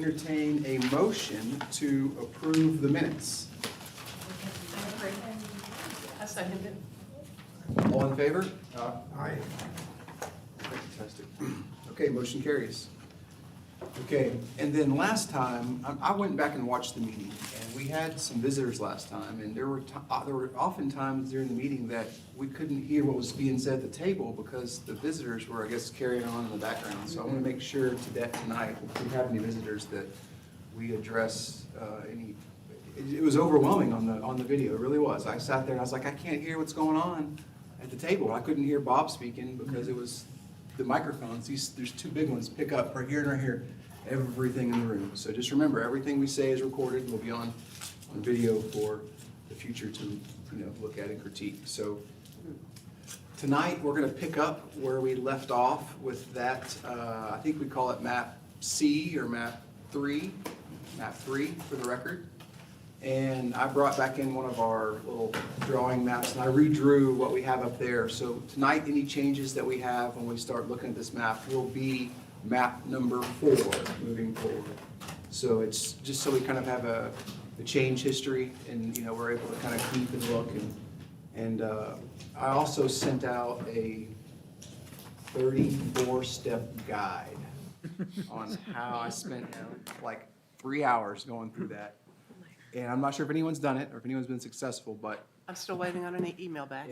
entertain a motion to approve the minutes. I second it. All in favor? Aye. Fantastic. Okay, motion carries. Okay, and then last time, I went back and watched the meeting, and we had some visitors last time, and there were often times during the meeting that we couldn't hear what was being said at the table because the visitors were, I guess, carrying on in the background. So I want to make sure tonight, if we have any visitors, that we address any. It was overwhelming on the video. It really was. I sat there and I was like, I can't hear what's going on at the table. I couldn't hear Bob speaking because it was the microphones. There's two big ones pick up right here and right here, everything in the room. So just remember, everything we say is recorded and will be on video for the future to look at and critique. So tonight we're going to pick up where we left off with that. I think we call it map C or map 3 for the record. And I brought back in one of our little drawing maps, and I redrew what we have up there. So tonight, any changes that we have when we start looking at this map will be map number 4 moving forward. So it's just so we kind of have a change history, and we're able to kind of keep and look. And I also sent out a 34-step guide on how I spent like 3 hours going through that. And I'm not sure if anyone's done it or if anyone's been successful, but I'm still waiting on an email back.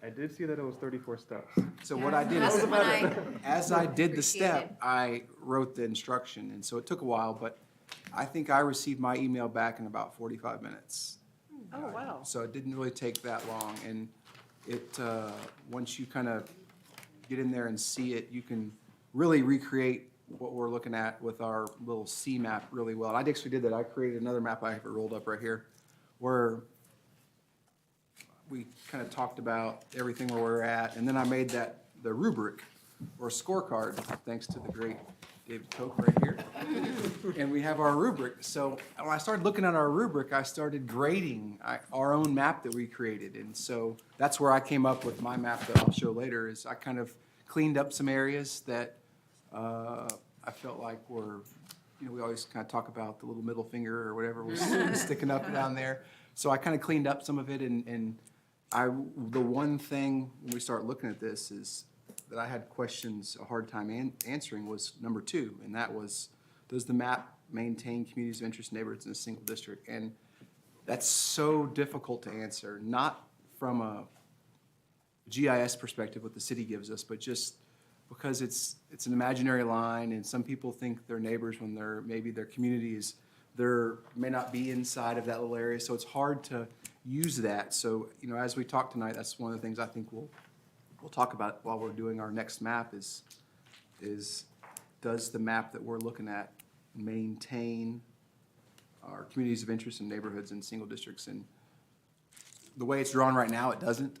I did see that it was 34 steps. so what I did is, as I did the step, I wrote the instruction, and so it took a while, but I think I received my email back in about 45 minutes. Oh, wow. So it didn't really take that long, and it once you kind of get in there and see it, you can really recreate what we're looking at with our little C map really well. And I actually did that. I created another map. I have it rolled up right here, where we kind of talked about everything where we're at, and then I made that the rubric or scorecard, thanks to the great David Koch right here. And we have our rubric. So when I started looking at our rubric, I started grading our own map that we created, and so that's where I came up with my map that I'll show later. Is I kind of cleaned up some areas that I felt like were, we always kind of talk about the little middle finger or whatever was sticking up down there. So I kind of cleaned up some of it, and the one thing when we start looking at this is that I had a hard time answering was number 2, and that was, does the map maintain communities of interest neighborhoods in a single district? And that's so difficult to answer, not from a GIS perspective, what the city gives us, but just because it's an imaginary line, and some people think they're neighbors when maybe their community may not be inside of that little area, so it's hard to use that. So as we talk tonight, that's one of the things I think we'll talk about while we're doing our next map is does the map that we're looking at maintain our communities of interest and neighborhoods in single districts? And the way it's drawn right now, it doesn't.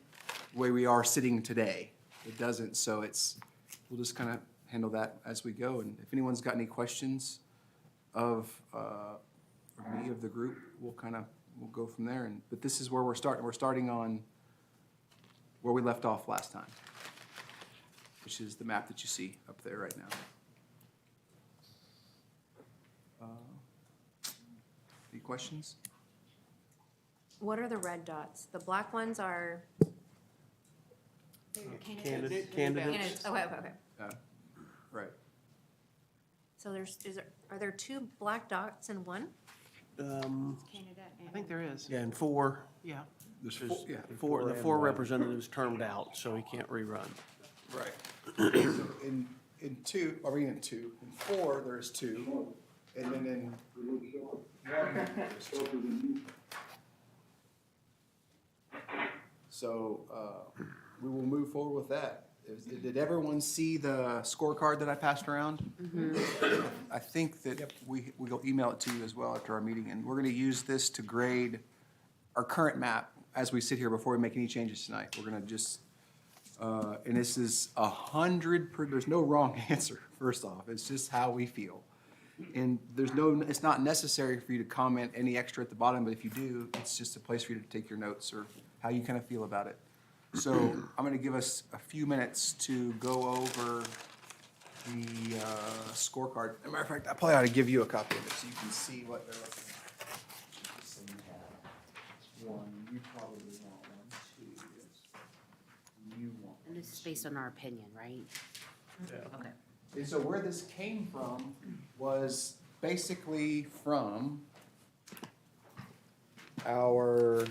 The way we are sitting today, it doesn't. So we'll just kind of handle that as we go. And if anyone's got any questions of me, of the group, we'll go from there. But this is where we're starting. We're starting on where we left off last time, which is the map that you see up there right now. Any questions? What are the red dots? The black ones are Candidates. candidates. Okay. Right. So are there 2 black dots and 1? I think there is. Yeah, and 4, Yeah. There's the 4 representatives termed out, so he can't rerun. Right. So in 2, are we in 2? In 4, there's 2, and then in 1, there's 2. So we will move forward with that. Did everyone see the scorecard that I passed around? Mm-hmm. I think that we'll email it to you as well after our meeting, and we're going to use this to grade our current map as we sit here before we make any changes tonight. We're going to just, and this is 100%, there's no wrong answer, first off. It's just how we feel. And it's not necessary for you to comment any extra at the bottom, but if you do, it's just a place for you to take your notes or how you kind of feel about it. So I'm going to give us a few minutes to go over the scorecard. As a matter of fact, I probably ought to give you a copy of it so you can see what they're looking at. So you have one, you probably want one, two, you want. And this is based on our opinion, right? Okay. And so where this came from was basically from our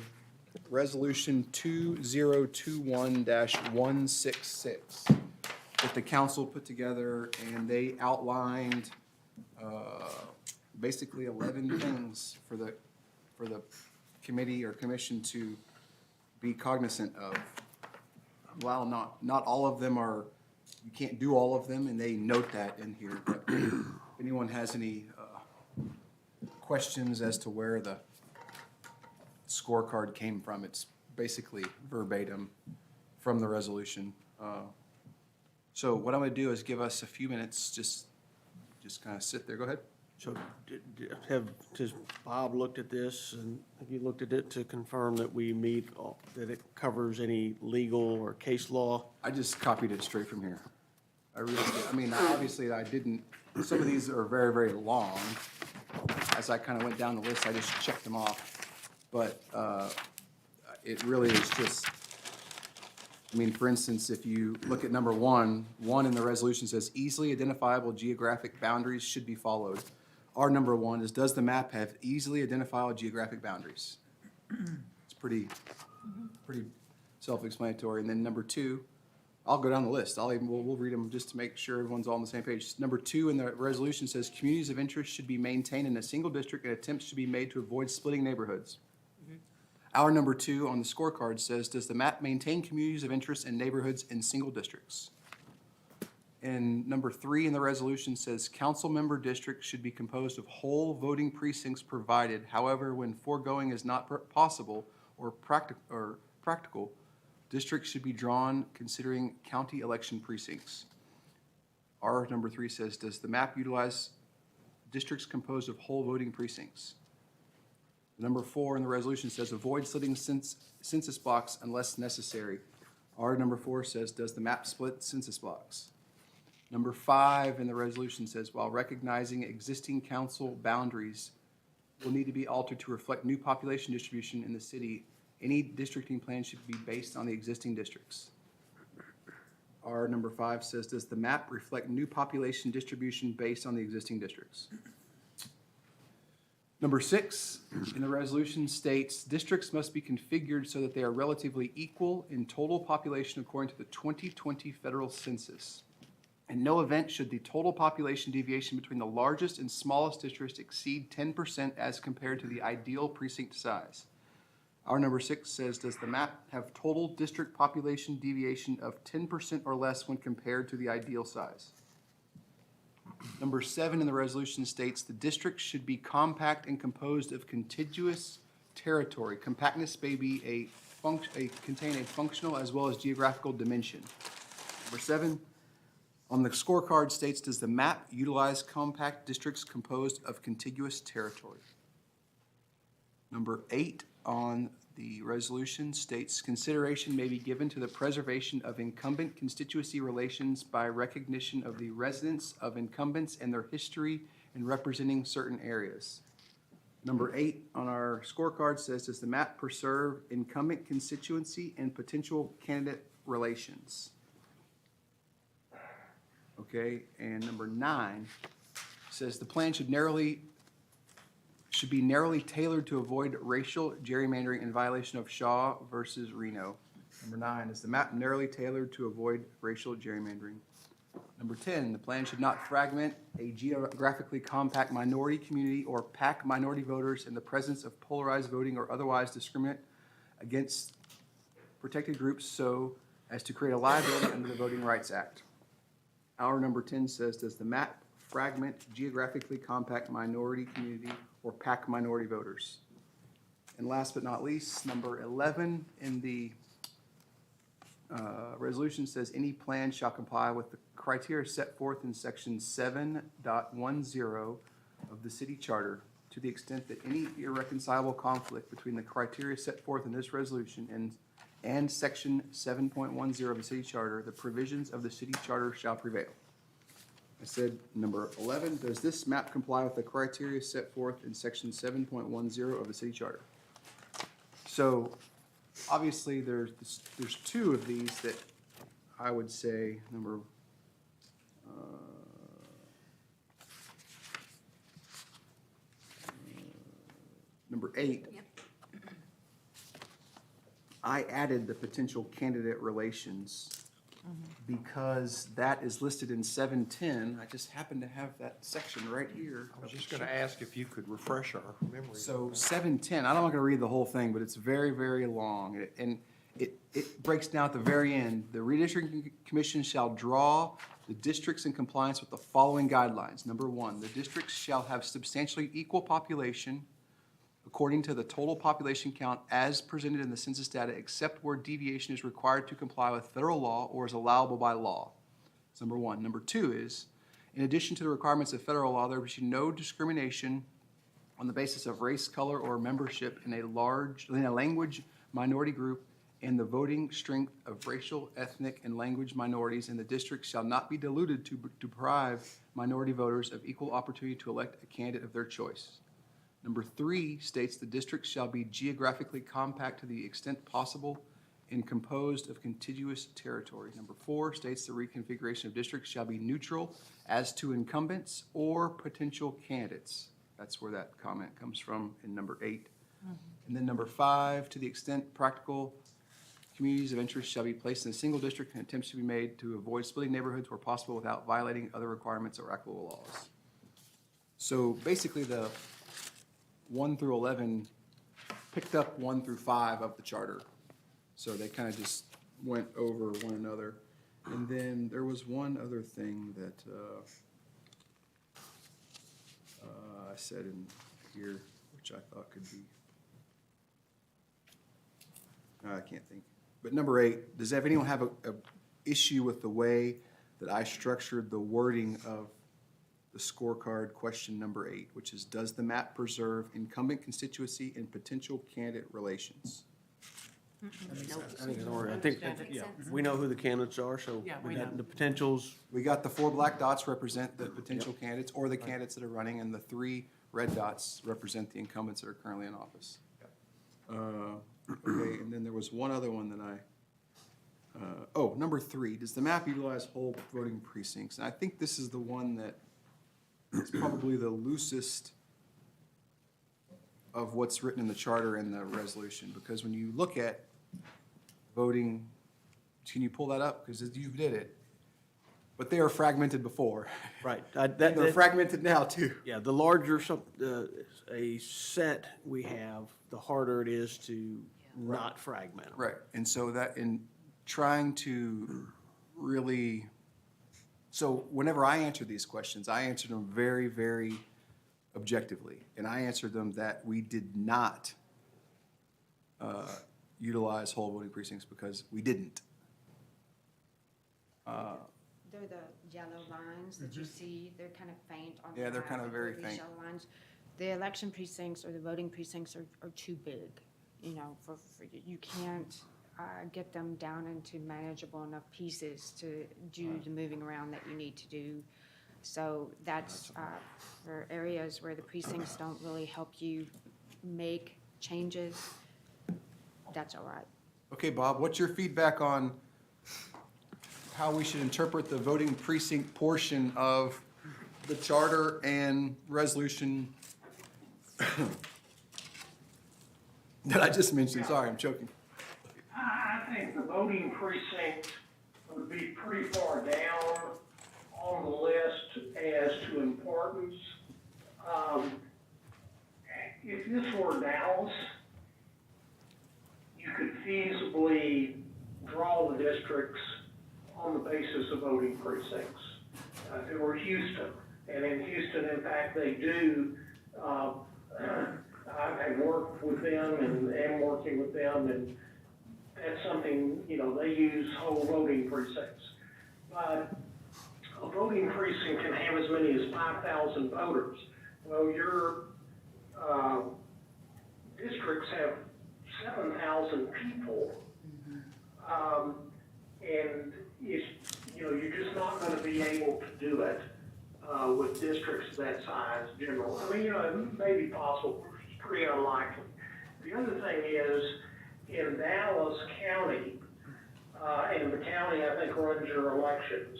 resolution 2021-166 that the council put together, and they outlined basically 11 things for the committee or commission to be cognizant of. While not all of them are, you can't do all of them, and they note that in here. But if anyone has any questions as to where the scorecard came from, it's basically verbatim from the resolution. So what I'm gonna do is give us a few minutes, just kind of sit there. Go ahead. So has Bob looked at this, and have you looked at it to confirm that we meet, that it covers any legal or case law? I just copied it straight from here. I really did. I mean, obviously I didn't, some of these are very, very long. As I kind of went down the list, I just checked them off. But it really is just, I mean, for instance, if you look at number one in the resolution says easily identifiable geographic boundaries should be followed. Our number one is, does the map have easily identifiable geographic boundaries? It's pretty self-explanatory. And then number two, I'll go down the list. We'll read them just to make sure everyone's all on the same page. Number two in the resolution says communities of interest should be maintained in a single district and attempts should be made to avoid splitting neighborhoods. Our number two on the scorecard says, does the map maintain communities of interest and neighborhoods in single districts? And number three in the resolution says council member districts should be composed of whole voting precincts provided. However, when foregoing is not possible or practical, districts should be drawn considering county election precincts. Our number three says, does the map utilize districts composed of whole voting precincts? Number four in the resolution says avoid splitting census blocks unless necessary. Our number four says, does the map split census blocks? Number five in the resolution says, while recognizing existing council boundaries will need to be altered to reflect new population distribution in the city, any districting plan should be based on the existing districts. Our number five says, does the map reflect new population distribution based on the existing districts? Number six in the resolution states, districts must be configured so that they are relatively equal in total population according to the 2020 federal census. In no event should the total population deviation between the largest and smallest districts exceed 10% as compared to the ideal precinct size. Our number six says, does the map have total district population deviation of 10% or less when compared to the ideal size? Number seven in the resolution states, the district should be compact and composed of contiguous territory. Compactness may be contain a functional as well as geographical dimension. Number seven on the scorecard states, does the map utilize compact districts composed of contiguous territory? Number eight on the resolution states, consideration may be given to the preservation of incumbent constituency relations by recognition of the residents of incumbents and their history in representing certain areas. Number eight on our scorecard says, does the map preserve incumbent constituency and potential candidate relations? Okay, and number nine says the plan should be narrowly tailored to avoid racial gerrymandering in violation of Shaw versus Reno. Number nine, is the map narrowly tailored to avoid racial gerrymandering? Number 10, the plan should not fragment a geographically compact minority community or pack minority voters in the presence of polarized voting or otherwise discriminate against protected groups so as to create a liability under the Voting Rights Act. Our number 10 says, does the map fragment geographically compact minority community or pack minority voters? And last but not least, number 11 in the resolution says, any plan shall comply with the criteria set forth in section 7.10 of the city charter to the extent that any irreconcilable conflict between the criteria set forth in this resolution and section 7.10 of the city charter, the provisions of the city charter shall prevail. I said number 11, does this map comply with the criteria set forth in section 7.10 of the city charter? So obviously there's two of these that I would say number number 8. Yep. I added the potential candidate relations because that is listed in 710. I just happen to have that section right here. I was just gonna ask if you could refresh our memory. So 710, I'm not gonna read the whole thing, but it's very, very long. And it breaks down at the very end. The redistricting commission shall draw the districts in compliance with the following guidelines. Number 1, the districts shall have substantially equal population according to the total population count as presented in the census data, except where deviation is required to comply with federal law or is allowable by law. That's number 1. Number 2 is, in addition to the requirements of federal law, there should be no discrimination on the basis of race, color, or membership in a language minority group, and the voting strength of racial, ethnic, and language minorities in the district shall not be diluted to deprive minority voters of equal opportunity to elect a candidate of their choice. Number 3 states the district shall be geographically compact to the extent possible and composed of contiguous territory. Number 4 states the reconfiguration of districts shall be neutral as to incumbents or potential candidates. That's where that comment comes from in number 8. And then number 5, to the extent practical, communities of interest shall be placed in a single district and attempts to be made to avoid splitting neighborhoods where possible without violating other requirements or applicable laws. So basically the 1 through 11 picked up 1 through 5 of the charter. So they kind of just went over one another. And then there was one other thing that I said in here, which I thought could be, I can't think. But number 8, does anyone have a issue with the way that I structured the wording of the scorecard question number 8, which is, does the map preserve incumbent constituency and potential candidate relations? I think it's all right. I think, Understand it. yeah, we know who the candidates are, so Yeah, we we got know. the potentials. We got the 4 black dots represent the potential candidates or the candidates that are running, and the 3 red dots represent the incumbents that are currently in office. Okay, and then there was one other one that number 3, does the map utilize whole voting precincts? And I think this is the one that is probably the loosest of what's written in the charter and the resolution, because when you look at voting, can you pull that up? Because you did it. But they were fragmented before. Right. They're fragmented now, too. Yeah, the larger a set we have, the harder it is to not fragment them. Right, and so that in trying to really, so whenever I answer these questions, I answered them very, very objectively. And I answered them that we did not utilize whole voting precincts because we didn't. They're the yellow lines that you see, they're kind of faint on the Yeah, they're map, kind of very these faint. yellow lines. The election precincts or the voting precincts are too big, you know, you can't get them down into manageable enough pieces to do the moving around that you need to do. So that's for areas where the precincts don't really help you make changes, that's all right. Okay, Bob, what's your feedback on how we should interpret the voting precinct portion of the charter and resolution that I just mentioned? Sorry, I'm choking. I think the voting precinct would be pretty far down on the list as to importance. If this were Dallas, you could feasibly draw the districts on the basis of voting precincts. If it were Houston, and in Houston, in fact, they do, I've worked with them and am working with them, and that's something, you know, they use whole voting precincts. But a voting precinct can have as many as 5,000 voters. Well, your districts have 7,000 people. And it's, you know, you're just not going to be able to do it with districts that size generally. I mean, it may be possible, it's pretty unlikely. The other thing is, in Dallas County, and the county, I think, runs your elections,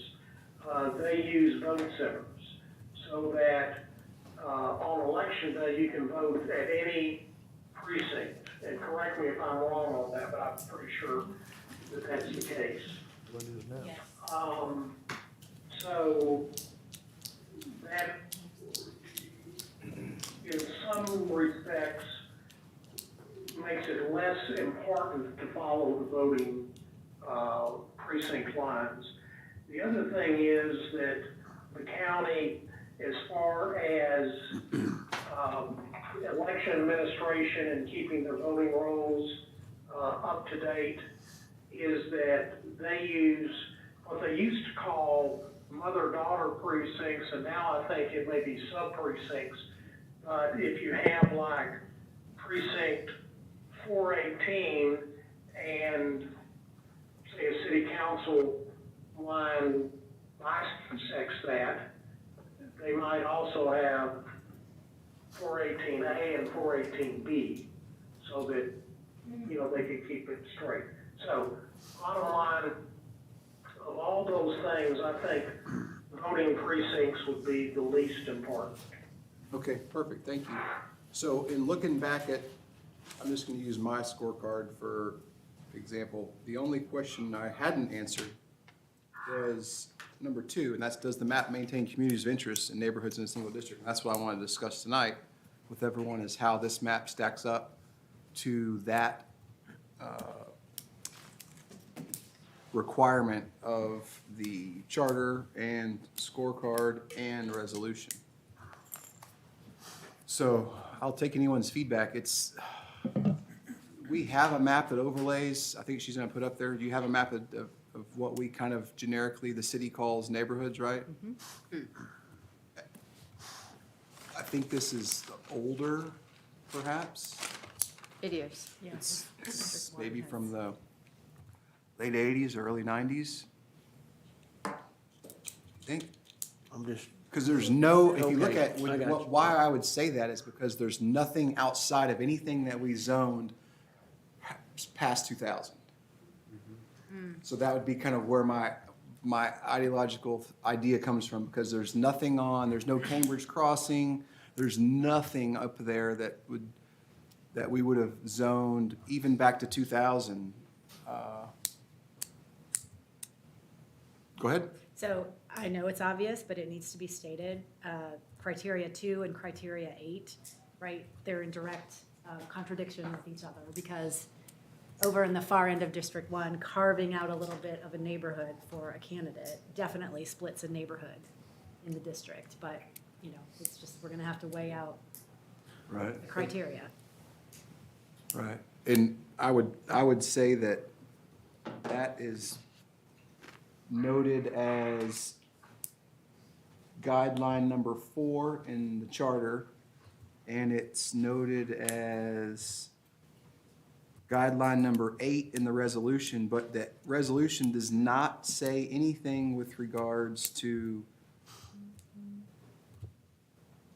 they use vote centers so that on election day, you can vote at any precinct. And correct me if I'm wrong on that, but I'm pretty sure that that's the case. So that, in some respects, makes it less important to follow the voting precinct lines. The other thing is that the county, as far as election administration and keeping their voting rolls up to date, is that they use what they used to call mother-daughter precincts, and now I think it may be sub-precincts. But if you have like precinct 418 and say a city council line bisects that, they might also have 418A and 418B so that, they could keep it straight. So bottom line, of all those things, I think voting precincts would be the least important. Okay, perfect, thank you. So in looking back at, I'm just gonna use my scorecard for example. The only question I hadn't answered was number 2, and that's, does the map maintain communities of interest in neighborhoods in a single district? And that's what I wanted to discuss tonight with everyone, is how this map stacks up to that requirement of the charter and scorecard and resolution. So I'll take anyone's feedback. We have a map that overlays, I think she's gonna put up there, do you have a map of what we kind of generically, the city calls neighborhoods, right? I think this is older, perhaps. It is. It's maybe from the late 80s or early 90s. I think. I'm just, Because there's no, if you look Okay, at, I got you. why I would say that is because there's nothing outside of anything that we zoned past 2000. So that would be kind of where my ideological idea comes from, because there's nothing there's no Cambridge Crossing, there's nothing up there that we would have zoned even back to 2000. Go ahead. So I know it's obvious, but it needs to be stated. Criteria 2 and criteria 8, right? They're in direct contradiction with each other, because over in the far end of District 1, carving out a little bit of a neighborhood for a candidate definitely splits a neighborhood in the district. But, it's just, we're gonna have to weigh out Right. the criteria. Right, and I would say that is noted as guideline number 4 in the charter, and it's noted as guideline number 8 in the resolution, but that resolution does not say anything with regards to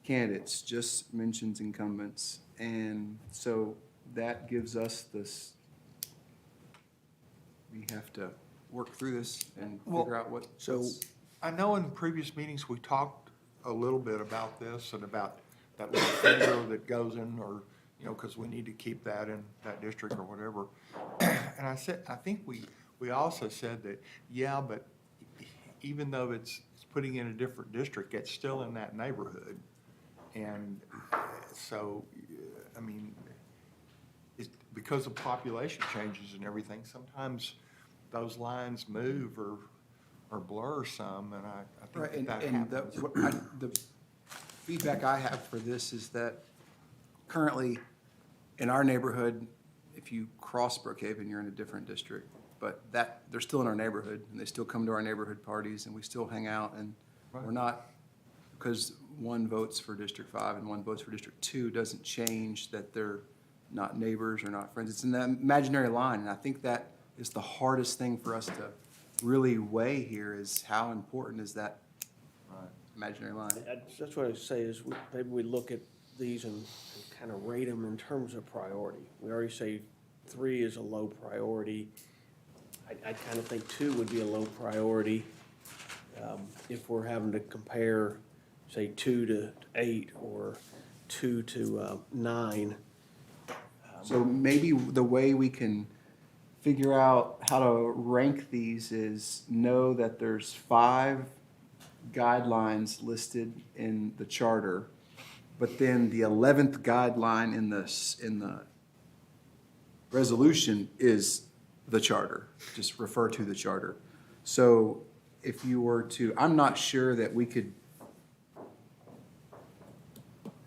candidates, just mentions incumbents. And so that gives us this, we have to work through this and figure out what. so, I know in previous meetings, we talked a little bit about this and about that little finger that goes in, or, because we need to keep that in that district or whatever. And I think we also said that, but even though it's putting in a different district, it's still in that neighborhood. And so, I mean, because of population changes and everything, sometimes those lines move or blur some, and I Right, think that and happens. the feedback I have for this is that currently in our neighborhood, if you cross Brookhaven, you're in a different district. But they're still in our neighborhood, and they still come to our neighborhood parties, and we still hang out, and we're not, because one votes for District 5 and one votes for District 2 doesn't change that they're not neighbors or not friends. It's in that imaginary line, and I think that is the hardest thing for us to really weigh here, is how important is that imaginary line. That's what I say is maybe we look at these and kind of rate them in terms of priority. We already say 3 is a low priority. I kind of think 2 would be a low priority. If we're having to compare, say, 2 to 8 or 2 to 9. So maybe the way we can figure out how to rank these is know that there's 5 guidelines listed in the charter, but then the 11th guideline in the resolution is the charter. Just refer to the charter. So if you were to, I'm not sure that we could,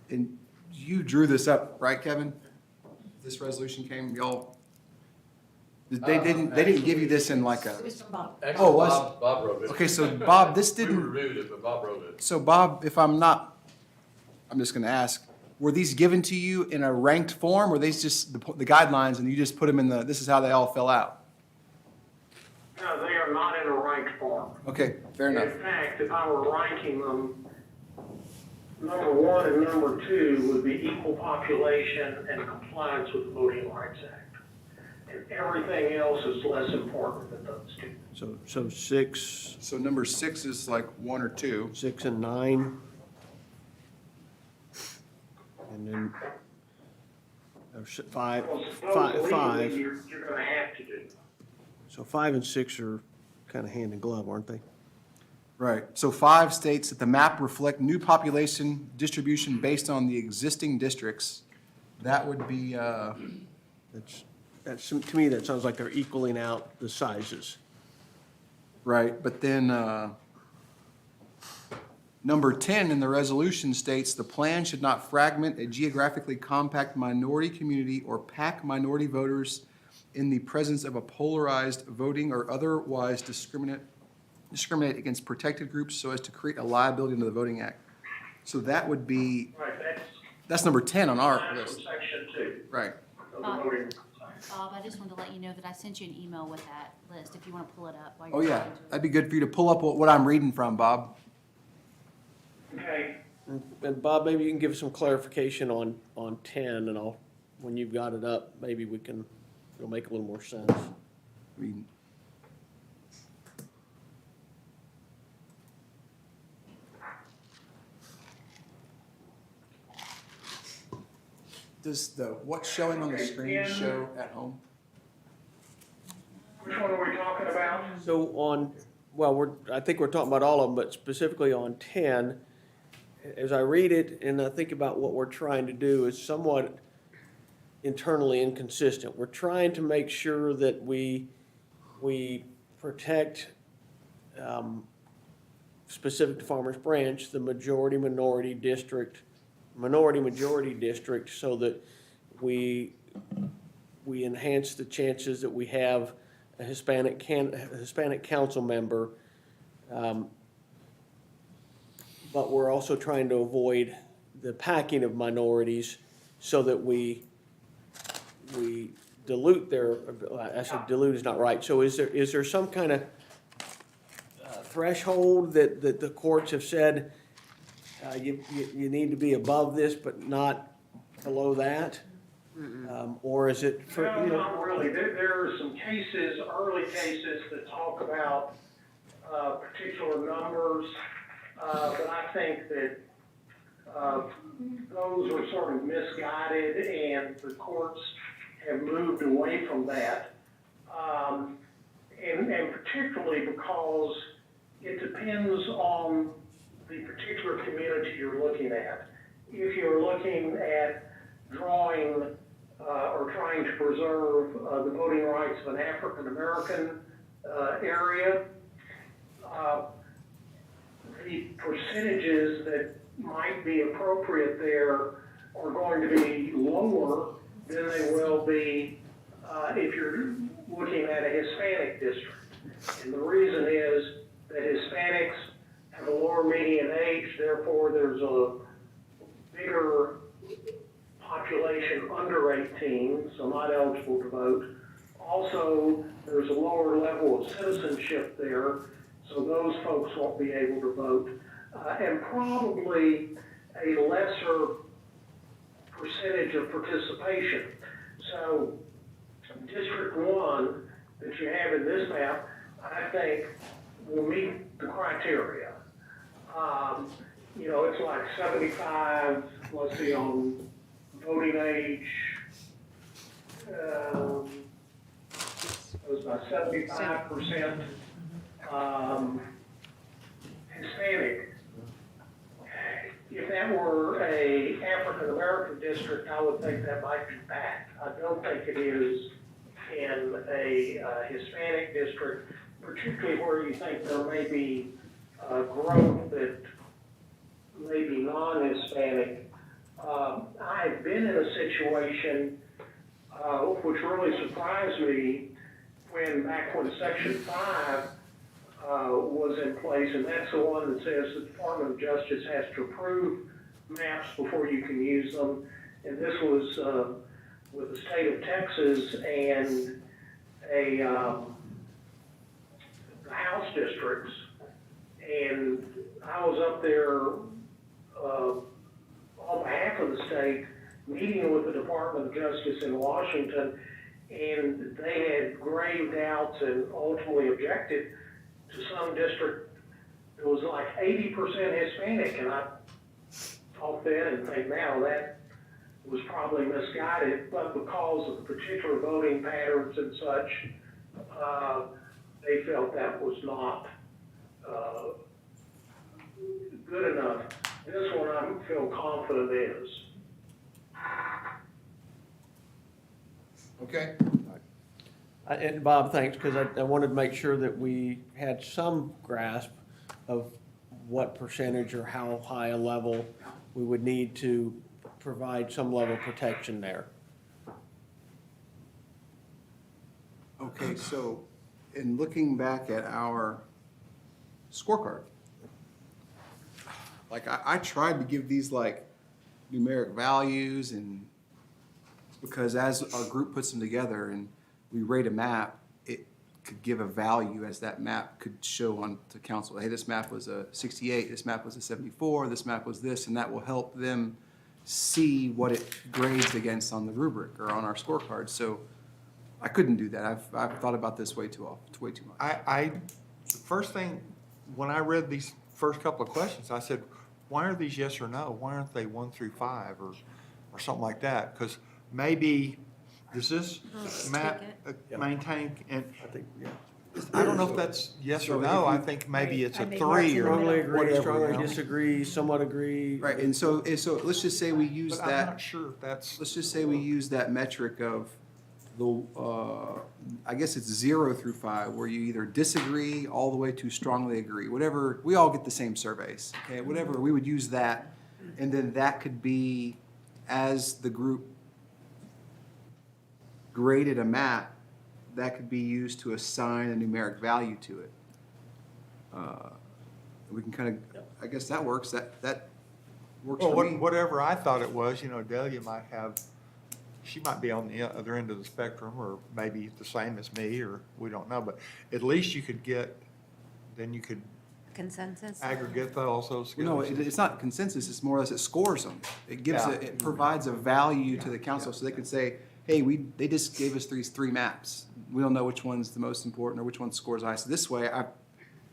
and you drew this up, right, Kevin? This resolution came, y'all, they didn't give you this in like a, Actually, Oh, was- Bob wrote it. okay, so Bob, this We didn't, reviewed it, but Bob wrote it. so Bob, if I'm not, I'm just gonna ask, were these given to you in a ranked form, or these just the guidelines and you just put them in this is how they all fell out? No, they are not in a ranked form. Okay, fair enough. In fact, if I were ranking them, number 1 and number 2 would be equal population and compliance with the Voting Rights Act. And everything else is less important than those 2. So 6, So number 6 is like 1 or 2. 6 and 9. And then five, Well, five, legally, five. you're gonna have to do. So 5 and 6 are kind of hand in glove, aren't they? Right, so 5 states that the map reflect new population distribution based on the existing districts. That would be, That's, to me, that sounds like they're equaling out the sizes. right, but then, number 10 in the resolution states, the plan should not fragment a geographically compact minority community or pack minority voters in the presence of a polarized voting or otherwise discriminate against protected groups so as to create a liability under the Voting Act. So that would be, Right, that's number 10 on our that's list. from section 2 Right, of the Voting Rights Act. Bob, I just wanted to let you know that I sent you an email with that list, if you want to pull it up while oh you're yeah, going to it. that'd be good for you to pull up what I'm reading from, Bob. Okay, And Bob, maybe you can give us some clarification on 10, and when you've got it up, maybe it'll make a little more sense. I mean, does what's showing on the screen show at home? which one are we talking about? So I think we're talking about all of them, but specifically on 10, as I read it and I think about what we're trying to do is somewhat internally inconsistent. We're trying to make sure that we protect, specific to Farmers Branch, the minority majority district, so that we enhance the chances that we have a Hispanic council member. But we're also trying to avoid the packing of minorities so that we dilute I said dilute is not right. So is there some kind of threshold that the courts have said you need to be above this but not below that? Or is it for, No, not really. There are some cases, early cases that talk about particular numbers, but I think that those are sort of misguided and the courts have moved away from that. And particularly because it depends on the particular community you're looking at. If you're looking at drawing or trying to preserve the voting rights of an African American area, the percentages that might be appropriate there are going to be lower than they will be if you're looking at a Hispanic district. And the reason is that Hispanics have a lower median age, therefore there's a bigger population under 18, so not eligible to vote. Also, there's a lower level of citizenship there, so those folks won't be able to vote. and probably a lesser percentage of participation. So District 1 that you have in this map, I think will meet the criteria. You know, it's like 75, let's see, on voting age, it was about 75%, Hispanic. If that were a African-American district, I would think that might be back. I don't think it is in a Hispanic district, particularly where you think there may be growth that may be non-Hispanic. I've been in a situation which really surprised me back when Section 5 was in place, and that's the one that says the Department of Justice has to approve maps before you can use them. And this was with the state of Texas and the House districts. And I was up there on behalf of the state, meeting with the Department of Justice in Washington, and they had grave doubts and ultimately objected to some district that was like 80% Hispanic, and I thought then and think now that was probably misguided, but because of particular voting patterns and such, they felt that was not good enough. This one I feel confident is. Okay. And Bob, thanks, because I wanted to make sure that we had some grasp of what percentage or how high a level we would need to provide some level of protection there. Okay, so in looking back at our scorecard, like I tried to give these like numeric values, and because as our group puts them together and we rate a map, it could give a value as that map could show on to council. Hey, this map was a 68, this map was a 74, this map was this, and that will help them see what it grades against on the rubric or on our scorecard. So I couldn't do that. I've thought about this way too much. The first thing, when I read these first couple of questions, I said, why are these yes or no? Why aren't they 1 through 5 or something like that? Because maybe, does this map maintain, and I think, yeah. I don't know if that's yes or So no. if I you- think maybe it's a I may 3 mark or Strongly agree, whatever. strongly you know? disagree, somewhat agree. Right, and so let's just say we use But I'm that. not sure if that's. Let's just say we use that metric of the, I guess it's 0 through 5, where you either disagree all the way to strongly agree, whatever, we all get the same surveys, okay, whatever, we would use that. And then that could be, as the group graded a map, that could be used to assign a numeric value to it. We can kind of, I guess that works, that works Well, for me. whatever I thought it was, Delia might have, she might be on the other end of the spectrum, or maybe the same as me, or we don't know, but at least you could get, then you could Consensus? aggregate those No, skills. it's not consensus, it's more or less it scores them. It gives, Yeah. it provides a value to the council, so they can say, hey, they just gave us these 3 maps. We don't know which one's the most important or which one scores high. So this way,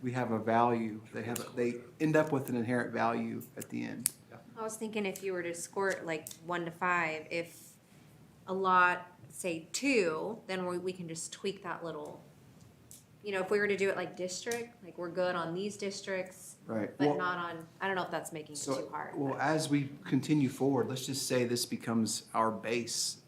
we have a value. They end up with an inherent value at the end. I was thinking if you were to score it like 1 to 5, if a lot, say 2, then we can just tweak that little. If we were to do it like district, like we're good on these districts, Right. but Well, not on, I don't know if that's making it So, too hard. well, but- as we continue forward, let's just say this becomes our base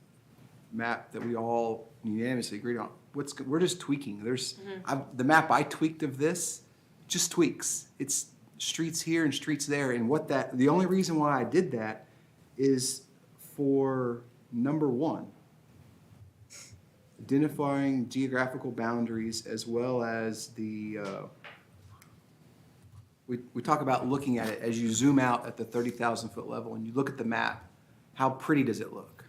map that we all unanimously agreed on. We're just tweaking. The map I tweaked of this just tweaks. It's streets here and streets there. And the only reason why I did that is for number 1, identifying geographical boundaries, as well as the, we talk about looking at it as you zoom out at the 30,000-foot level and you look at the map, how pretty does it look?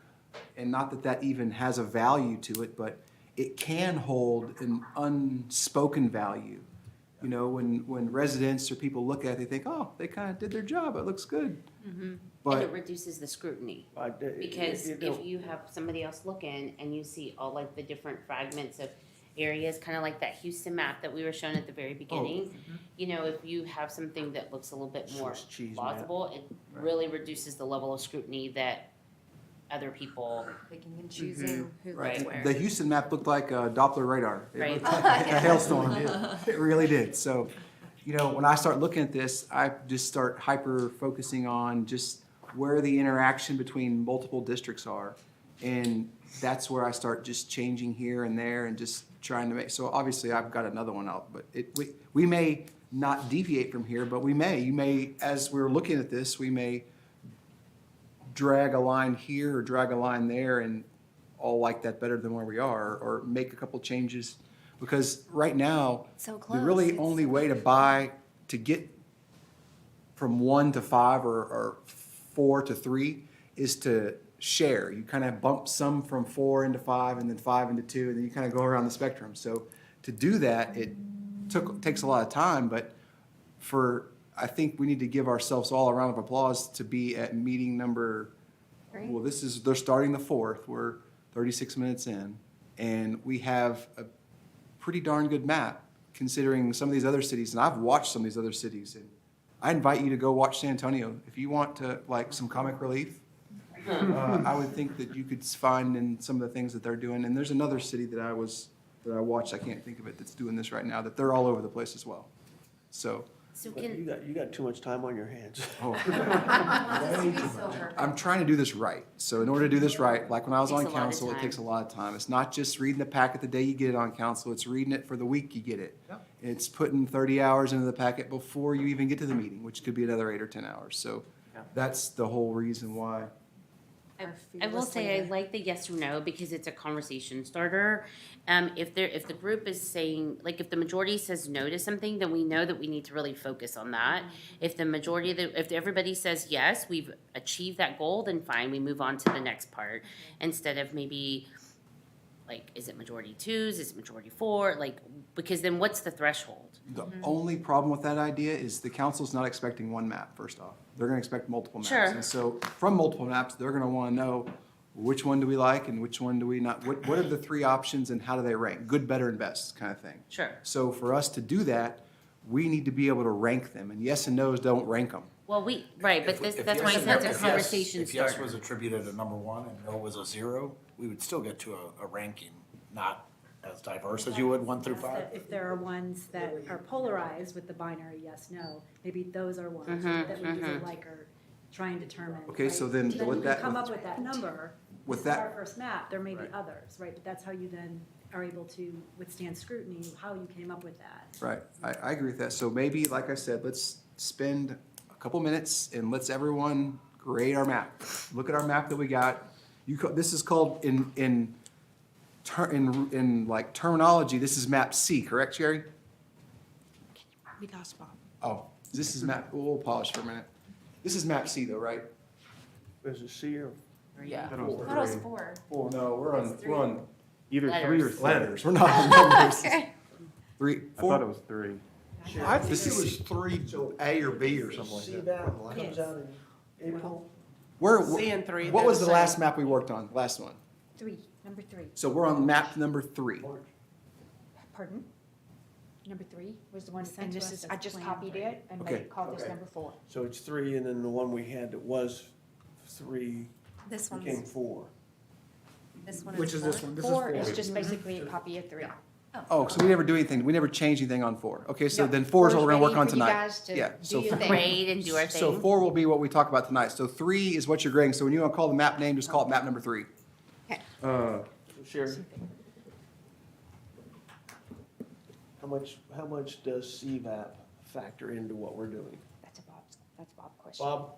And not that even has a value to it, but it can hold an unspoken value. You know, when residents or people look at it, they think, oh, they kind of did their job, it looks good. And it But, reduces the scrutiny. But, Because you know, if you have somebody else looking and you see all like the different fragments of areas, kind of like that Houston map that we were shown at the very beginning, you know, if you have something that looks a little bit more Swiss cheese map. plausible, it really reduces the level of scrutiny that other people, Picking and choosing who goes right, where. the Houston map looked like a Doppler radar. It Right. looked like a hailstorm. It really did. So, you know, when I start looking at this, I just start hyper focusing on just where the interaction between multiple districts are. And that's where I start just changing here and there and just trying to make, so obviously I've got another one out, but we may not deviate from here, but you may, as we're looking at this, we may drag a line here or drag a line there and all like that better than where we are, or make a couple changes. Because right now, So the close. really only way to get from 1 to 5 or 4 to 3 is to share. You kind of bump some from 4 into 5 and then 5 into 2, and then you kind of go around the spectrum. So to do that, it takes a lot of time, but I think we need to give ourselves all a round of applause to be at meeting number, Right. well, they're starting the 4th, we're 36 minutes in, and we have a pretty darn good map considering some of these other cities, and I've watched some of these other cities, and I invite you to go watch San Antonio. If you want to, like, some comic relief, I would think that you could find in some of the things that they're doing, and there's another city that I watched, I can't think of it, that's doing this right now, that they're all over the place as well. So, so but can, you got too much time on your hands. I'm trying to do this right. So in order to do this right, like when I was Takes on a lot of council, it time. takes a lot of time. It's not just reading the packet the day you get it on council, it's reading it for the week you get it. It's putting 30 hours into the packet before you even get to the meeting, which could be another 8 or 10 hours. So that's the whole reason why. I will say I like the yes or no because it's a conversation starter. If the group is saying, like, if the majority says no to something, then we know that we need to really focus on that. If the majority if everybody says yes, we've achieved that goal, then fine, we move on to the next part. Instead of maybe, like, is it majority 2s, is it majority 4, like, because then what's the threshold? The only problem with that idea is the council's not expecting one map, first off. They're gonna expect multiple maps. Sure. And so from multiple maps, they're gonna wanna know which one do we like and which one do we not, what are the 3 options and how do they rank? Good, better, and best kind of thing. Sure. So for us to do that, we need to be able to rank them, and yes and no's don't rank them. Well, right, but that's why I said it's a conversation If yes was starter. attributed a number 1 and no was a 0, we would still get to a ranking, not as diverse as you would 1 through 5. If there are ones that are polarized with the binary yes, no, maybe those are ones Mm-hmm, that we either like or try and determine. Okay, right? so then you with can that- come up with that number. with This is that- our first map, there may be Right. others, right? But that's how you then are able to withstand scrutiny, how you came up with that. Right, I agree with that. So maybe, like I said, let's spend a couple minutes and let's everyone grade our map. Look at our map that we got. This is called in like terminology, this is map C, correct, Sherry? We lost Bob. Oh, this is map, we'll pause for a minute. This is map C though, right? Is it C or Yeah. That was That was 3. 4. No, we're on Either 3 or Letters. 6. letters, we're not on numbers. 3, I thought it 4. was 3. I think This it is- was 3A or B or something like that. C-Vap comes out in April? C and 3. What they're was the same. last map we worked on, last one? 3, number 3. So we're on map number 3. Pardon? Number 3 was the one Sent and to this us is, as I just plan copied three. it and Okay. made, called this Okay. number 4. So it's 3, and then the one we had that was 3 This became one's, 4. this one Which is is this 4. one? 4 is just basically a copy of 3. Oh, so we never do anything, we never change anything on 4. Okay, so No, then 4 is what we're gonna work waiting on for you tonight. guys to Yeah, do so your four- thing. Grade and do our So thing. 4 will be what we talk about tonight. So 3 is what you're grading. So when you want to call the map name, just call it map number 3. Sherry? How much does C-Vap factor into what we're doing? That's Bob's question. Bob?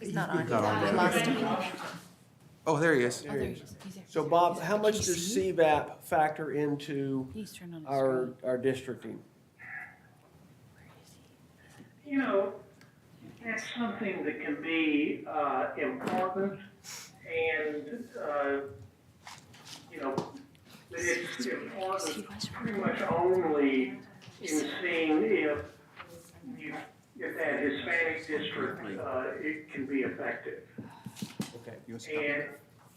He's not on. not on We there. lost him. Oh, there he is. Oh, there he is. He's there. So Bob, how much does C-Vap factor into Please turn on his our districting? You know, that's something that can be, important and, you know, but it's important pretty much only in seeing if that Hispanic district, it can be effective. Okay. And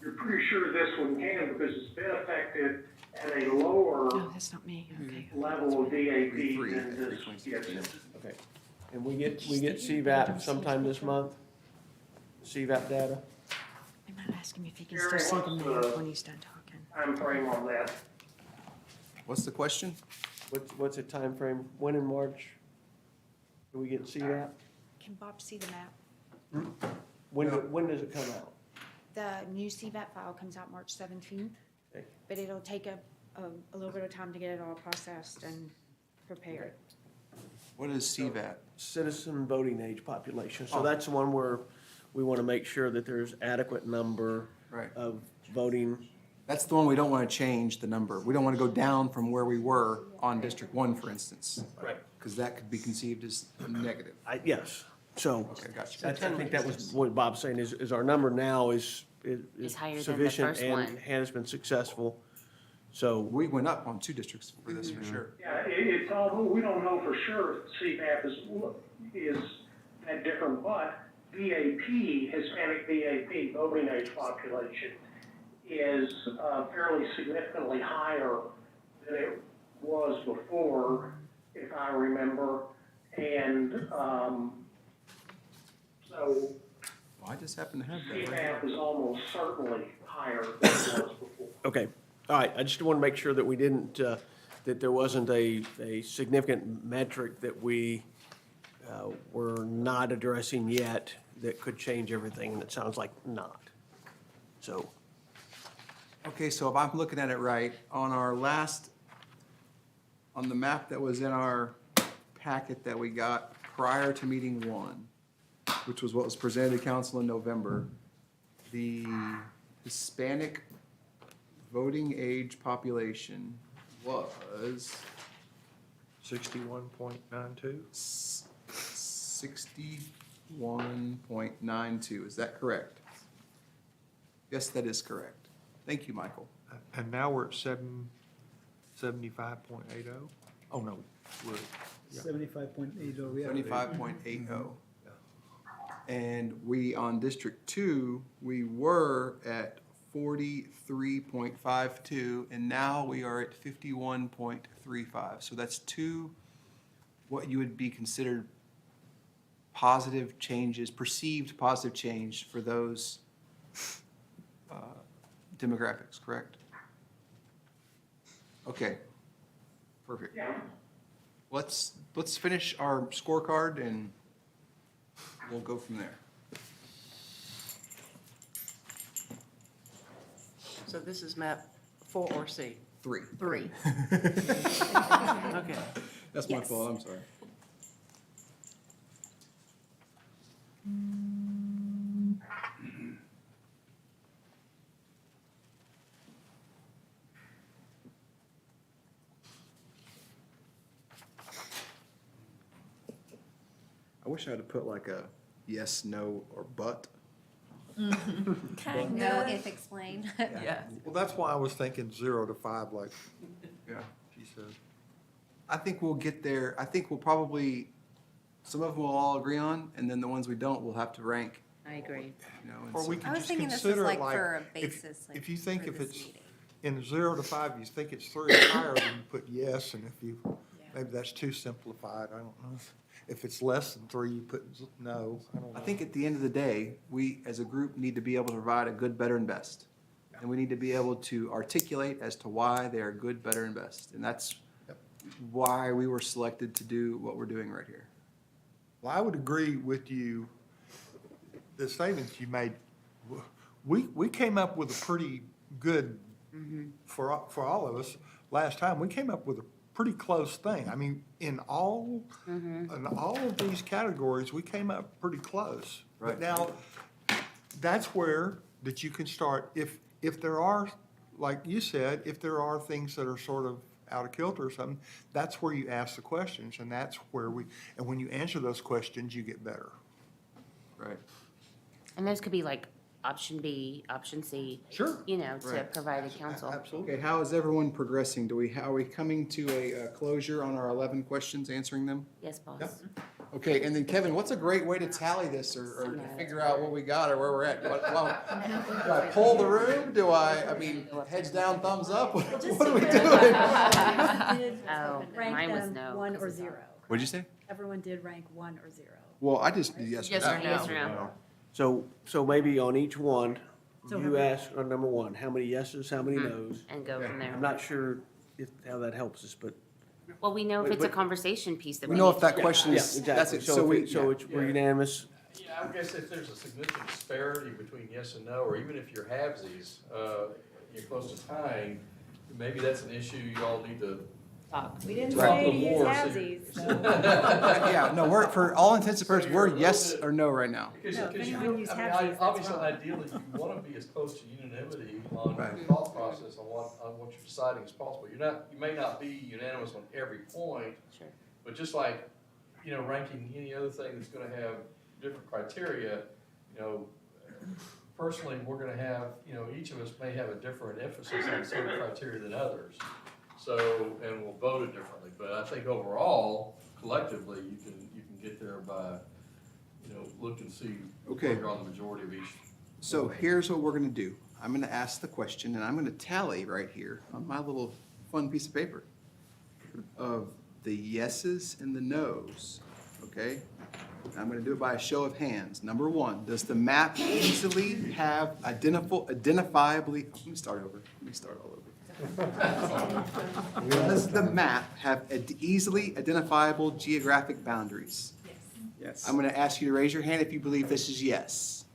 you're pretty sure this one can because it's been effective at a lower No, that's not me, okay. level of VAP Three, than this 3.6. gets. Okay. And we get C-Vap sometime this month? C-Vap data? I'm not asking if he can still see the map when he's done talking. Time frame on that. What's the question? What's the time frame? When in March do we get C-Vap? Can Bob see the map? When does it come out? The new CVAP file comes out March 17th, Okay. but it'll take a little bit of time to get it all processed and prepared. What is C-Vap? Citizen voting age population. So Oh. that's the one where we want to make sure that there's adequate number Right. of voting. That's the one we don't want to change the number. We don't want to go down from where we were on District 1, for instance. Right. Because that could be conceived as negative. Yes, so. Okay, gotcha. I think that was what Bob's saying, is our number now is higher than the sufficient first and one. has been successful. So, We went up on 2 districts for this, for sure. Yeah, it's all, we don't know for sure if CVAP is that different, but VAP, Hispanic VAP, voting age population, is fairly significantly higher than it was before, if I remember. And so Well, I just happen to have that right here. CVAP is almost certainly higher than it was before. okay, all right, I just want to make sure that we didn't, that there wasn't a significant metric that we were not addressing yet that could change everything, and it sounds like not. So, Okay, so if I'm looking at it right, on our last, on the map that was in our packet that we got prior to meeting 1, which was what was presented to council in November, the Hispanic voting age population was 61.92? 61.92. Is that correct? Yes, that is correct. Thank you, Michael. And now we're at 75.80? Oh, no, we're, yeah. 75.80, yeah. 75.80. And we, on District 2, we were at 43.52, and now we are at 51.35. So that's 2, what you would be considered positive changes, perceived positive change for those demographics, correct? Okay, perfect. Yeah. Let's finish our scorecard and we'll go from there. So this is map 4 or C? 3. 3. Okay. That's my Yes. fault, I'm sorry. I wish I'd have put like a yes, no, or but. No, if explained. Yeah. Well, that's why I was thinking 0 to 5, like Yeah. she said. I think we'll get there. I think we'll probably, some of them we'll all agree on, and then the ones we don't, we'll have to rank, I agree. you know. and Or so- we can I was just thinking this was consider like it like, for a if- basis, like if you think for if this it's meeting. in 0 to 5, you think it's 3 or higher, then you put yes, and if you, maybe that's too simplified, I don't know. If it's less than 3, you put no, I don't know. I think at the end of the day, we as a group need to be able to provide a good, better, and best. And we need to be able to articulate as to why they are good, better, and best. And that's Yep. why we were selected to do what we're doing right here. Well, I would agree with you, the statements you made. We came up with a pretty good, for all of us, last time, we came up with a pretty close thing. I mean, in all of these categories, we came up pretty close. But Right. now, that's where, that you can start, if there are, like you said, if there are things that are sort of out of kilter or something, that's where you ask the questions, and that's where and when you answer those questions, you get better. Right. And those could be like option B, option C. Sure. You know, to Right. provide the council. Absolutely. Okay, how is everyone progressing? Are we coming to a closure on our 11 questions, answering them? Yes, boss. Yep. Okay, and then Kevin, what's a great way to tally this or to figure out what we got or where we're at? Well, do I poll the room? I mean, heads down, thumbs up? What are we doing? Oh, Rank mine was them no, one 'cause or it's not. zero. What'd you say? Everyone did rank 1 or 0. Well, I just did yes or Yes no. or no. Yes or no? So maybe on each one, So you whoever- ask on number one, how many yeses, how many noes? And go from there. I'm not sure how that helps us, but. Well, we know if Wait, it's a wait. conversation piece that We we know need if that to- question Yeah, is, exactly. that's it. So we, we're unanimous. Yeah, I guess if there's a significant disparity between yes and no, or even if you're halvesies, you're close to tying, maybe that's an issue you all need to talk. We didn't Drop say the to use war, so- halvesies, so. Yeah, no, we're, for all intents and purposes, we're yes or no right now. Because, No, if because you, anyone used I mean, halvesies, that's obviously, wrong. ideally, you want to be as close to unanimity on Right. the thought process on what you're deciding as possible. You may not be unanimous on every point, Sure. but just like, ranking any other thing that's gonna have different criteria, personally, we're gonna have, each of us may have a different emphasis on certain criteria than others. So, and we'll vote it differently, but I think overall, collectively, you can get there by, look and see Okay. where you're on the majority of each. So here's what we're gonna do. I'm gonna ask the question, and I'm gonna tally right here on my little fun piece of paper of the yeses and the nos, okay? I'm gonna do it by a show of hands. Number one, does the map easily have identifiably, let me start all over. Does the map have easily identifiable geographic boundaries? Yes. I'm gonna ask you to raise your hand if you believe this is yes.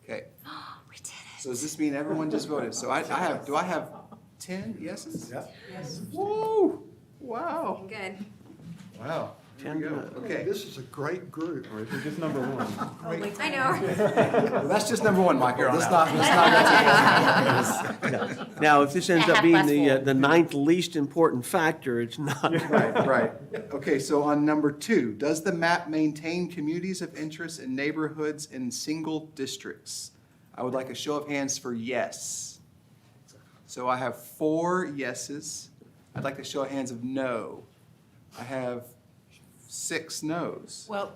Okay, We did it. so does this mean everyone just voted? So do I have 10 yeses? Yeah. Whoa, wow, Good. wow. Here we go. Okay, This is a great group. Or is it just number one? I know. well, that's just number one, Michael. Let's not Now, if this ends up Half being glass full. the ninth least important factor, it's not. Right. Okay, so on number two, does the map maintain communities of interest and neighborhoods in single districts? I would like a show of hands for yes. So I have 4 yeses. I'd like a show of hands of no. I have 6 no's. Well,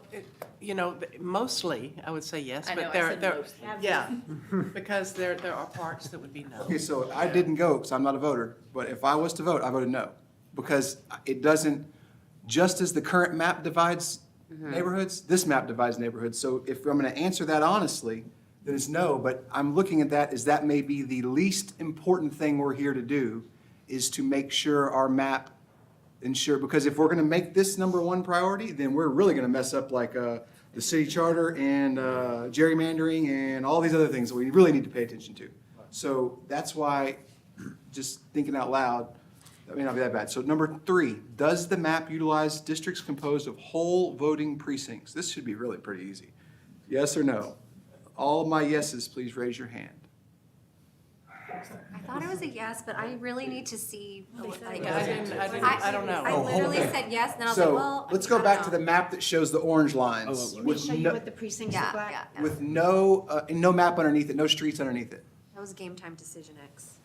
mostly, I would say yes, I know, but I there, said there, mostly. yeah, because there are parts that would be no. Okay, so I didn't go because I'm not a voter, but if I was to vote, I voted no. Because it doesn't, just as the current map divides neighborhoods, this map divides neighborhoods. So if I'm gonna answer that honestly, then it's no, but I'm looking at that as that may be the least important thing we're here to do, is to make sure our map because if we're gonna make this number one priority, then we're really gonna mess up like, the city charter and, gerrymandering and all these other things that we really need to pay attention to. So that's why, just thinking out loud, that may not be that bad. So number 3, does the map utilize districts composed of whole voting precincts? This should be really pretty easy. Yes or no? All of my yeses, please raise your hand. I thought it was a yes, but I really need to see. Like, I don't know. I literally said yes, and then I was like, So well. let's go I back don't to know. the map that shows the orange lines. Oh, Let me with show you no- what the precincts Yeah, look like. yeah, yeah. With no, and no map underneath it, no streets underneath it. That was Game Time Decision X.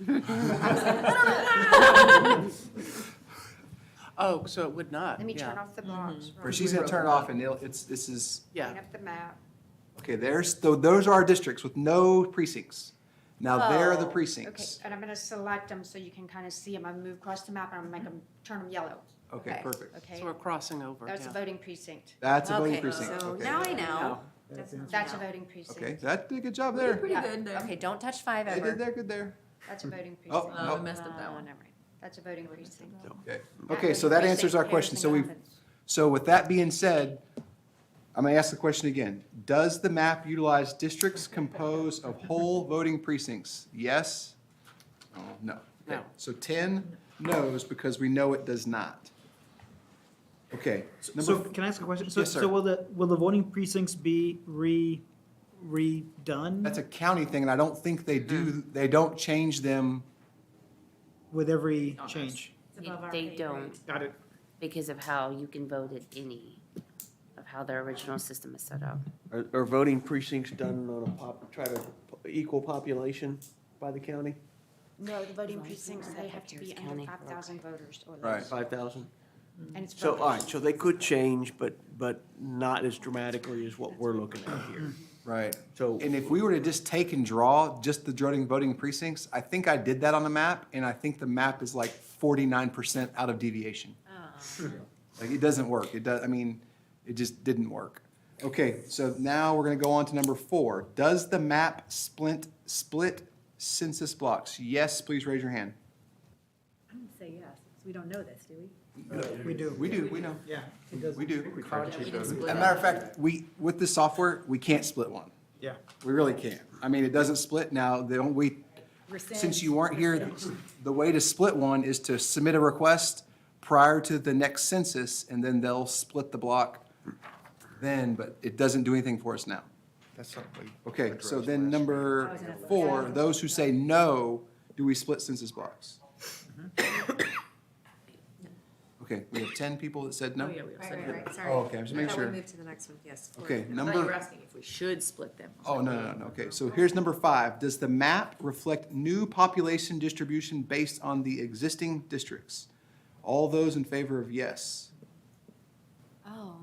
Oh, so it would not, Let me yeah. turn off the box. Or she's gonna turn it off and this is, Yeah, Clean up the map. okay, those are our districts with no precincts. Now, there are the Oh, Okay, precincts. and I'm gonna select them so you can kind of see them. I'm gonna move across the map and I'm gonna make them, turn them yellow, Okay, Okay. perfect. okay? so we're crossing over, That's a yeah. voting precinct. That's a voting Okay, precinct, so okay. now I know. No. That's a voting precinct. Okay, that did a good job there. Pretty good there. Okay, don't touch 5 They did ever. there, good there. That's a voting Oh, precinct. no. messed up that one. Never mind. That's a voting precinct. Okay, That okay, so voting that answers our precinct question. cares So and we've, governs. so with that being said, I'm gonna ask the question again. Does the map utilize districts composed of whole voting precincts? Yes? Oh, no. Okay, No. so 10 no's because we know it does not. Okay. So number can I ask a question? Yes, sir. So will the voting precincts be redone That's a county thing, and I don't think they do, they don't change them. with every change? It's above our They pay don't, Got it. because of how you can vote at any. of how their original system is set up. Are voting precincts done on try to equal population by the county? No, the voting Right. precincts, they have to be Harris under County. 5,000 voters or Right. less. 5,000? And it's So, voting. all right, so they could change, but not as dramatically as what we're looking at here. Right. So- And if we were to just take and draw just the voting precincts, I think I did that on the map, and I think the map is like 49% out of deviation. Like, it doesn't work. It does, I mean, it just didn't work. Okay, so now we're gonna go on to number 4. Does the map split census blocks? Yes, please raise your hand. I'm gonna say yes, because we don't know this, do we? We do. We do, we know. Yeah, it does. We do. We tried to cheat As a matter of fact, with this software, we can't split one. Yeah. We really can't. I mean, it doesn't split now. Since you weren't here, the way to split one is to submit a request prior to the next census, and then they'll split the block then, but it doesn't do anything for us now. That's something we Okay, addressed so then last number 4, those who say no, do we split census blocks? Okay, we have 10 people that said no? Oh, yeah, we have said that. Sorry. Oh, okay, I'm just making I thought we sure. moved to the next one, yes. Okay, I thought you were number, asking if we should split them. oh, no, okay, so here's number 5. Does the map reflect new population distribution based on the existing districts? All those in favor of yes? Oh,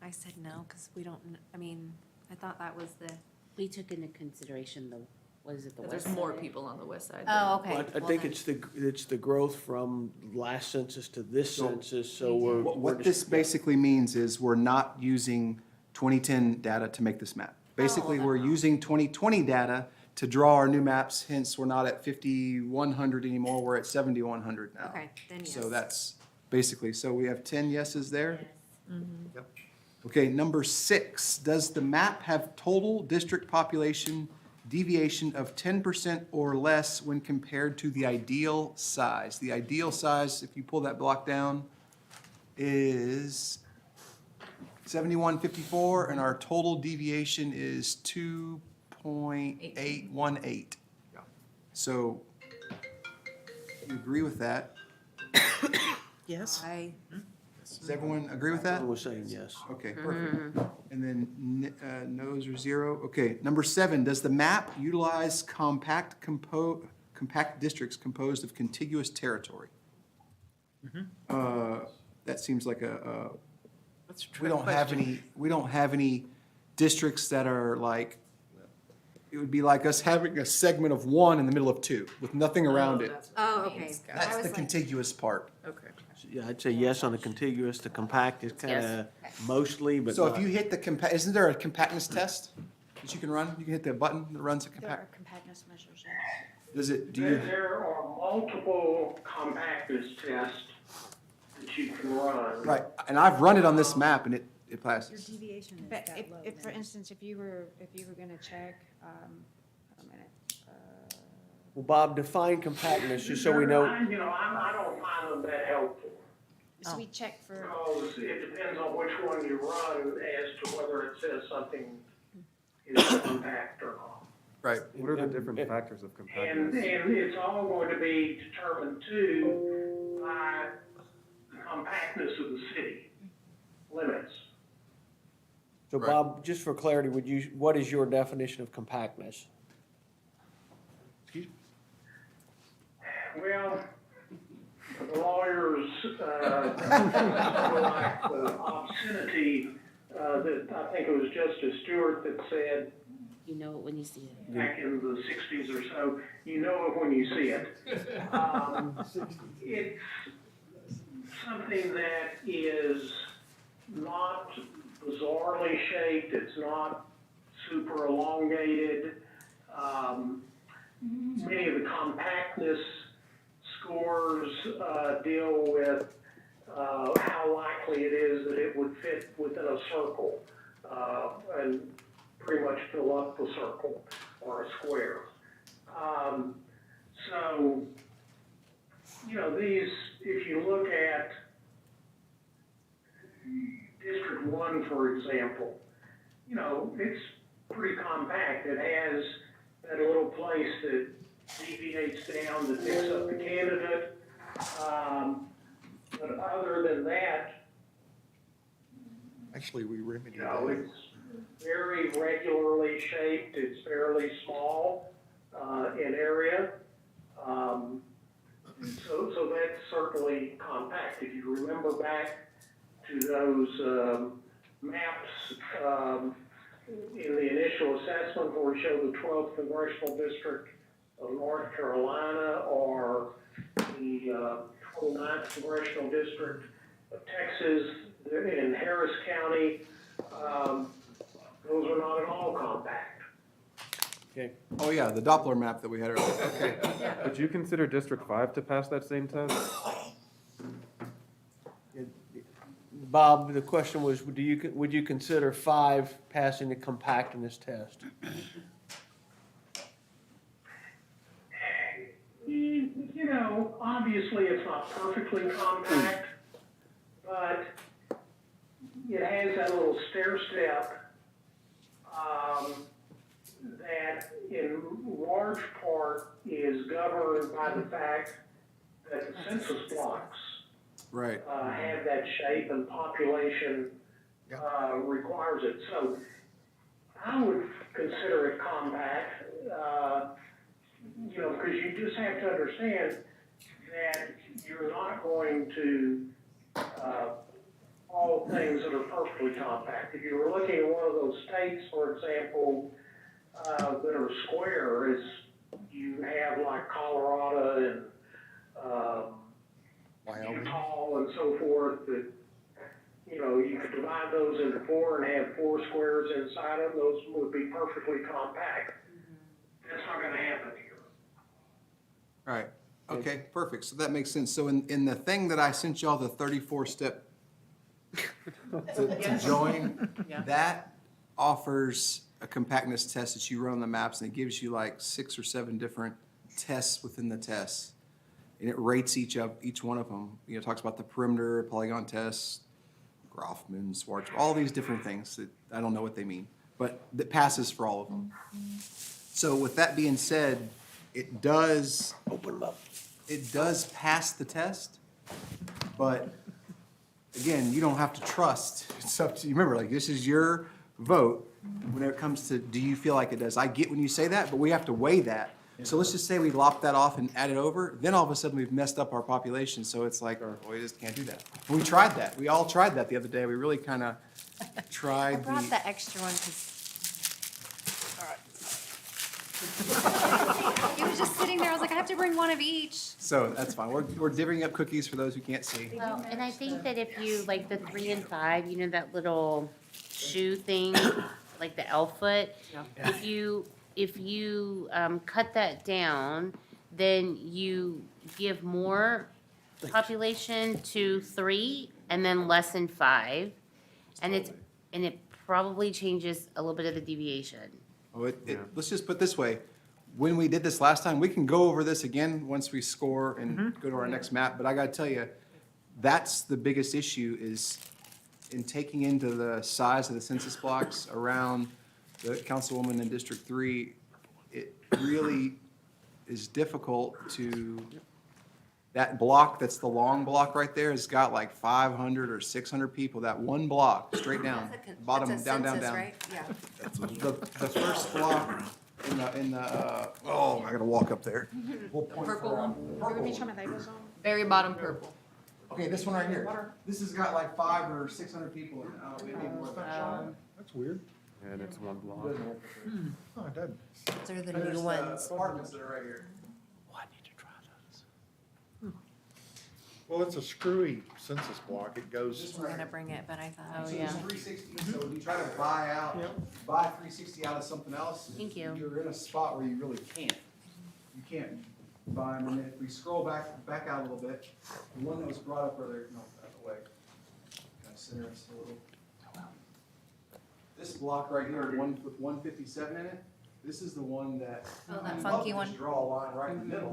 I said no, because we don't, I mean, I thought that was the. We took into consideration the, what is it, the But west there's more side? people on the west side. Oh, than- okay. Well, I well think then. it's the growth from last census to this census, so we're. What this basically means is we're not using 2010 data to make this map. Basically, we're using 2020 data to draw our new maps, hence we're not at 5,100 anymore, we're at 7,100 now. Okay, then yes. So that's basically, so we have 10 yeses there? Yep. Okay, number 6, does the map have total district population deviation of 10% or less when compared to the ideal size? The ideal size, if you pull that block down, is 7154, and our total deviation is 2.818. Yeah. So, you agree with that? Yes. Does everyone agree with that? I was saying yes. Okay, perfect. And then no's are 0. Okay, number 7, does the map utilize compact districts composed of contiguous territory? That seems like That's a we trick question. we don't have any districts that are like, it would be like us having a segment of 1 in the middle of 2 with nothing around it. That's what Oh, it okay. means. Got it. I That's was the like- contiguous part. Okay. Yeah, I'd say yes on the contiguous, the compact is kind of mostly, but So if not. you hit the isn't there a compactness test that you can run? You can hit the button that runs a There compact, are compactness measures, yes. does it, do There, you? there are multiple compactness tests that you can run. Right, and I've run it on this map and it Your passes. deviation is But that low. if, for then. instance, if you were gonna check, hold a minute. Well, Bob, define compactness, just so we know. I don't find them that helpful. So we check for, Because it depends on which one you run as to whether it says something is compact or not. Right, What are the different factors of And compactness? it's all going to be determined too by the compactness of the city limits. So Right. Bob, just for clarity, what is your definition of compactness? Well, the lawyers, like the obscenity, that I think it was Justice Stewart that said You know it when you see it. back in the sixties or so, you know it when you see it. It's something that is not bizarrely shaped, it's not super elongated. Many of the compactness scores deal with how likely it is that it would fit within a circle and pretty much fill up the circle or a square. So, these, if you look at District 1, for example, it's pretty compact. It has that little place that deviates down that picks up the candidate. But other than that, Actually, we remedied You know, that. it's very regularly shaped, it's fairly small, in area. So that's certainly compact. If you remember back to those, maps, in the initial assessment where we show the 12th Congressional District of North Carolina or the 29th Congressional District of Texas in Harris County, those are not at all compact. Okay, Oh, yeah, the Doppler map that we had earlier. Okay. Would you consider District 5 to pass that same test? Bob, the question was, would you consider 5 passing the compactness test? You know, obviously it's not perfectly compact, but it has that little stair step, that in large part is governed by the fact that the census blocks Right. have that shape and population requires it. So I would consider it compact, you know, because you just have to understand that you're not going to all things that are perfectly compact. If you were looking at one of those states, for example, that are square, as you have like Colorado and Wyoming. Utah and so forth, that, you know, you could divide those into 4 and have 4 squares inside them, those would be perfectly compact. That's not gonna happen here. Right, okay, perfect, so that makes sense. So in the thing that I sent y'all, the 34-step to join, Yeah. that offers a compactness test that you run on the maps, and it gives you like 6 or 7 different tests within the tests. And it rates each one of them. You know, it talks about the perimeter, polygon tests, Groffman, Schwartz, all these different things that I don't know what they mean, but that passes for all of them. So with that being said, it does Open them up. it does pass the test, but again, you don't have to trust. It's up to you. Remember, like, this is your vote when it comes to, do you feel like it does? I get when you say that, but we have to weigh that. So let's just say we lop that off and add it over, then all of a sudden we've messed up our population, so it's like, well, we just can't do that. And we tried that. We all tried that the other day. We really kind of I tried brought the, the extra one because. He was just sitting there, I was like, I have to bring one of each. so that's fine. We're divvying up cookies for those who can't see. Well, and I think that if you, like the 3 and 5, you know, that little shoe thing, like the L foot, if you cut that down, then you give more population to 3 and then less in 5. And it probably changes a little bit of the deviation. Oh, let's just put it this way. When we did this last time, we can go over this again once we score and go to our next map. But I gotta tell you, that's the biggest issue is in taking into the size of the census blocks around the councilwoman in District 3, it really is difficult to, that block, that's the long block right there, has got like 500 or 600 people, that one block, straight down, bottom, down, down, down. Yeah. The first block in the, oh, I gotta walk up there. We'll point Purple for, one? Give me some of those on. Very bottom purple. Okay, this one right here. This has got like 500 or 600 people in it. Maybe more than that. That's weird. And it's one block. Oh, it doesn't. Those are the There's new the ones. apartments that are right here. I need to try those. Well, it's a screwy census block. It This goes, one I'm right gonna here. bring it, but I thought. So there's 360, so when you try to buy 360 out of something else. Thank you. You're in a spot where you really can't. You can't buy them, and then if we scroll back out a little bit, the one that was brought up earlier, no, out of the way. Kind of center us a little. This block right here, one with 157 in it, this is the one that. Oh, that you'd love funky to one. just draw a line right in the middle,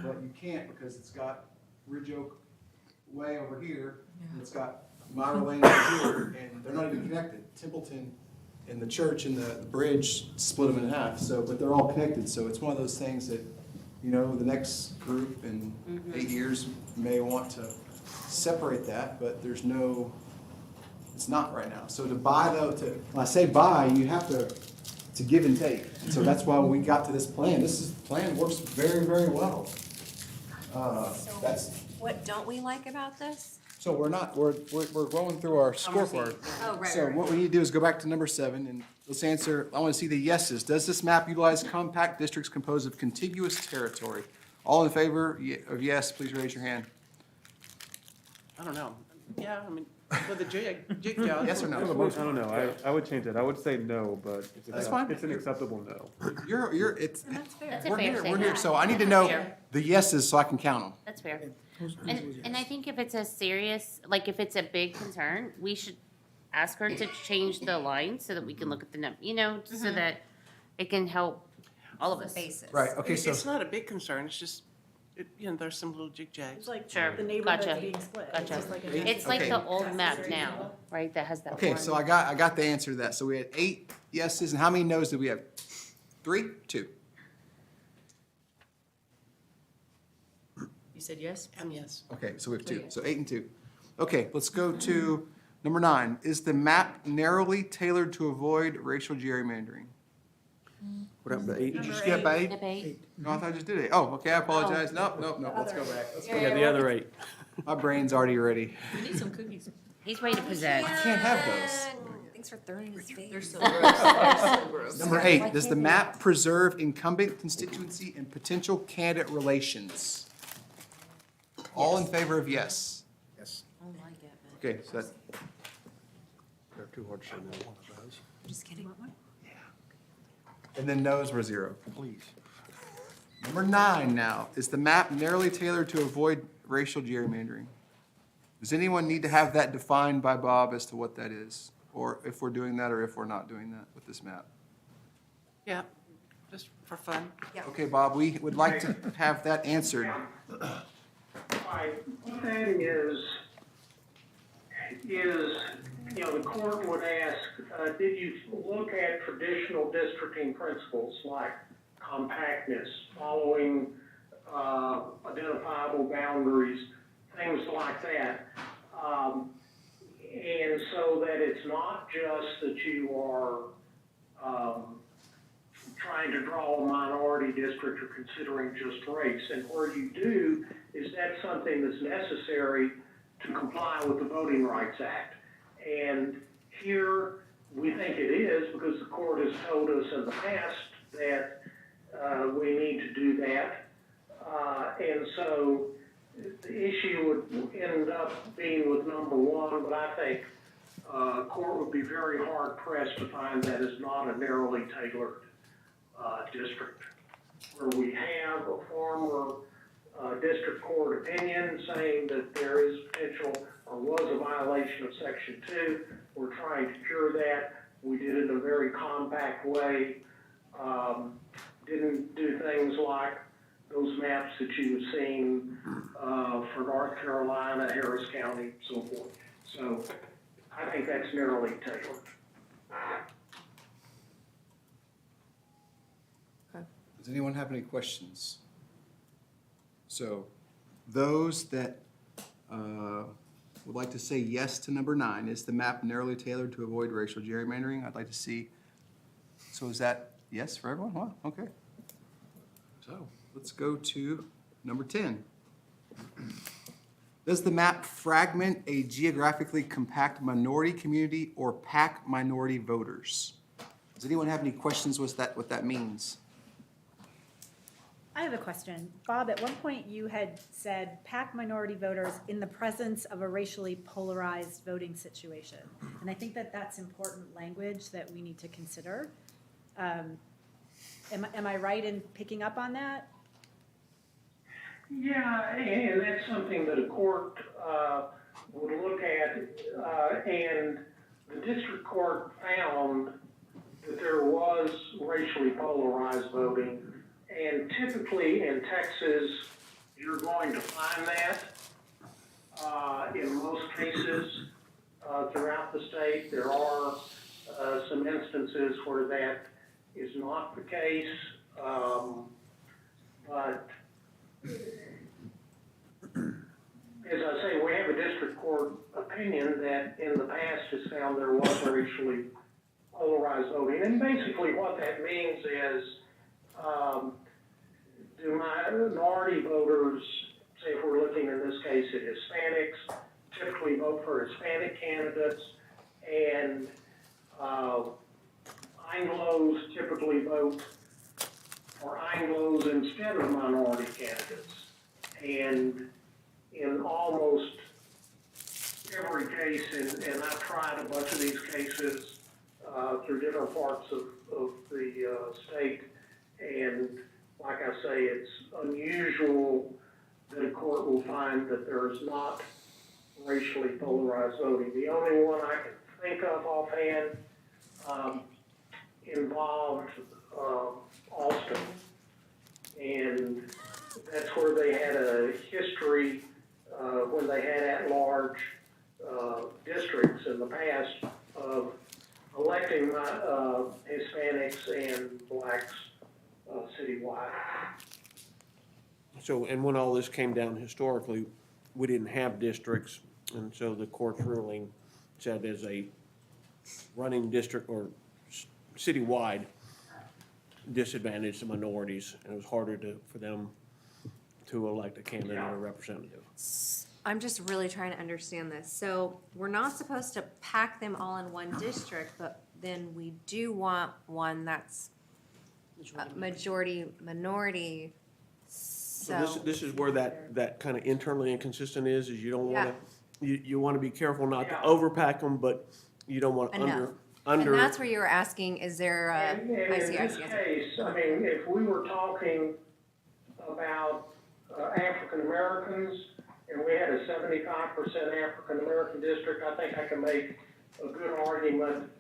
but you can't because it's got Ridge Oak Way over here, and it's got Myra Lane over here, and they're not even connected. Templeton and the church and the bridge split them in half, so, but they're all connected, so it's one of those things that, you know, the next group in 8 years may want to separate that, but there's no It's not right now. So to buy though, when I say buy, you have to give and take. And so that's why we got to this plan. Plan works very, very well. That's, What don't we like about this? so we're going through our scorecard. Oh, right, So what we need to do is go back to number 7 and let's answer, I want to see the yeses. Does this map utilize compact districts composed of contiguous territory? All in favor of yes, please raise your hand. I don't know. Yeah, I mean, with the jig. Yes or no? I don't know, I would change it, I would say no, but That's fine. it's an acceptable no. It's, That's fair. That's a we're fair here, statement. so I need to know Fair. the yeses so I can count them. That's fair. And I think if it's a serious, like if it's a big concern, we should ask her to change the line so that we can look at the so that it can help all of us. Basis. Right, okay, so. It's not a big concern, it's just, there's some little jig jags. It's like Sure, the neighborhood's gotcha, being split. gotcha. It's just like a- It's like Okay. the old map now, right, that has that one. Okay, so I got the answer to that. So we had 8 yeses, and how many nos did we have? 3, 2. You said yes? Yes. Okay, so we have 2, so 8 and 2. Okay, let's go to number 9. Is the map narrowly tailored to avoid racial gerrymandering? What happened to 8? Did you skip 8? Debate. No, I thought I just did 8. Oh, okay, I apologize. Nope, let's go back. Yeah, the other 8. My brain's already ready. We need some cookies. He's ready to present. Can't have those. Thanks for throwing his face. They're so gross, they're so gross. Number 8, does the map preserve incumbent constituency and potential candidate relations? All in favor of yes? Yes. Okay, so that's They're too hard to say no one of those. Just kidding. and then no's were 0. Please. Number 9 now, is the map narrowly tailored to avoid racial gerrymandering? Does anyone need to have that defined by Bob as to what that is? Or if we're doing that or if we're not doing that with this map? Yeah, just for fun. Okay, Bob, we would like to have that answered. Right, what that is, the court would ask, did you look at traditional districting principles like compactness, following identifiable boundaries, things like that? And so that it's not just that you are trying to draw a minority district or considering just race. And where you do, is that something that's necessary to comply with the Voting Rights Act? And here, we think it is because the court has told us in the past that we need to do that. And so the issue would end up being with number 1, but I think court would be very hard pressed to find that is not a narrowly tailored district, where we have a former district court opinion saying that there is potential or was a violation of Section 2. We're trying to cure that. We did it in a very compact way. Didn't do things like those maps that you've seen for North Carolina, Harris County, so forth. So I think that's narrowly tailored. Does anyone have any questions? So those that would like to say yes to number 9, is the map narrowly tailored to avoid racial gerrymandering? I'd like to see, so is that yes for everyone? Wow, okay. So let's go to number 10. Does the map fragment a geographically compact minority community or pack minority voters? Does anyone have any questions with that, what that means? I have a question. Bob, at one point you had said pack minority voters in the presence of a racially polarized voting situation. And I think that that's important language that we need to consider. Am I right in picking up on that? Yeah, and that's something that a court would look at, and the district court found that there was racially polarized voting, and typically in Texas, you're going to find that in most cases throughout the state. There are some instances where that is not the case, but as I say, we have a district court opinion that in the past has found there was racially polarized voting. And basically what that means is, do minority voters, say if we're looking in this case at Hispanics, typically vote for Hispanic candidates, and Anglos typically vote for Anglos instead of minority candidates. And in almost every case, and I've tried a bunch of these cases through different parts of the state, and like I say, it's unusual that a court will find that there is not racially polarized voting. The only one I can think of offhand involved Austin, and that's where they had a history when they had at-large districts in the past of electing Hispanics and blacks citywide. So, and when all this came down historically, we didn't have districts, and so the court's ruling said as a running district or citywide disadvantaged the minorities, and it was harder for them to elect a candidate or representative. I'm just really trying to understand this. So we're not supposed to pack them all in one district, but then we do want one that's majority, minority. So this is where that kind of internally inconsistent is you don't want to, you want to be careful not to overpack them, but you don't want Enough. under. And that's where you were asking, is there a, And I in see. this case, I mean, if we were talking about African Americans, and we had a 75% African American district, I think I can make a good argument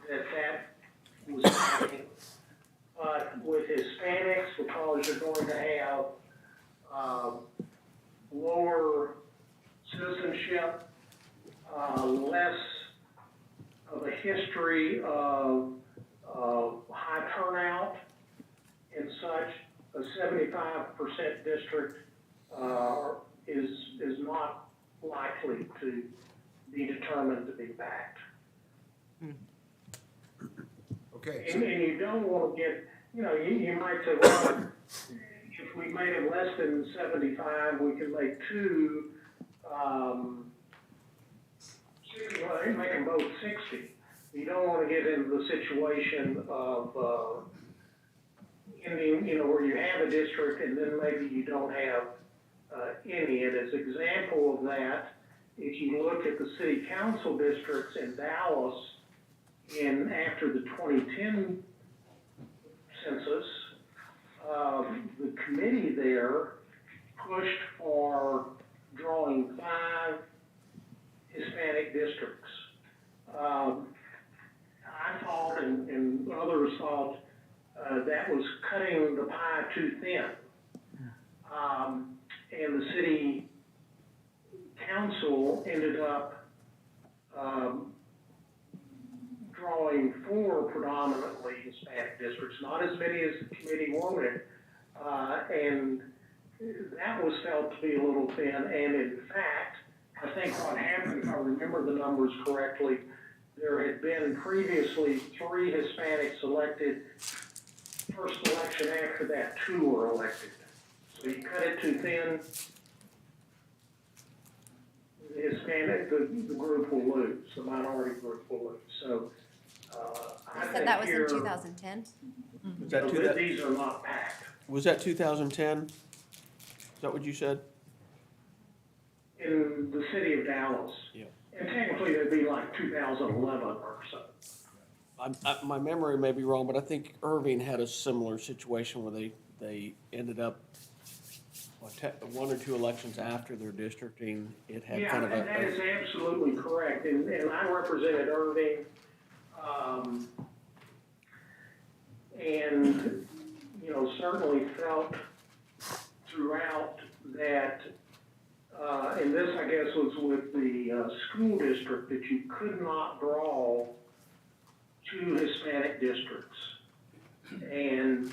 that was happening. But with Hispanics, because you're going to have lower citizenship, less of a history of high turnout and such, a 75% district is not likely to be determined to be backed. Okay, And you don't want to get, you know, you might say, well, if we made it less than 75, we can make two, make them both 60. You don't want to get into the situation of, you know, where you have a district and then maybe you don't have any. And as an example of that, if you look at the city council districts in Dallas, after the 2010 census, the committee there pushed for drawing 5 Hispanic districts. I thought, and others thought, that was cutting the pie too thin. And the city council ended up drawing 4 predominantly Hispanic districts, not as many as the committee wanted. And that was felt to be a little thin. And in fact, I think what happened, if I remember the numbers correctly, there had been previously 3 Hispanics elected. First election after that, 2 were elected. So you cut it too thin, the Hispanic, the group will lose, the minority group will lose. So, I You think said that was in here, 2010? Was that you know, these are not packed. Was that 2010? Is that what you said? In the city of Dallas. Yeah. And technically it'd be like 2011 or so. My memory may be wrong, but I think Irving had a similar situation where they ended up, 1 or 2 elections after their districting, it had Yeah, kind of and that is absolutely correct. And I represented Irving, and, you know, certainly felt throughout that, and this, I guess, was with the school district, that you could not draw 2 Hispanic districts. And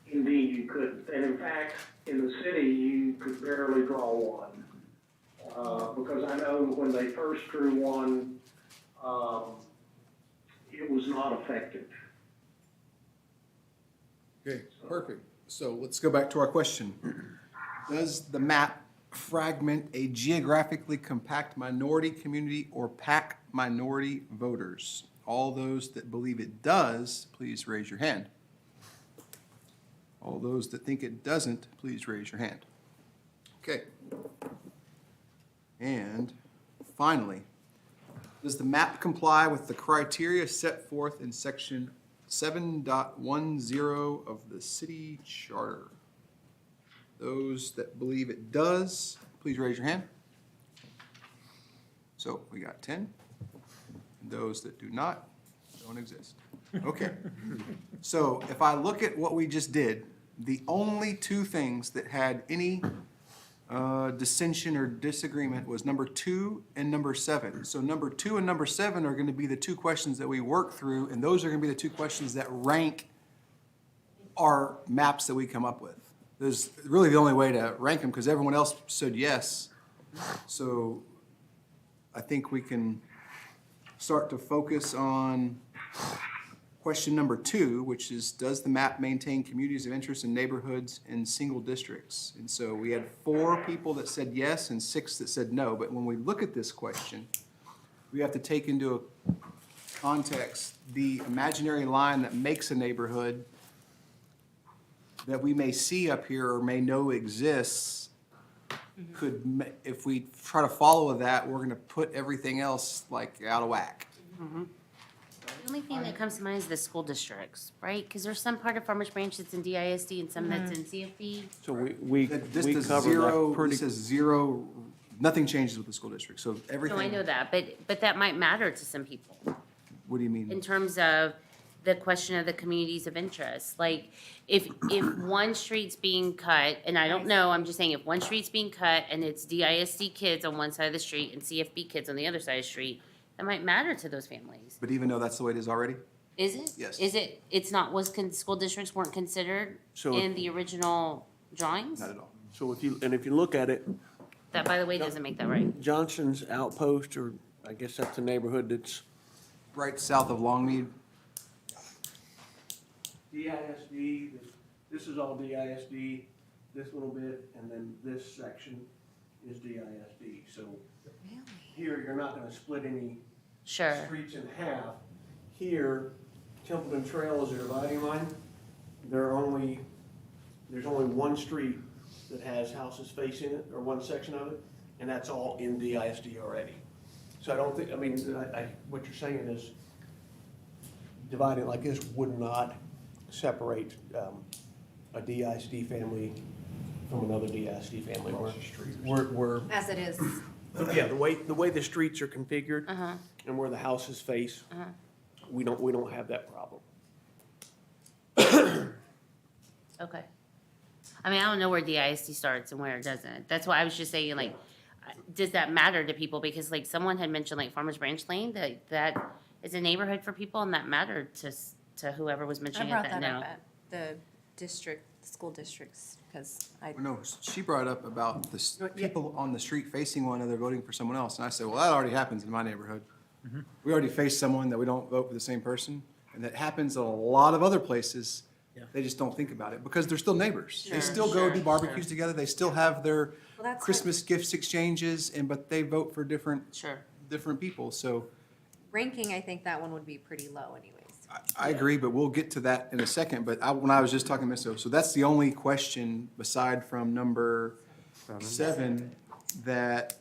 indeed, you couldn't. And in fact, in the city, you could barely draw 1. because I know when they first drew one, it was not effective. Okay, perfect. So let's go back to our question. Does the map fragment a geographically compact minority community or pack minority voters? All those that believe it does, please raise your hand. All those that think it doesn't, please raise your hand. Okay. And finally, does the map comply with the criteria set forth in section 7.10 of the city charter? Those that believe it does, please raise your hand. So we got 10. Those that do not, don't exist. Okay. So if I look at what we just did, the only two things that had any dissension or disagreement was number 2 and number 7. So number 2 and number 7 are going to be the two questions that we work through, and those are going to be the two questions that rank our maps that we come up with. There's really the only way to rank them because everyone else said yes. So I think we can start to focus on question number 2, which is, does the map maintain communities of interest in neighborhoods in single districts? And so we had 4 people that said yes and 6 that said no. But when we look at this question, we have to take into context the imaginary line that makes a neighborhood that we may see up here or may know exists. If we try to follow that, we're gonna put everything else like out of whack. The only thing that comes to mind is the school districts, right? Because there's some part of Farmers Branch that's in DISD and some that's in CFB. So we This does cover zero, that pretty. this is zero, nothing changes with the school district, so No, everything. I know that, but that might matter to some people What do you mean? in terms of the question of the communities of interest. Like, if one street's being cut, and I don't know, I'm just saying, if one street's being cut and it's DISD kids on one side of the street and CFB kids on the other side of the street, that might matter to those families. But even though that's the way it is already? Is it? Yes. Is it, it's not, school districts weren't considered So- in the original drawings? Not at all. So if you look at it, That, by the way, doesn't make that right. Johnson's Outpost, or I guess that's a neighborhood that's Right south of Longmead, DISD, this is all DISD, this little bit, and then this section is DISD. So here, you're not gonna split any Sure. streets in half. Here, Templeton Trail is a dividing line. There's only one street that has houses facing it, or one section of it, and that's all in DISD already. So I don't think, I mean, what you're saying is dividing like this would not separate a DISD family from another DISD family. We're, As it is. yeah, the way the streets are configured Uh-huh. and where the houses face, Uh-huh. we don't have that problem. Okay. I mean, I don't know where DISD starts and where it doesn't. That's why I was just saying, like, does that matter to people? Because like someone had mentioned like Farmers Branch Lane, that is a neighborhood for people and that mattered to whoever was I mentioning it brought that that up no. at the district, school districts, because I, no, she brought up about the people on the street facing one another voting for someone else. And I said, well, that already happens in my neighborhood. We already face someone that we don't vote for the same person. And that happens in a lot of other places. They just don't think about it because they're still neighbors. They Sure, still go sure, do barbecues together. They still have their Well, that's Christmas gifts exchanges, but they vote for different Sure. people. So ranking, I think that one would be pretty low anyways. I agree, but we'll get to that in a second. But when I was just talking to so that's the only question aside from number 7 that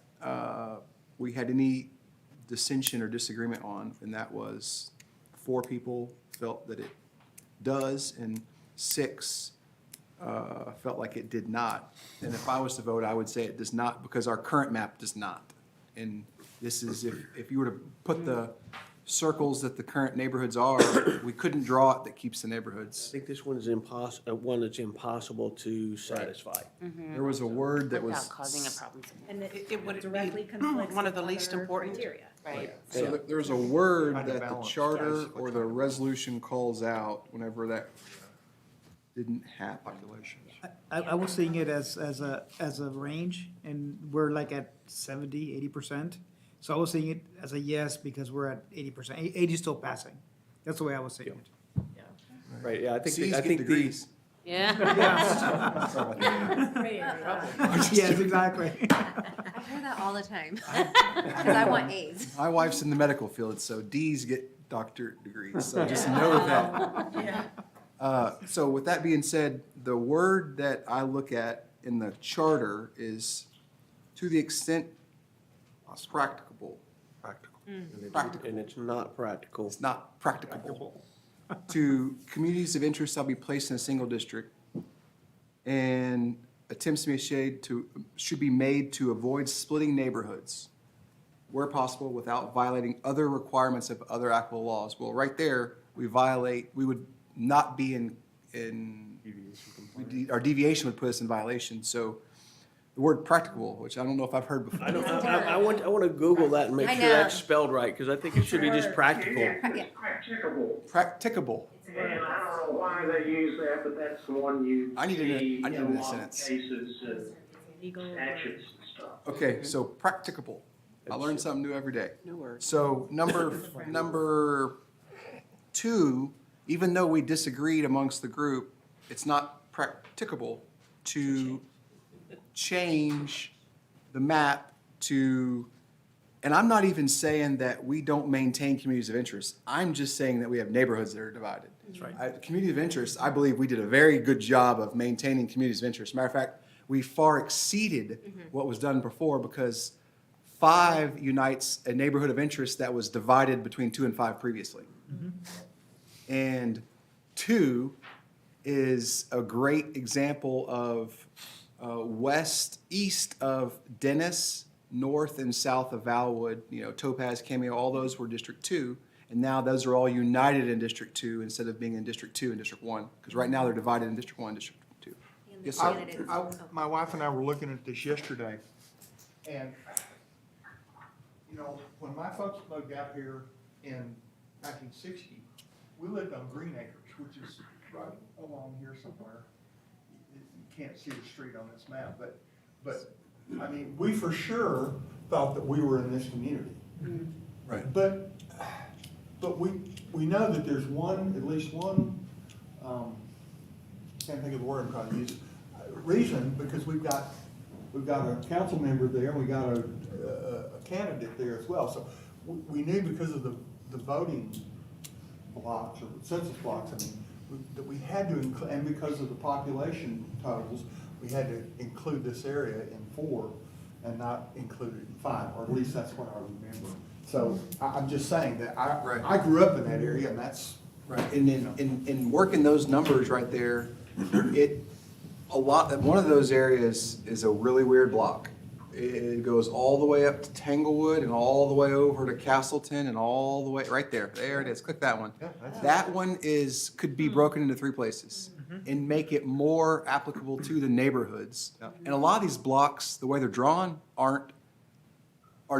we had any dissension or disagreement on, and that was 4 people felt that it does, and 6 felt like it did not. And if I was to vote, I would say it does not, because our current map does not. And this is, if you were to put the circles that the current neighborhoods are, we couldn't draw it that keeps the I neighborhoods. think this one is one that's impossible to satisfy. There was a word that Without was. causing a problem. And It would directly be conflicts one of with the least other important. criteria. Right. So there's a word Trying to that the balance charter guys, or the resolution calls out whenever that didn't happen. Populations. I was seeing it as a range, and we're like at 70-80%. So I was seeing it as a yes because we're at 80%. 80 is still passing. That's the way I was seeing it. Right, yeah, I think, C's I get think the, degrees. Yeah. Yes, exactly. I hear that all the time, because I want A's. My wife's in the medical field, so D's get doctorate degrees, so just know that. So with that being said, the word that I look at in the charter is to the extent practicable. Practical. and it's not practical. It's not practicable. To communities of interest shall be placed in a single district, and attempts should be made to avoid splitting neighborhoods where possible without violating other requirements of other applicable laws. Well, right there, we would not be our deviation would put us in violation. So the word practicable, which I don't know if I've heard before. I want to Google that and make I sure know. that's spelled right, because I think it should be just practical. Yeah. Practicable. Practicable. And I don't know why they use that, but that's the one you I need it in a- see I need it in in a a lot of sentence. cases and Legal. statutes and stuff. Okay, so practicable. I learn something new every day. New word. So number 2, even though we disagreed amongst the group, it's not practicable to change the map to, and I'm not even saying that we don't maintain communities of interest. I'm just saying that we have neighborhoods that are divided. That's right. Community of interest, I believe we did a very good job of maintaining communities of interest. Matter of fact, we far exceeded what was done before because 5 unites a neighborhood of interest that was divided between 2 and 5 previously. And 2 is a great example of east of Dennis, north and south of Valwood, Topaz, Cameo, all those were District 2. And now those are all united in District 2 instead of being in District 2 and District 1. Because right now they're divided in District 1 and District 2. Yes, sir. My wife and I were looking at this yesterday, and, when my folks moved out here in 1960, we lived on Green Acres, which is right along here somewhere. You can't see the street on this map, but, I mean, we for sure thought that we were in this community. Right. But we know that there's at least one, can't think of the word I'm trying to use, reason, because we've got a council member there, and we got a candidate there as well. So we knew because of the voting blocks or census blocks, that we had to include, and because of the population totals, we had to include this area in 4 and not include it in 5, or at least that's what I remember. So I'm just saying that I grew up in that area, and that's. Right, and in working those numbers right there, one of those areas is a really weird block. It goes all the way up to Tanglewood and all the way over to Castleton and all the way, right there it is, click that one. Yeah, that's it. That one could be broken into 3 places and make it more applicable to the neighborhoods. And a lot of these blocks, the way they're drawn, are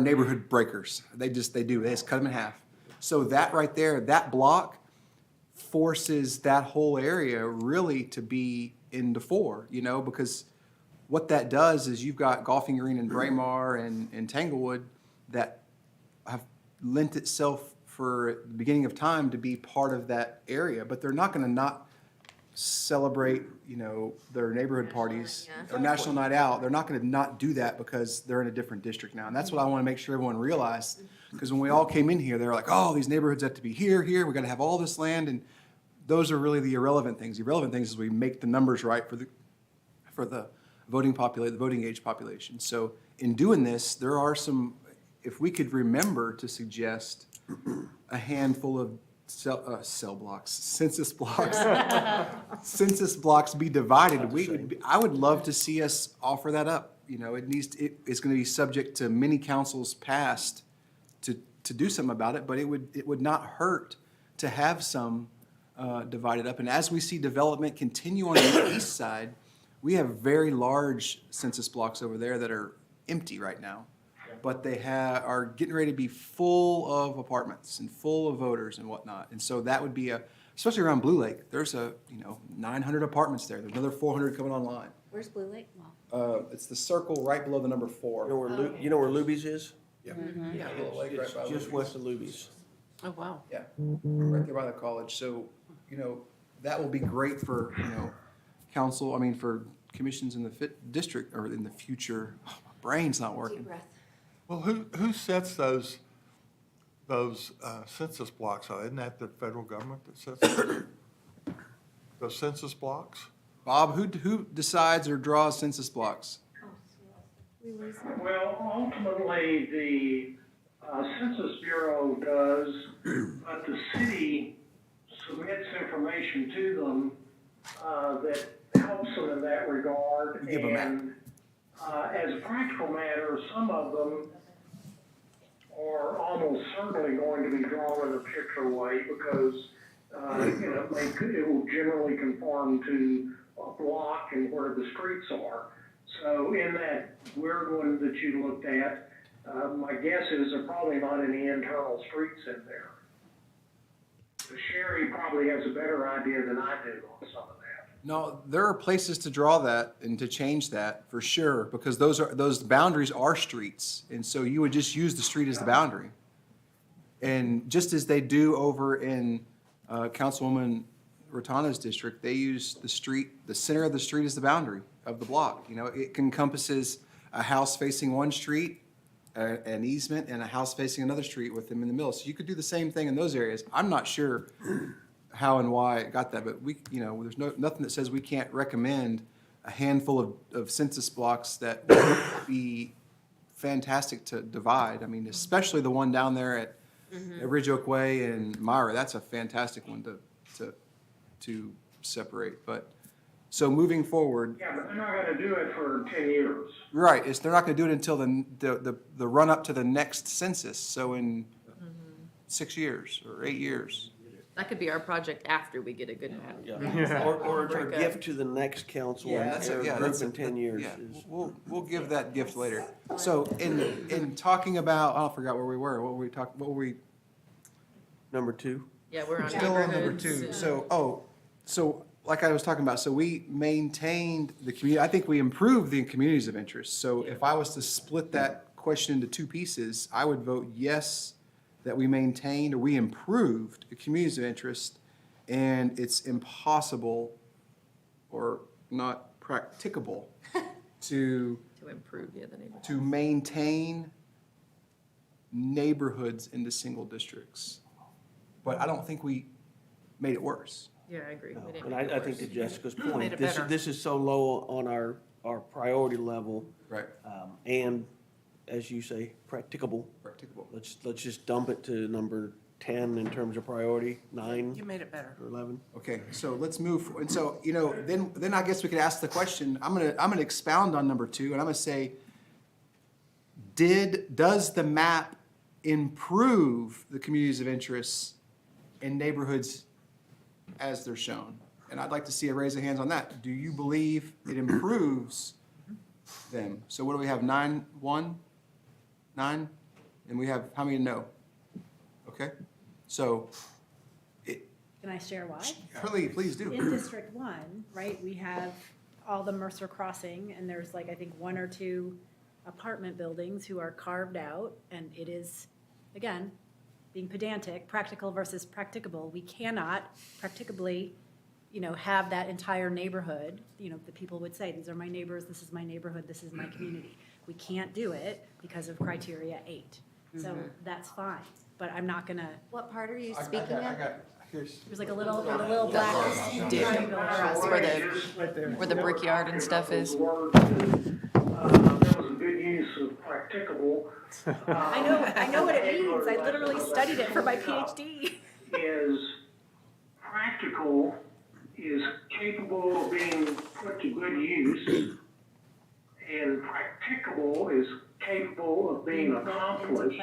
neighborhood breakers. They just cut them in half. So that right there, that block forces that whole area really to be into 4, because what that does is you've got Golfing Green and Braemar and Tanglewood that have lent itself for the beginning of time to be part of that area, but they're not going to not celebrate, their neighborhood parties or National Night Out. They're not going to not do that because they're in a different district now. And that's what I want to make sure everyone realized, because when we all came in here, they were like, oh, these neighborhoods have to be here, we got to have all this land, and those are really the irrelevant things. The irrelevant things is we make the numbers right for the voting age population. So in doing this, there are some, if we could remember to suggest a handful of census blocks be divided, I would love to see us offer that up. It's going to be subject to many councils past to do something about it, but it would not hurt to have some divided up. And as we see development continue on the east side, we have very large census blocks over there that are empty right now, but they are getting ready to be full of apartments and full of voters and whatnot. And so that would be a especially around Blue Lake. There's 900 apartments there. There's another 400 coming online. Where's Blue Lake? It's the circle right below the number You know 4. where you know where Luby's is? Yeah. Yeah. Little lake right It's by just Luby's. west of Luby's. Oh, wow. Yeah, right there by the college. So, that will be great for, for commissions in the district or in the future. Oh, my brain's not Deep working. breath. Well, who sets those census blocks? Isn't that the federal government that sets those census blocks? Bob, who decides or draws census blocks? Well, ultimately, the Census Bureau does, but the city submits information to them that helps them in that regard. You give them that. And as a practical matter, some of them are almost certainly going to be drawn in a particular way because, it will generally conform to a block and where the streets are. So in that weird one that you looked at, my guess is there are probably not any internal streets in there. Sherry probably has a better idea than I do on some of that. No, there are places to draw that and to change that for sure, because those boundaries are streets. And so you would just use the street as the boundary. And just as they do over in Councilwoman Rotana's district, they use the center of the street as the boundary of the block. It encompasses a house facing one street, an easement, and a house facing another street with them in the middle. So you could do the same thing in those areas. I'm not sure how and why it got that, but there's nothing that says we can't recommend a handful of census blocks that would be fantastic to divide. I mean, especially the one down there at Ridge Oak Way and Myra. That's a fantastic one to separate. But so moving forward, Yeah, but they're not gonna do it for 10 years. right? They're not going to do it until the run up to the next census. So in 6 years or 8 years. That could be our project after we get a good map. Yeah. Or to Break up. gift to the next council or group in 10 years. Yeah, is- we'll give that gift later. So in talking about, I forgot where we were. What were we? Number 2. Yeah, we're on Still on number neighborhoods 2. and- So like I was talking about, so we maintained the community, I think we improved the communities of interest. So if I was to split that question into 2 pieces, I would vote yes, that we maintained or we improved the communities of interest, and it's impossible or not practicable to To improve, yeah, the neighborhood. to maintain neighborhoods into single districts. But I don't think we made it worse. Yeah, I agree. We didn't And make it I think to worse. Jessica's Made point, it this, better. this is so low on our priority level, Right. and as you say, practicable. Practicable. Let's just dump it to number 10 in terms of priority, 9 You made it better. or 11. Okay, so let's move, and so, then I guess we could ask the question, I'm gonna expound on number 2, and I'm gonna say, does the map improve the communities of interest in neighborhoods as they're shown? And I'd like to see a raise of hands on that. Do you believe it improves them? So what do we have, 9, 1, 9? And we have, how many no? Okay, so, Can I share why? please do. In District 1, right, we have all the Mercer Crossing, and there's I think 1 or 2 apartment buildings who are carved out, and it is, again, being pedantic, practical versus practicable. We cannot practicably, have that entire neighborhood, the people would say, these are my neighbors, this is my neighborhood, this is my community. We can't do it because of criteria 8. So that's fine, but I'm not gonna, What part are you speaking of? there's a little black. Where the brickyard and stuff is. That was a good use of practicable. I know what it means. I literally studied it for my PhD. Is practical, is capable of being put to good use, and practicable is capable of being accomplished.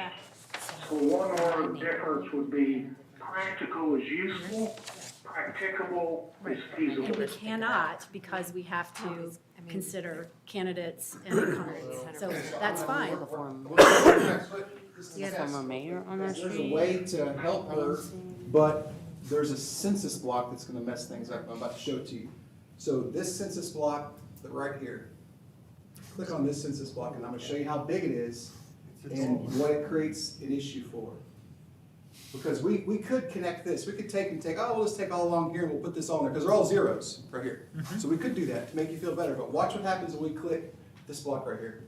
So one word difference would be practical is useful, practicable is And we feasible. cannot, because we have to consider candidates and incumbents. So that's fine. You had former mayor on our There's a street. way to help her, but there's a census block that's gonna mess things up. I'm about to show it to you. So this census block, right here, click on this census block, and I'm gonna show you how big it is and what it creates an issue for. Because we could connect this, we could we'll just take all along here and we'll put this on there, because they're all zeros right here. So we could do that to make you feel better, but watch what happens when we click this block right here.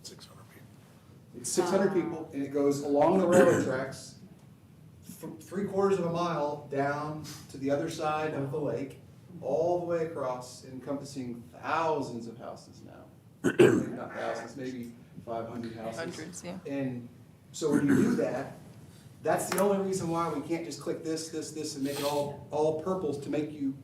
600 people. It's 600 people, and it goes along the railroad tracks, 3/4 of a mile down to the other side of the lake, all the way across, encompassing thousands of houses now. Maybe not thousands, maybe 500 houses. Hundreds, yeah. And so when you do that, that's the only reason why we can't just click this, and make it all purples to make you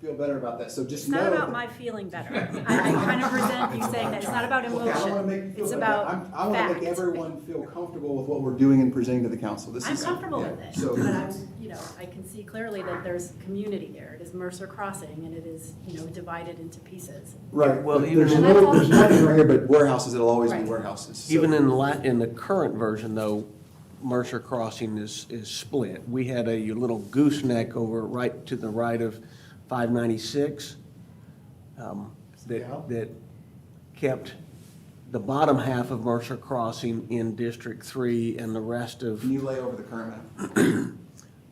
feel better about that. So just It's know. not about that- my feeling better. I kind of resent you saying that. It's not about Okay, I wanna make you emotion. feel It's better. about I wanna make fact. everyone feel comfortable with what we're doing and presenting to the council. This I'm is comfortable yeah, with it, So, but I'm, I can see clearly that there's community there. It is Mercer Crossing, and it is, divided into pieces. right, Well, well, even there's in- there's nothing right here but warehouses, it'll always be Right. warehouses. So- Even in the current version, though, Mercer Crossing is split. We had a little gooseneck over right to the right of 596 that kept the bottom half of Mercer Crossing in District 3, and the rest of Can you lay over the current map?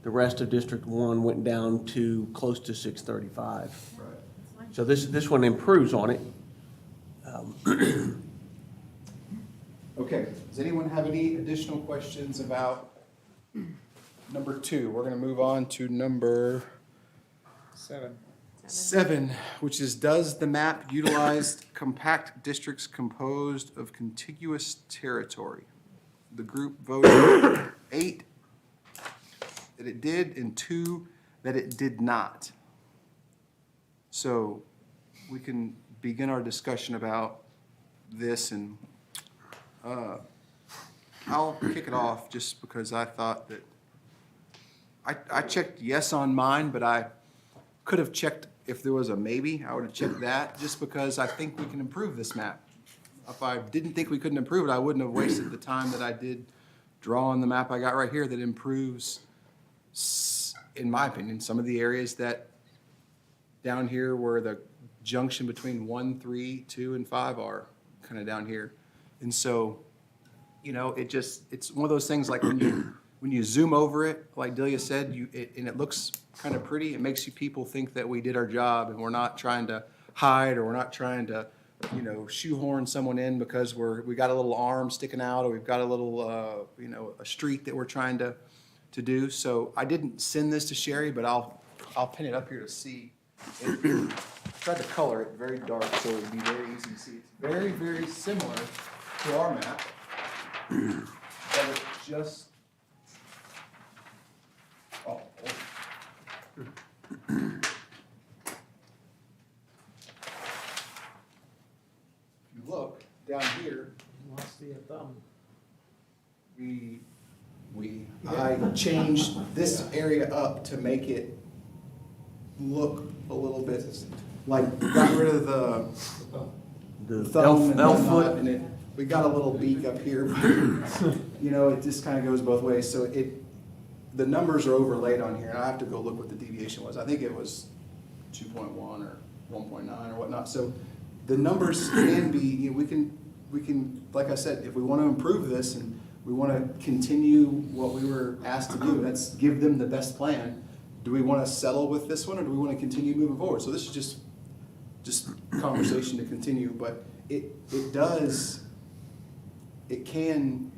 the rest of District 1 went down to close to 635. Right. So this one improves on it. Okay, does anyone have any additional questions about number 2? We're gonna move on to number 7, which is, does the map utilize compact districts composed of contiguous territory? The group voted 8 that it did and 2 that it did not. So we can begin our discussion about this, and I'll kick it off just because I thought that, I checked yes on mine, but I could have checked if there was a maybe. I would have checked that, just because I think we can improve this map. If I didn't think we couldn't improve it, I wouldn't have wasted the time that I did drawing the map I got right here that improves, in my opinion, some of the areas that down here where the junction between 1, 3, 2, and 5 are, kind of down here. And so, it's one of those things, like when you zoom over it, like Delia said, and it looks kind of pretty, it makes you people think that we did our job and we're not trying to hide, or we're not trying to, shoehorn someone in because we got a little arm sticking out, or we've got a little, a street that we're trying to do. So I didn't send this to Sherry, but I'll pin it up here to see. I tried to color it very dark so it would be very easy to see. It's very, very similar to our map, but it's just, if you look down here, I changed this area up to make it look a little bit like, got rid of the thumb and elf whatnot, foot. and we got a little beak up here. It just kind of goes both ways. So the numbers are overlaid on here, and I have to go look what the deviation was. I think it was 2.1 or 1.9 or whatnot. So the numbers can be, we can, like I said, if we want to improve this and we want to continue what we were asked to do, let's give them the best plan. Do we want to settle with this one, or do we want to continue moving forward? So this is just conversation to continue, but it can,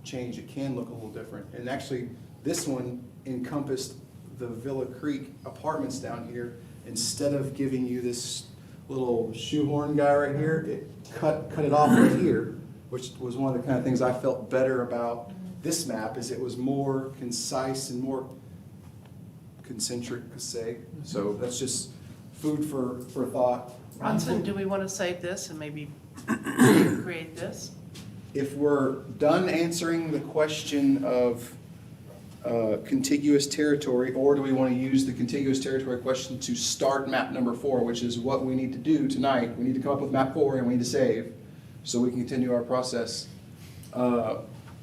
change. It can look a little different. And actually, this one encompassed the Villa Creek apartments down here. Instead of giving you this little shoehorn guy right here, it cut it off right here, which was one of the kind of things I felt better about this map, is it was more concise and more concentric, to say. So that's just food for thought. Bronson, do we want to save this and maybe create this? If we're done answering the question of contiguous territory, or do we want to use the contiguous territory question to start map number 4, which is what we need to do tonight. We need to come up with map 4 and we need to save so we can continue our process.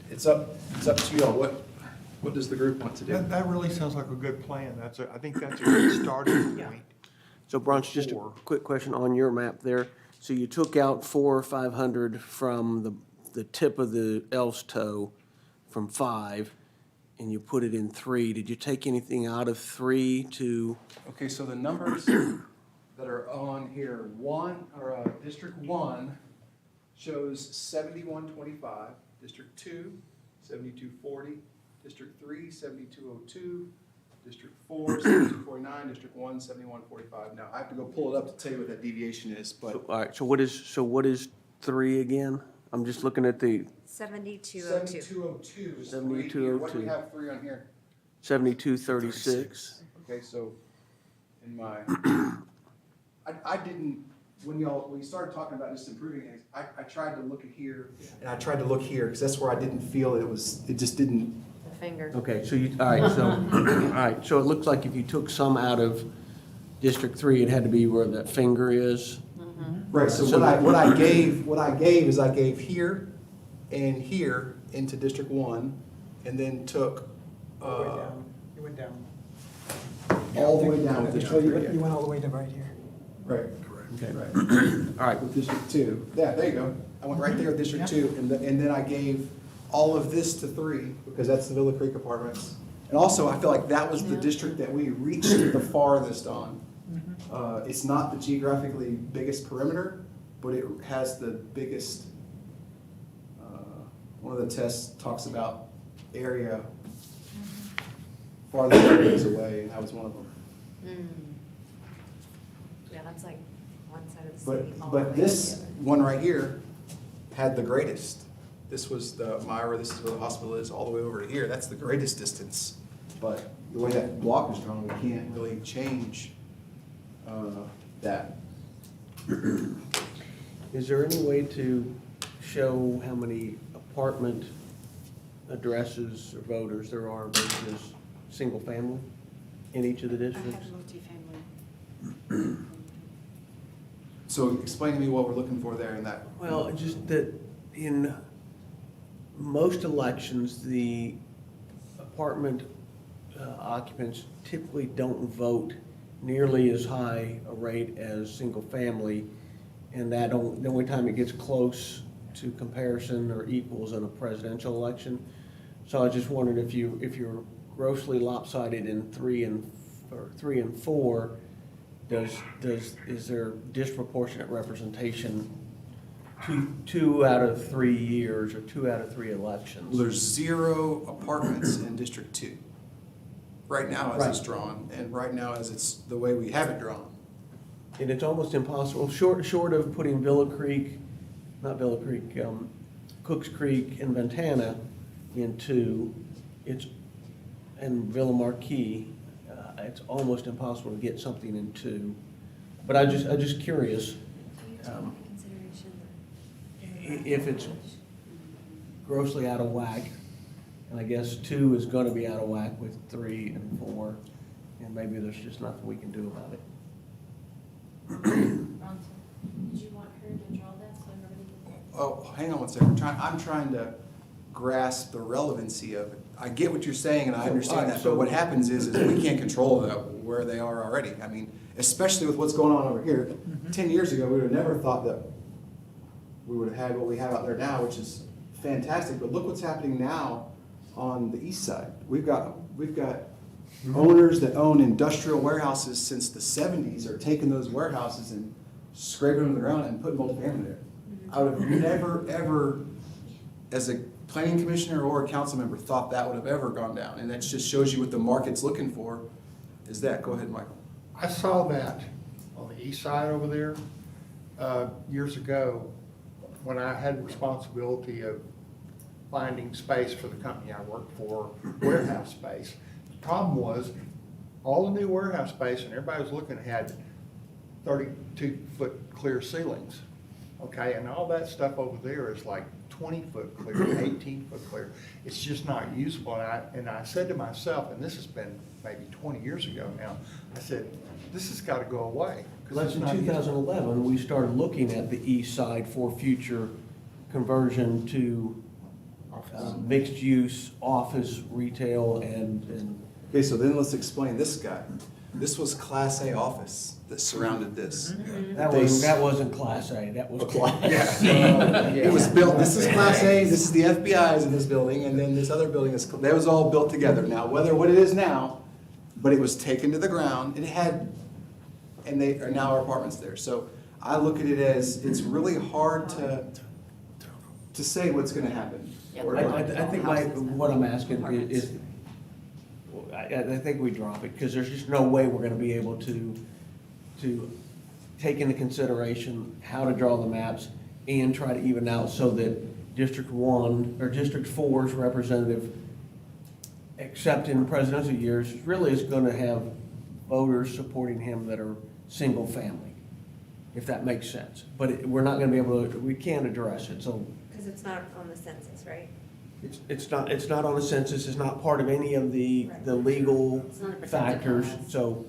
it's up to y'all. What does the group want to do? That really sounds like a good plan. I think that's a good starting point. So Bronx, just a Four. quick question on your map there. So you took out 4 or 500 from the tip of the Elf's toe from 5, and you put it in 3. Did you take anything out of 3 to? Okay, so the numbers that are on here, District 1 shows 7125, District 2, 7240, District 3, 7202, District 4, 7249, District 1, 7145. Now, I have to go pull it up to tell you what that deviation is, but All right, so what is 3 again? I'm just looking at the 7202. 7202 is 3 here. What do we 7202. have 3 on here? 7236. Okay, so in my, I didn't, when you started talking about just improving things, I tried to look at here, and I tried to look here, because that's where I didn't feel it just didn't. The finger. Okay, so all right, so it looks like if you took some out of District 3, it had to be where that finger is. Right, so So- what I gave is I gave here and here into District 1, and then took, You went down. all the way down with So District you 3. went, you went all the way to right here. Right, Okay. right. All right, With District 2. Yeah, there you go. I went right there with District 2, and then I gave all of this to 3, because that's the Villa Creek Apartments. And also, I feel like that was the district that we reached the farthest on. It's not the geographically biggest perimeter, but it has the biggest, one of the tests talks about area, farthest areas away, and that was one of them. Yeah, that's like one side of the city. all the But way to this the other. one right here had the greatest. This was the Myra, this is where the hospital is, all the way over to here. That's the greatest distance. But the way that block is drawn, we can't really change that. is there any way to show how many apartment addresses or voters there are versus single family in each of the I districts? have multifamily. So explain to me what we're looking for there in that. Well, just that in most elections, the apartment occupants typically don't vote nearly as high a rate as single family. And the only time it gets close to comparison or equals in a presidential election. So I just wondered if you're grossly lopsided in 3 and 4, is there disproportionate representation 2 out of 3 years or 2 out of 3 elections? Well, there's 0 apartments in District 2. Right now as it's drawn, and right now as it's the way we have it drawn. And it's almost impossible, short of putting Cooks Creek and Ventana in 2, and Villa Marquis, it's almost impossible to get something in 2. But I'm just curious, if it's grossly out of whack, and I guess 2 is gonna be out of whack with 3 and 4, and maybe there's just nothing we can do about it. Did you want her to draw that so everybody can? Oh, hang on one second. I'm trying to grasp the relevancy of it. I get what you're saying and I understand that, but what happens is we can't control where they are already. I mean, especially with what's going on over here. 10 years ago, we would have never thought that we would have had what we have out there now, which is fantastic. But look what's happening now on the east side. We've got owners that own industrial warehouses since the 70s are taking those warehouses and scraping them to the ground and putting multifamily there. I would have never, ever, as a planning commissioner or a council member, thought that would have ever gone down. And that just shows you what the market's looking for is that. Go ahead, Michael. I saw that on the east side over there, years ago, when I had responsibility of finding space for the company I worked for, warehouse space. The problem was, all the new warehouse space, and everybody was looking, had 32-foot clear ceilings, okay? And all that stuff over there is like 20-foot clear, 18-foot clear. It's just not usable. And I said to myself, and this has been maybe 20 years ago now, I said, this has got to go away. 'cause That's it's in not usable. 2011, we started looking at the east side for future conversion to mixed use, office, retail, and Okay, so then let's explain this guy. This was Class A office that surrounded this. that wasn't Class A, that was Class C. It was built, this is Class A, this is the FBI's in this building, and then this other building is, that was all built together. Now, whether what it is now, but it was taken to the ground, it had, and they are now our apartments there. So I look at it as, it's really hard to say what's gonna happen. I think what I'm asking is, I think we drop it, because there's just no way we're gonna be able to take into consideration how to draw the maps and try to even out so that District 1 or District 4's representative, except in presidential years, really is gonna have voters supporting him that are single family, if that makes sense. But we're not gonna be able to, we can't address it, so Because it's not on the census, right? it's not on the census, it's not part of any of the legal It's not a protected factors. class. So,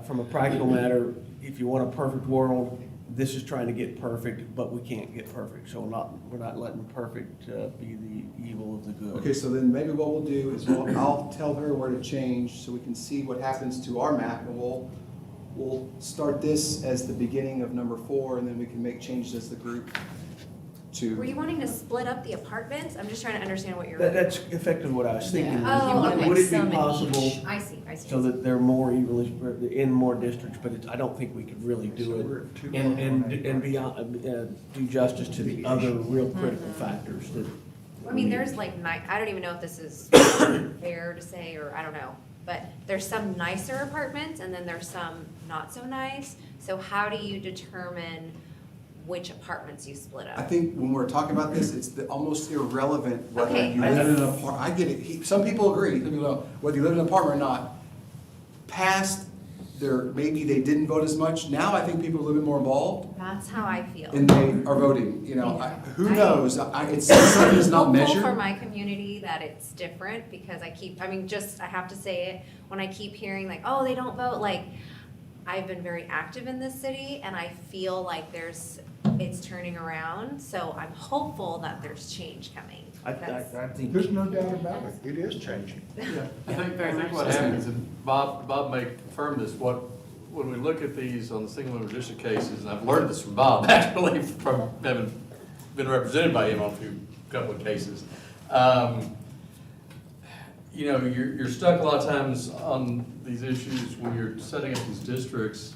from a practical matter, if you want a perfect world, this is trying to get perfect, but we can't get perfect. So we're not letting perfect be the evil of the good. Okay, so then maybe what we'll do is I'll tell her where to change so we can see what happens to our map, and we'll start this as the beginning of number 4, and then we can make changes as the group Were you to. wanting to split up the apartments? I'm just trying to understand what you're. That's effectively what I was thinking. Yeah. Oh, okay. Would it be Some in possible each. I see. so that they're more evenly, in more districts, but I don't think we could really do it. And beyond, do justice to the other real critical factors that. I mean, there's like I don't even know if this is fair to say, or I don't know, but there's some nicer apartments and then there's some not so nice. So how do you determine which apartments you split I up? think when we're talking about this, it's almost irrelevant whether Okay, you live in an apartment. I get it. Some people agree, some people don't, whether you live in an apartment or not. Past, maybe they didn't vote as much. Now I think people are a little bit more involved That's how I feel. and they are voting, who knows? It's something that's not Hopeful measured. for my community that it's different because I have to say it, when I keep hearing like, oh, they don't vote, like, I've been very active in this city and I feel like it's turning around. So I'm hopeful that there's change coming. I think. There's no doubt about it. It is changing. I think what happens, and Bob may confirm this, when we look at these on the single member district cases, and I've learned this from Bob, actually, from having been represented by him on a couple of cases. You're stuck a lot of times on these issues when you're setting up these districts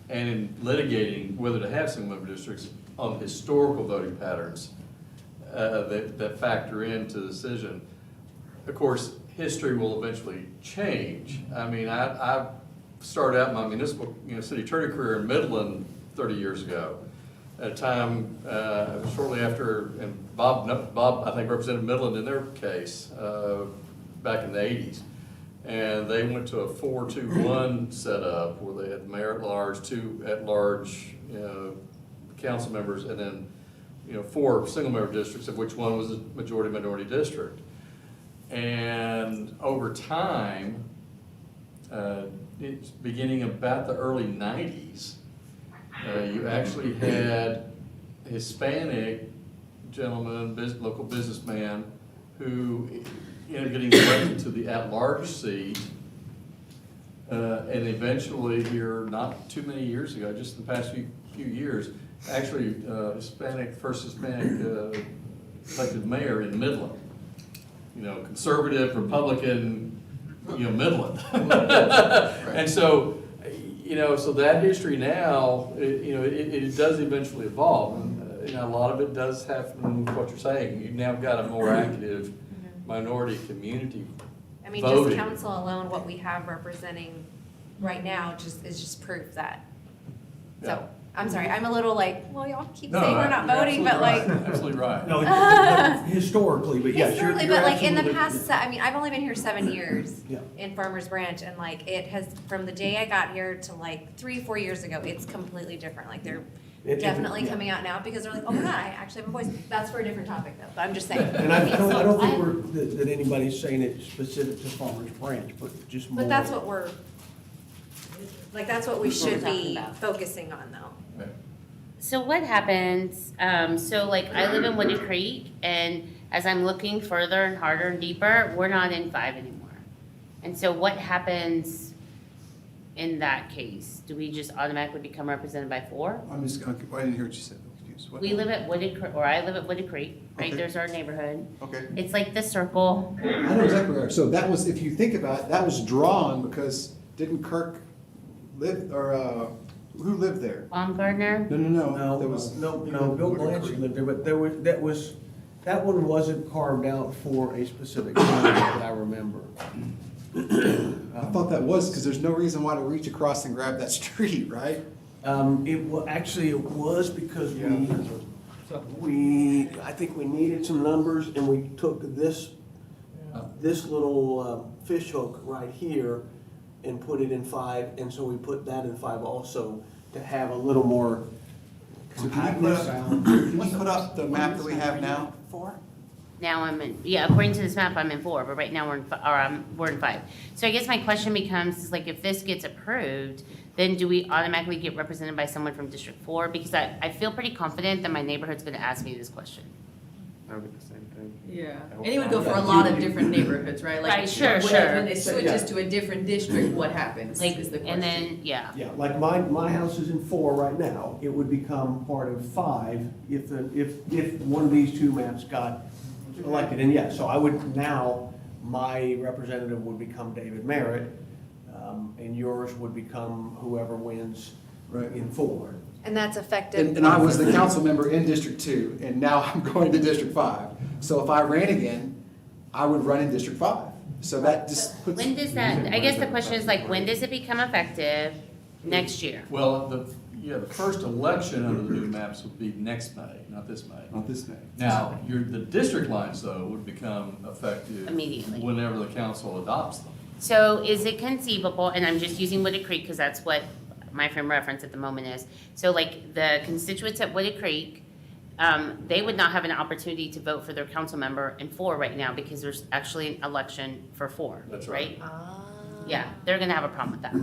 and in litigating whether to have single member districts on historical voting patterns that factor into the decision. Of course, history will eventually change. I mean, I started out my municipal, city attorney career in Midland 30 years ago, at a time shortly after, and Bob, I think, represented Midland in their case back in the 80s. And they went to a 4-2-1 setup where they had mayor at large, 2 at-large council members, and then 4 single-member districts, of which one was a majority-minority district. And over time, it's beginning about the early 90s, you actually had Hispanic gentleman, local businessman, who ended up getting elected to the at-large seat, and eventually here, not too many years ago, just in the past few years, actually first Hispanic elected mayor in Midland. Conservative, Republican, Midland. And so, so that history now, it does eventually evolve. And, a lot of it does happen with what you're saying. You've now got a more active minority community I mean, voting. just council alone, what we have representing right now is just proof that. Yeah. So, I'm sorry, I'm a little like, well, y'all keep No, saying we're not you're voting, but absolutely like. right. Absolutely right. No, but historically, but yes, you're Historically, but like in the absolutely- past, I mean, I've only been here 7 years Yeah. in Farmers Branch, and like it has, from the day I got here to like 3-4 years ago, it's completely different. Like they're definitely yeah. coming out now because they're like, oh my God, I actually have a voice. That's for a different topic though, but I'm just saying. And I don't think that anybody's saying it's specific to Farmers Branch, but just more. But that's what that's what we That's what should we're be talking about. focusing on though. So what happens, so like I live in Wooded Creek and as I'm looking further and harder and deeper, we're not in 5 anymore. And so what happens in that case? Do we just automatically become represented by 4? I didn't hear what you said. I'm confused. What? We live at Wooded, or I live at Wooded Creek, right? Okay. There's our neighborhood. Okay. It's like this circle. I know exactly where. So that was, if you think about it, that was drawn because didn't Kirk live, or, who lived there? Baumgartner. No, there was. No, Bill Blanchard lived there, but that one wasn't carved out for a specific project that I remember. I thought that was, because there's no reason why to reach across and grab that street, right? Actually, it was because I think we needed some numbers, and we took this little fish hook right here and put it in 5, and so we put that in 5 also to have a little more So compactness. can you put up the map that we have now? Now I'm in, yeah, according to this map, I'm in 4, but right now we're in 5. So I guess my question becomes, is like, if this gets approved, then do we automatically get represented by someone from District 4? Because I feel pretty confident that my neighborhood's gonna ask me this question. I would do the same thing. Yeah, and it would go for a lot of different neighborhoods, right? Like, Right, sure, when- sure. When it switches to a different district, what happens Like, is the question. and then, yeah. Yeah, like my house is in 4 right now, it would become part of 5 if one of these 2 maps got elected, and yeah, so I would now, my representative would become David Merritt, and yours would become whoever wins Right. in 4. And that's effective. And I was the council member in District 2, and now I'm going to District 5. So if I ran again, I would run in District 5. So that just puts. When does that, I guess the question is like, when does it become effective? Next year. Well, the first election under the new maps would be next May, not this May. Not this May. Now, the district lines though would become effective Immediately. whenever the council adopts them. So is it conceivable, and I'm just using Wooded Creek because that's what my frame of reference at the moment is. So like the constituents at Wooded Creek, they would not have an opportunity to vote for their council member in 4 right now because there's actually an election for 4, That's right. right? Yeah, they're gonna have a problem with that.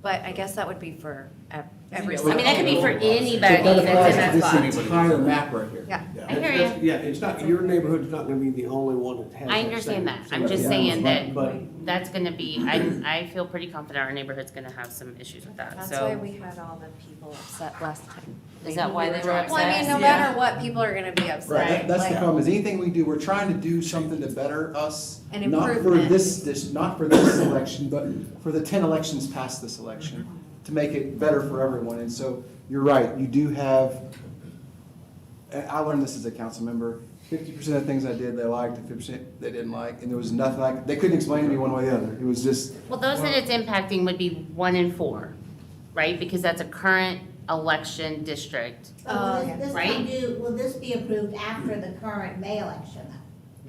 But I guess that would be for every. I mean, that could be for anybody That that's applies in that to spot. this entire map right here. Yeah. I hear you. Yeah, it's not, your neighborhood's not gonna be the only one that has I that understand same- that. I'm just Yeah. saying that But that's gonna be, I feel pretty confident our neighborhood's gonna have some issues with that, That's why so. we had all the people upset last time. Is that why they were Well, I mean, no upset? matter what, people are gonna be upset. Right, that's the like- problem, is anything we do, we're trying to do something to better us. An Not for improvement. this, not for this election, but for the 10 elections past this election, to make it better for everyone. And so, you're right, you do have, and I learned this as a council member, 50% of things I did, they liked, and 50% they didn't like, and there was nothing, they couldn't explain to me one way or the other. It was just, Well, those that it's impacting would be 1 and 4, right? Because that's a current election district. Will this be approved after the current May election?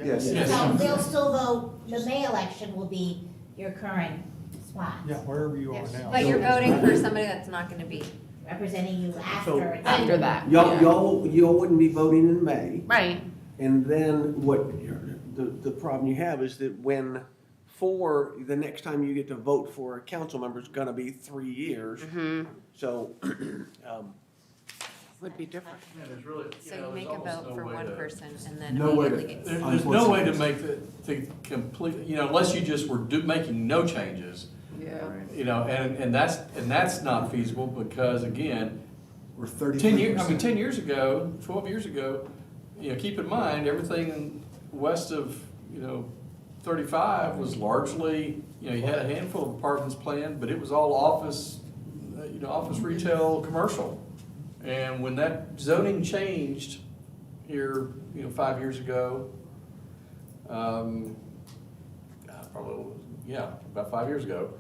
yes. So they'll still vote, the May election will be your current spot, wherever you Yes. But you're voting for somebody that's not gonna be. representing you So- after. it's After in. that. y'all wouldn't be voting in May. Right. And then the problem you have is that when the next time you get to vote for a council member is gonna be 3 years. So, Would be different. Yeah, there's really, So you make a vote for one person and then No way to- immediately gets. There's no way to make to complete, unless you just were making no changes, Yeah. and that's not feasible because again, We're 30. 10 years ago, 12 years ago, keep in mind, everything west of, 35 was largely, you had a handful of apartments planned, but it was all office, office, retail, commercial. And when that zoning changed here, 5 years ago, about 5 years ago,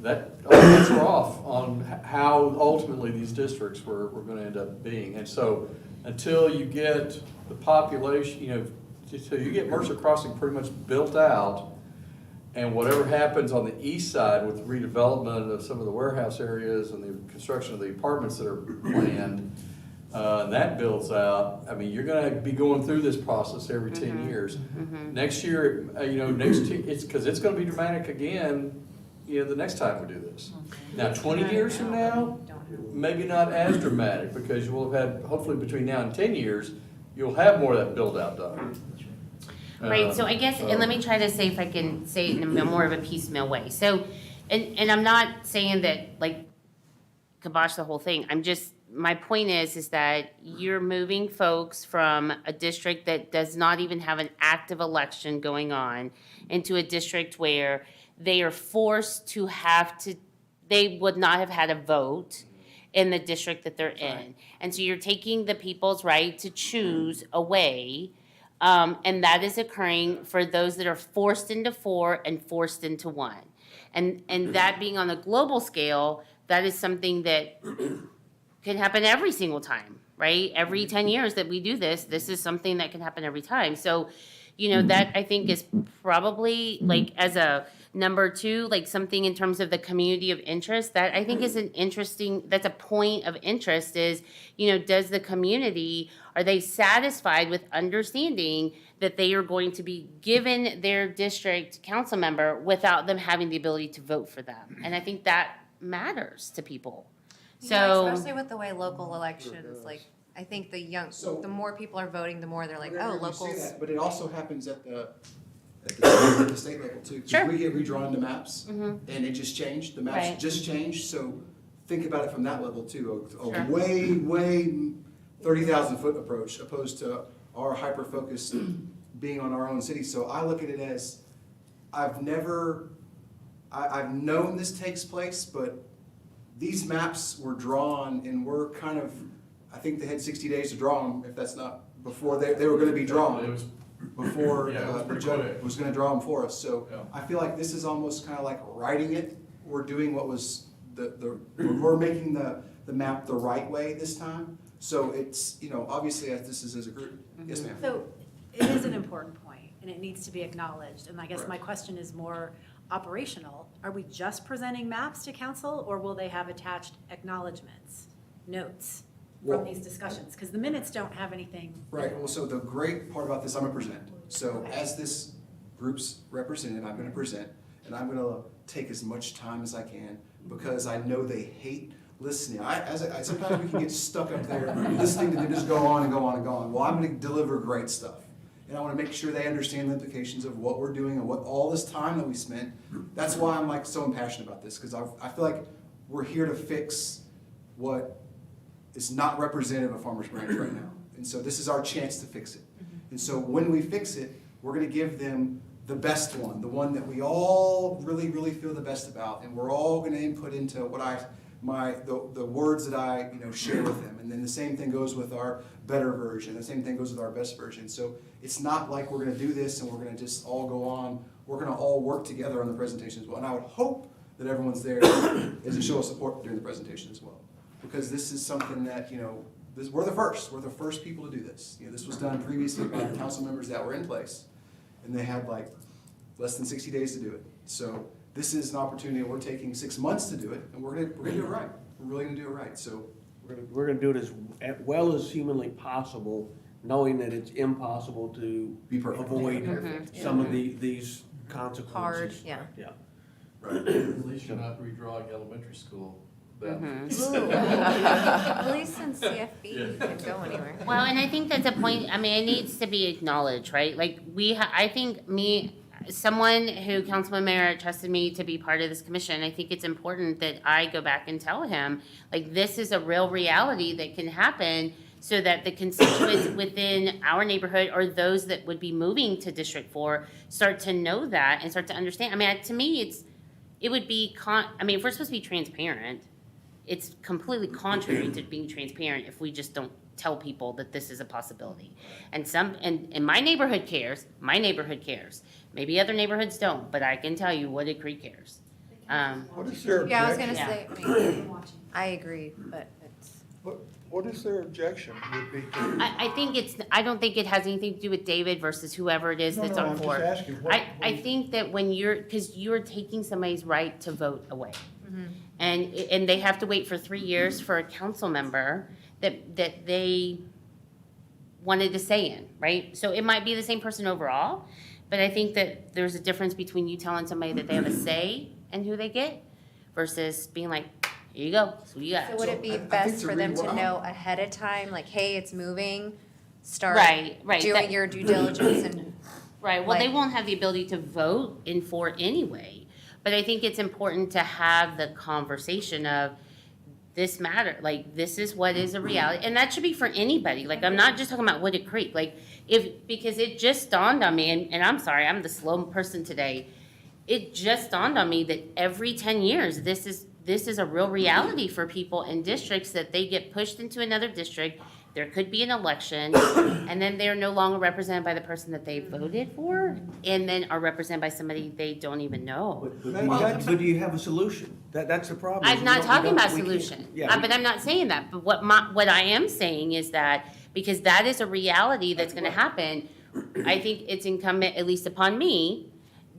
that, all bets were off on how ultimately these districts were gonna end up being. And so, until you get the population, until you get Mercer Crossing pretty much built out, and whatever happens on the east side with the redevelopment of some of the warehouse areas and the construction of the apartments that are planned, and that builds out, I mean, you're gonna be going through this process every 10 years. Next year, because it's gonna be dramatic again, the next time we do this. Now, 20 years from now, maybe not as dramatic, because you will have had, hopefully between now and 10 years, you'll have more of that build-out done. Right, so I guess, and let me try to say if I can say it in a more of a piecemeal way. So, and I'm not saying that, like, kibosh the whole thing. I'm just, my point is that you're moving folks from a district that does not even have an active election going on into a district where they are forced to have to, they would not have had a vote in the district that they're in. And so you're taking the people's right to choose away. And that is occurring for those that are forced into 4 and forced into 1. And that being on a global scale, that is something that can happen every single time, right? Every 10 years that we do this, this is something that can happen every time. So, you know, that I think is probably like as a number 2, like something in terms of the community of interest, that I think is an interesting, that's a point of interest is, you know, does the community, are they satisfied with understanding that they are going to be given their district council member without them having the ability to vote for them? And I think that matters to people. Yeah, So, especially with the way local elections, like, I think the more people are voting, the more they're like, oh, Whenever you say locals. that, but it also happens at the state level too. 'Cause Sure. we get redrawn into maps, and it just changed, the maps Right. just changed, so think about it from that level too. A Sure. way 30,000 foot approach opposed to our hyper-focus being on our own city. So I look at it as, I've known this takes place, but these maps were drawn and we're kind of, I think they had 60 days to draw them, if that's not, before they were gonna be It drawn, was, before Yeah, it was the pretty judge quick. was gonna draw them for us. So Yeah. I feel like this is almost kind of like writing it. We're doing what was we're making the map the right way this time. So it's, you know, obviously as this is as a group. Yes, ma'am. So it is an important point, and it needs to be acknowledged. And I guess my question is more operational. Are we just presenting maps to council, or will they have attached acknowledgements, notes Well- from these discussions? Because the minutes don't have anything. Right, well, so the great part about this, I'm gonna present. So as this group's represented, I'm gonna present, and I'm gonna take as much time as I can, because I know they hate listening. Sometimes we can get stuck up there listening to them just go on and go on and go on. Well, I'm gonna deliver great stuff. And I wanna make sure they understand the implications of what we're doing and what all this time that we spent. That's why I'm like so impassioned about this, because I feel like we're here to fix what is not representative of Farmers Branch right now. And so this is our chance to fix it. And so when we fix it, we're gonna give them the best one, the one that we all really, really feel the best about. And we're all gonna input into what the words that I, you know, share with them. And then the same thing goes with our better version, the same thing goes with our best version. So it's not like we're gonna do this and we're gonna just all go on. We're gonna all work together on the presentation as well. And I would hope that everyone's there as a show of support during the presentation as well. Because this is something that, you know, we're the first people to do this. You know, this was done previously by the council members that were in place, and they had like less than 60 days to do it. So this is an opportunity, we're taking 6 months to do it, and we're gonna do it right. We're really gonna do it right, so. We're gonna do it as well as humanly possible, knowing that it's impossible to Be perfect. avoid some of these consequences. Hard, yeah. Yeah. at least you're not redrawing elementary school. At least in CFB, you can go anywhere. well, and I think that's a point, I mean, it needs to be acknowledged, right? Like, I think someone who, Councilman Merritt trusted me to be part of this commission, I think it's important that I go back and tell him, like, this is a real reality that can happen so that the constituents within our neighborhood or those that would be moving to District 4 start to know that and start to understand. I mean, to me, it would be, if we're supposed to be transparent, it's completely contrary to being transparent if we just don't tell people that this is a possibility. And my neighborhood cares, Maybe other neighborhoods don't, but I can tell you Wooded Creek cares. What is their Yeah, I was objection? gonna say, I agree, but it's. What is their objection would be to? I don't think it has anything to do with David versus whoever it is that's on board. I'm just asking. I think that because you're taking somebody's right to vote away. And they have to wait for 3 years for a council member that they wanted to say in, right? So it might be the same person overall, but I think that there's a difference between you telling somebody that they have a say in who they get versus being like, here you go, so you got. So would it I be think best to for them to read- know ahead of time, like, hey, it's moving, start Right, doing that- your due diligence and, Right, well, they Like- won't have the ability to vote in for anyway. But I think it's important to have the conversation of this matter, like, this is what is a reality, and that should be for anybody. Like, I'm not just talking about Wooded Creek, like, because it just dawned on me, and I'm sorry, I'm the slow person today. It just dawned on me that every 10 years, this is a real reality for people in districts, that they get pushed into another district. There could be an election, and then they're no longer represented by the person that they voted for, and then are represented by somebody they don't even know. But do you have a solution? That's the problem. is I'm we not don't- we talking don't- about we can't- solution, Yeah, but I'm not saying that, but what I am saying is that, because that is a reality that's gonna happen, I think it's incumbent, at least upon me,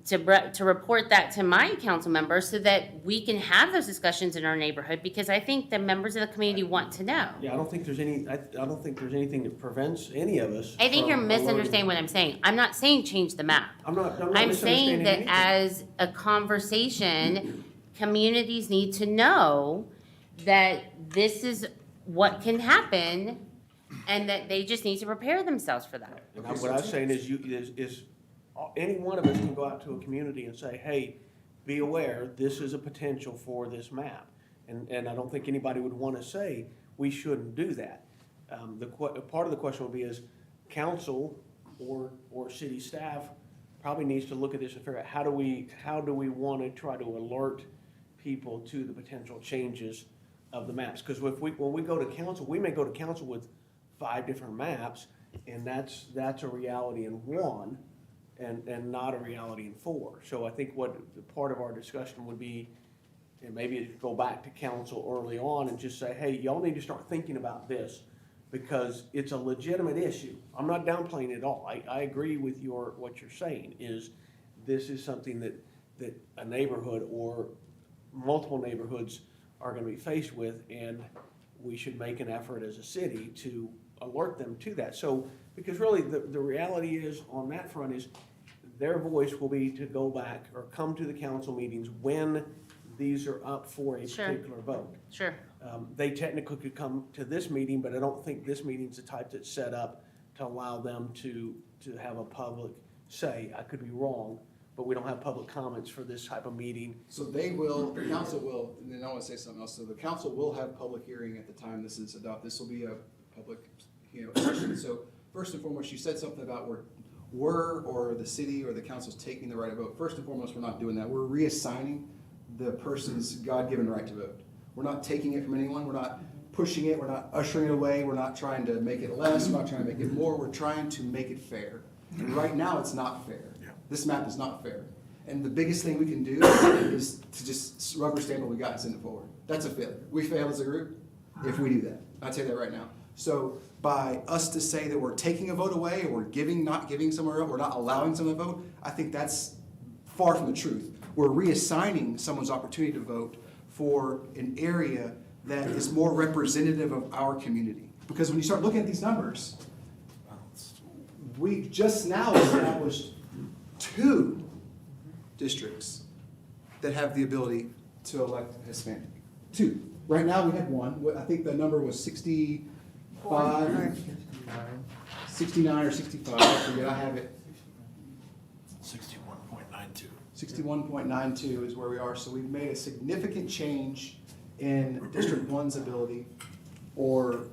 to report that to my council members, so that we can have those discussions in our neighborhood, because I think the members of the community want to know. yeah, I don't think there's anything that prevents any of us. I think you're from misunderstanding what I'm saying. I'm not saying change the map. I'm not I'm saying misunderstanding that anything. as a conversation, communities need to know that this is what can happen, and that they just need to prepare themselves for that. And what I'm saying is any one of us can go out to a community and say, hey, be aware, this is a potential for this map. And I don't think anybody would want to say, we shouldn't do that. Part of the question would be is, council or city staff probably needs to look at this and figure out, how do we want to try to alert people to the potential changes of the maps? Because when we go to council, we may go to council with 5 different maps, and that's a reality in 1, and not a reality in 4. So I think what part of our discussion would be, and maybe go back to council early on and just say, hey, y'all need to start thinking about this, because it's a legitimate issue. I'm not downplaying it at all. I agree with what you're saying, is this is something that a neighborhood or multiple neighborhoods are gonna be faced with, and we should make an effort as a city to alert them to that. So, because really, the reality is, on that front, is their voice will be to go back or come to the council meetings when these are up for a Sure. particular vote. Sure. They technically could come to this meeting, but I don't think this meeting's the type that's set up to allow them to have a public say. I could be wrong, but we don't have public comments for this type of meeting. So they will, the council will, and then I want to say something else. So the council will have public hearing at the time this is adopted. This will be a public, session. So first and foremost, you said something about or the city or the council's taking the right to vote. First and foremost, we're not doing that. We're reassigning the person's God-given right to vote. We're not taking it from anyone. We're not pushing it. We're not ushering it away. We're not trying to make it less. We're not trying to make it more. We're trying to make it fair. And right now, it's not fair. This map is not fair. And the biggest thing we can do is to just rubber stamp what we got and send it forward. That's a failure. We fail as a group if we do that. I'll tell you that right now. So by us to say that we're taking a vote away, or we're not giving somewhere else, we're not allowing someone to vote, I think that's far from the truth. We're reassigning someone's opportunity to vote for an area that is more representative of our community. Because when you start looking at these numbers, we just now established 2 districts that have the ability to elect Hispanic. 2. Right now, we had 1. I think the number was 69 or 65. I forget, I have it. 61.92. 61.92 is where we are. So we've made a significant change in District 1's ability, or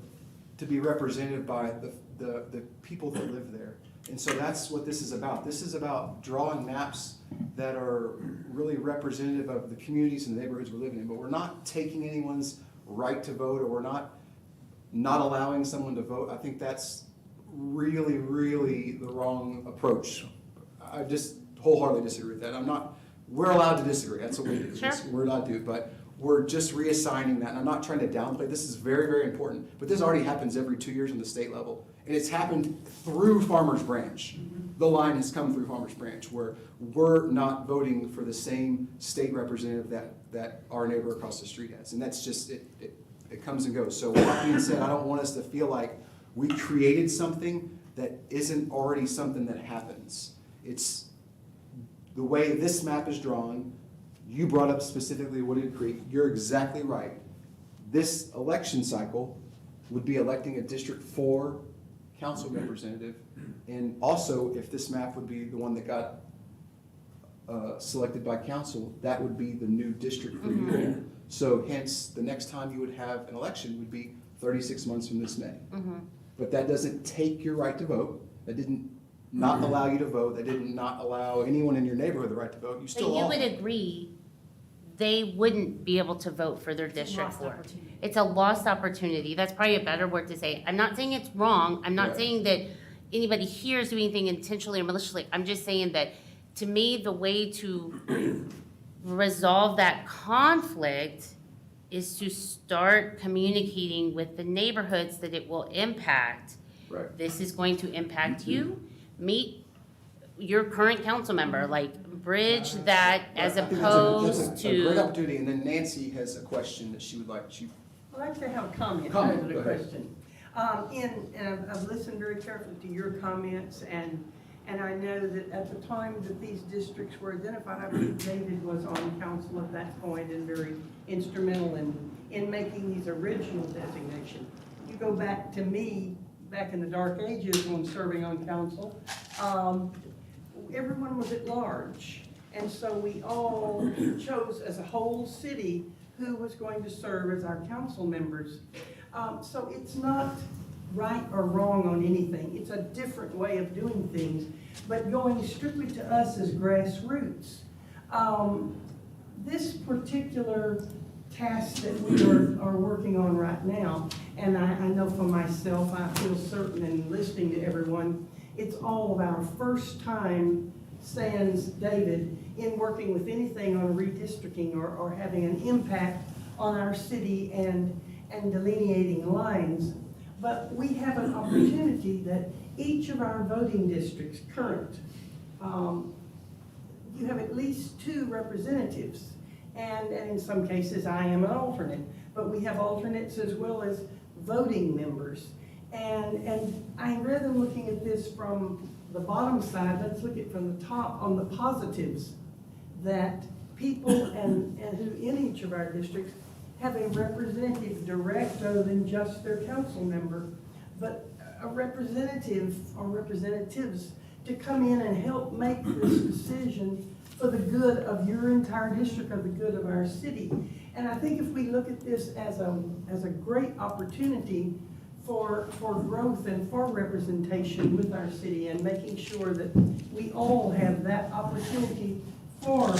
to be represented by the people that live there. And so that's what this is about. This is about drawing maps that are really representative of the communities and the neighborhoods we're living in. But we're not taking anyone's right to vote, or we're not allowing someone to vote. I think that's really, really the wrong approach. I just wholeheartedly disagree with that. We're allowed to disagree. That's what we do. Sure. We're allowed to, but we're just reassigning that. And I'm not trying to downplay. This is very, very important. But this already happens every 2 years on the state level. And it's happened through Farmers Branch. The line has come through Farmers Branch, where we're not voting for the same state representative that our neighbor across the street has. And that's just, it comes and goes. So with that being said, I don't want us to feel like we created something that isn't already something that happens. It's the way this map is drawn. You brought up specifically Wooded Creek. You're exactly right. This election cycle would be electing a District 4 council representative. And also, if this map would be the one that got selected by council, that would be the new district for you. So hence, the next time you would have an election would be 36 months from this May. But that doesn't take your right to vote. That didn't not allow you to vote. That didn't not allow anyone in your neighborhood the right to vote. You But still you all. would agree, they wouldn't be able to vote for their District Lost 4. opportunity. It's a lost opportunity. That's probably a better word to say. I'm not saying it's wrong. I'm not Right. saying that anybody here is doing anything intentionally or maliciously. I'm just saying that, to me, the way to resolve that conflict is to start communicating with the neighborhoods that it will impact. Right. This is going to impact you. Meet your current council member, like bridge that as I think opposed that's a great to. opportunity. And then Nancy has a question that she would like, I'd like to have a comment Comment, rather than go a ahead. question. And I've listened very carefully to your comments, and I know that at the time that these districts were identified, I believe David was on council at that point and very instrumental in making these original designations. You go back to me, back in the dark ages when serving on council, everyone was at large. And so we all chose as a whole city who was going to serve as our council members. So it's not right or wrong on anything. It's a different way of doing things, but going strictly to us as grassroots. This particular task that we are working on right now, and I know for myself, I feel certain in listening to everyone, it's all of our first time, sans David, in working with anything on redistricting or having an impact on our city and delineating lines. But we have an opportunity that each of our voting districts, current, you have at least 2 representatives. And in some cases, I am an alternate, but we have alternates as well as voting members. And I'm rather looking at this from the bottom side, let's look at from the top on the positives, that people and who in each of our districts have a representative direct other than just their council member, but a representative or representatives to come in and help make this decision for the good of your entire district, or the good of our city. And I think if we look at this as a great opportunity for growth and for representation with our city, and making sure that we all have that opportunity for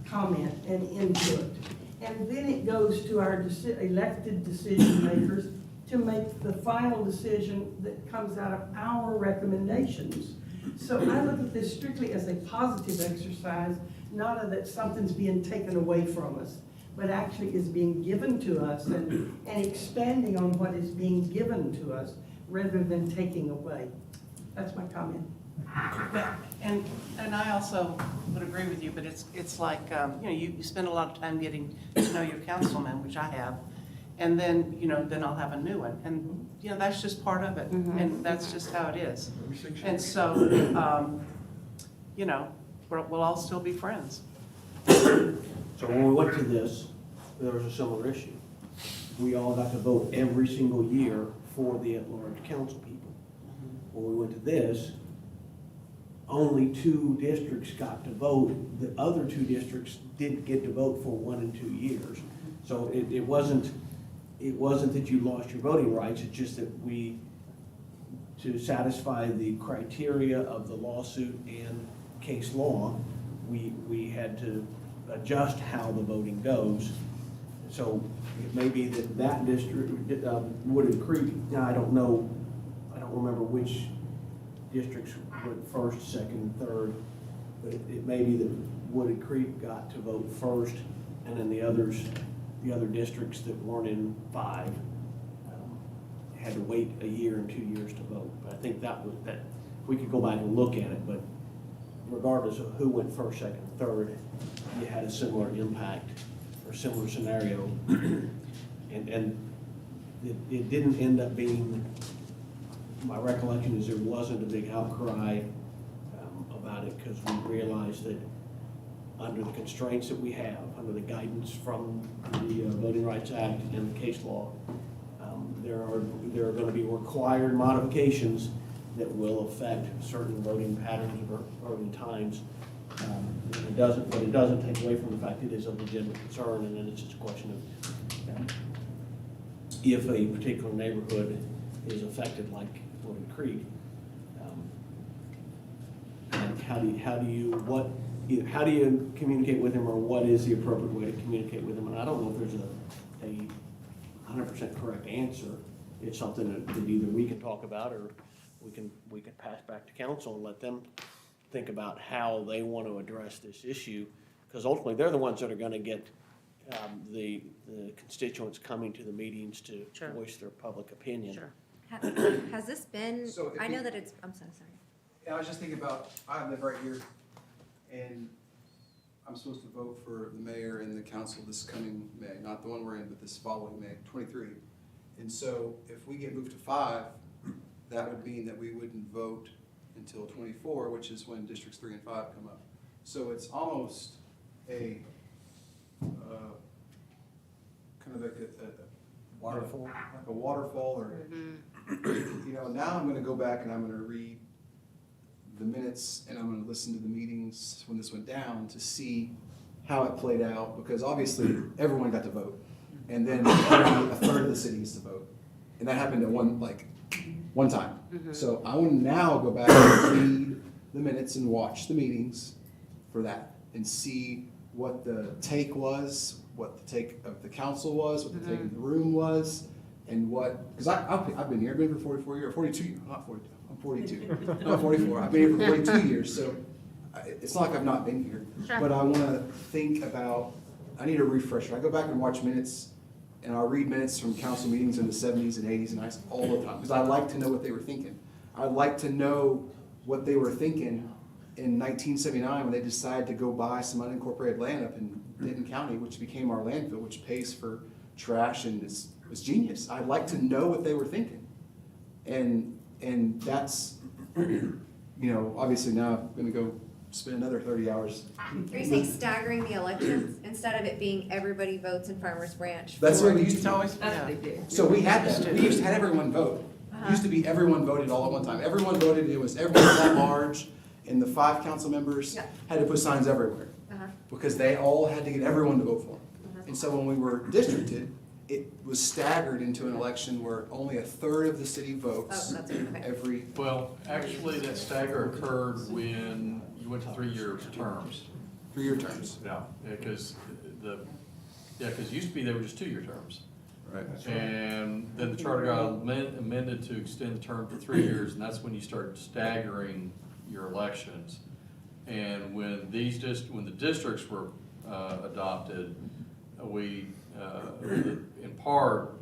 comment and input. And then it goes to our elected decision makers to make the final decision that comes out of our recommendations. So I look at this strictly as a positive exercise, not that something's being taken away from us, but actually is being given to us and expanding on what is being given to us rather than taking away. That's my comment. Yeah, and I also would agree with you, but it's like, you spend a lot of time getting to know your councilman, which I have, and then, then I'll have a new one, and, that's just part of it, and that's just how it is. And so, we'll all still be friends. So when we went to this, there was a similar issue. We all got to vote every single year for the at-large council people. When we went to this, only 2 districts got to vote. The other 2 districts didn't get to vote for 1 and 2 years. So it wasn't that you lost your voting rights, it's just that to satisfy the criteria of the lawsuit and case law, we had to adjust how the voting goes. So it may be that district, Wooded Creek, now I don't remember which districts went first, second, and third, but it may be that Wooded Creek got to vote first, and then the other districts that weren't in 5 had to wait a year and 2 years to vote. But I think that we could go back and look at it, but regardless of who went first, second, and third, you had a similar impact or similar scenario. And it didn't end up being, my recollection is there wasn't a big outcry about it, because we realized that under the constraints that we have, under the guidance from the Voting Rights Act and the case law, there are going to be required modifications that will affect certain voting patterns or voting times. It doesn't, but it doesn't take away from the fact it is a legitimate concern, and then it's just a question of if a particular neighborhood is affected, like Wooded Creek, and how do you communicate with them, or what is the appropriate way to communicate with them? And I don't know if there's a 100% correct answer. It's something that either we can talk about, or we can pass back to council and let them think about how they want to address this issue, because ultimately they're the ones that are going to get the constituents coming to the meetings to Sure. voice their public opinion. Sure. Has this been, So if I know we- that it's, I'm so sorry. Yeah, I was just thinking about, I live right here, and I'm supposed to vote for the mayor and the council this coming May, not the one we're in, but this following May, 23. And so if we get moved to 5, that would mean that we wouldn't vote until 24, which is when districts 3 and 5 come up. So it's almost a, kind of like a Waterfall? like a waterfall, or, you know, now I'm gonna go back and I'm gonna read the minutes, and I'm gonna listen to the meetings when this went down to see how it played out, because obviously, everyone got to vote. And then a third of the city gets to vote. And that happened at one time. So I will now go back and read the minutes and watch the meetings for that, and see what the take was, what the take of the council was, what the take of the room was, and what, because I've been here, I've been here for 44 years, 42 years, not 42, I'm 42, not 44, I've been here for 42 years, so it's not like I've not been here. Sure. But I want to think about, I need a refresher. I go back and watch minutes, and I'll read minutes from council meetings in the 70s and 80s and 90s all the time, because I like to know what they were thinking. I'd like to know what they were thinking in 1979 when they decided to go buy some unincorporated land up in Denton County, which became our landfill, which pays for trash, and it was genius. I'd like to know what they were thinking. And that's, you know, obviously now I'm gonna go spend another 30 hours. Are you saying staggering the elections instead of it being everybody votes in Farmers Branch? That's for- what we used It's to do. always, That's yeah. what they did. So we had that. We used to have everyone vote. It used to be everyone voted all at one time. Everyone voted, it was everyone at large, and the 5 council members Yeah. had to put signs everywhere, Uh-huh. because they all had to get everyone to vote for them. And so when we were districted, it was staggered into an election where only a third of the city votes Oh, that's okay. every, Well, actually, that stagger occurred when you went to 3-year terms. 3-year terms. Yeah, because it used to be they were just 2-year terms. Right. And then the charter got amended to extend the term to 3 years, and that's when you start staggering your elections. And when when the districts were adopted, we, in part,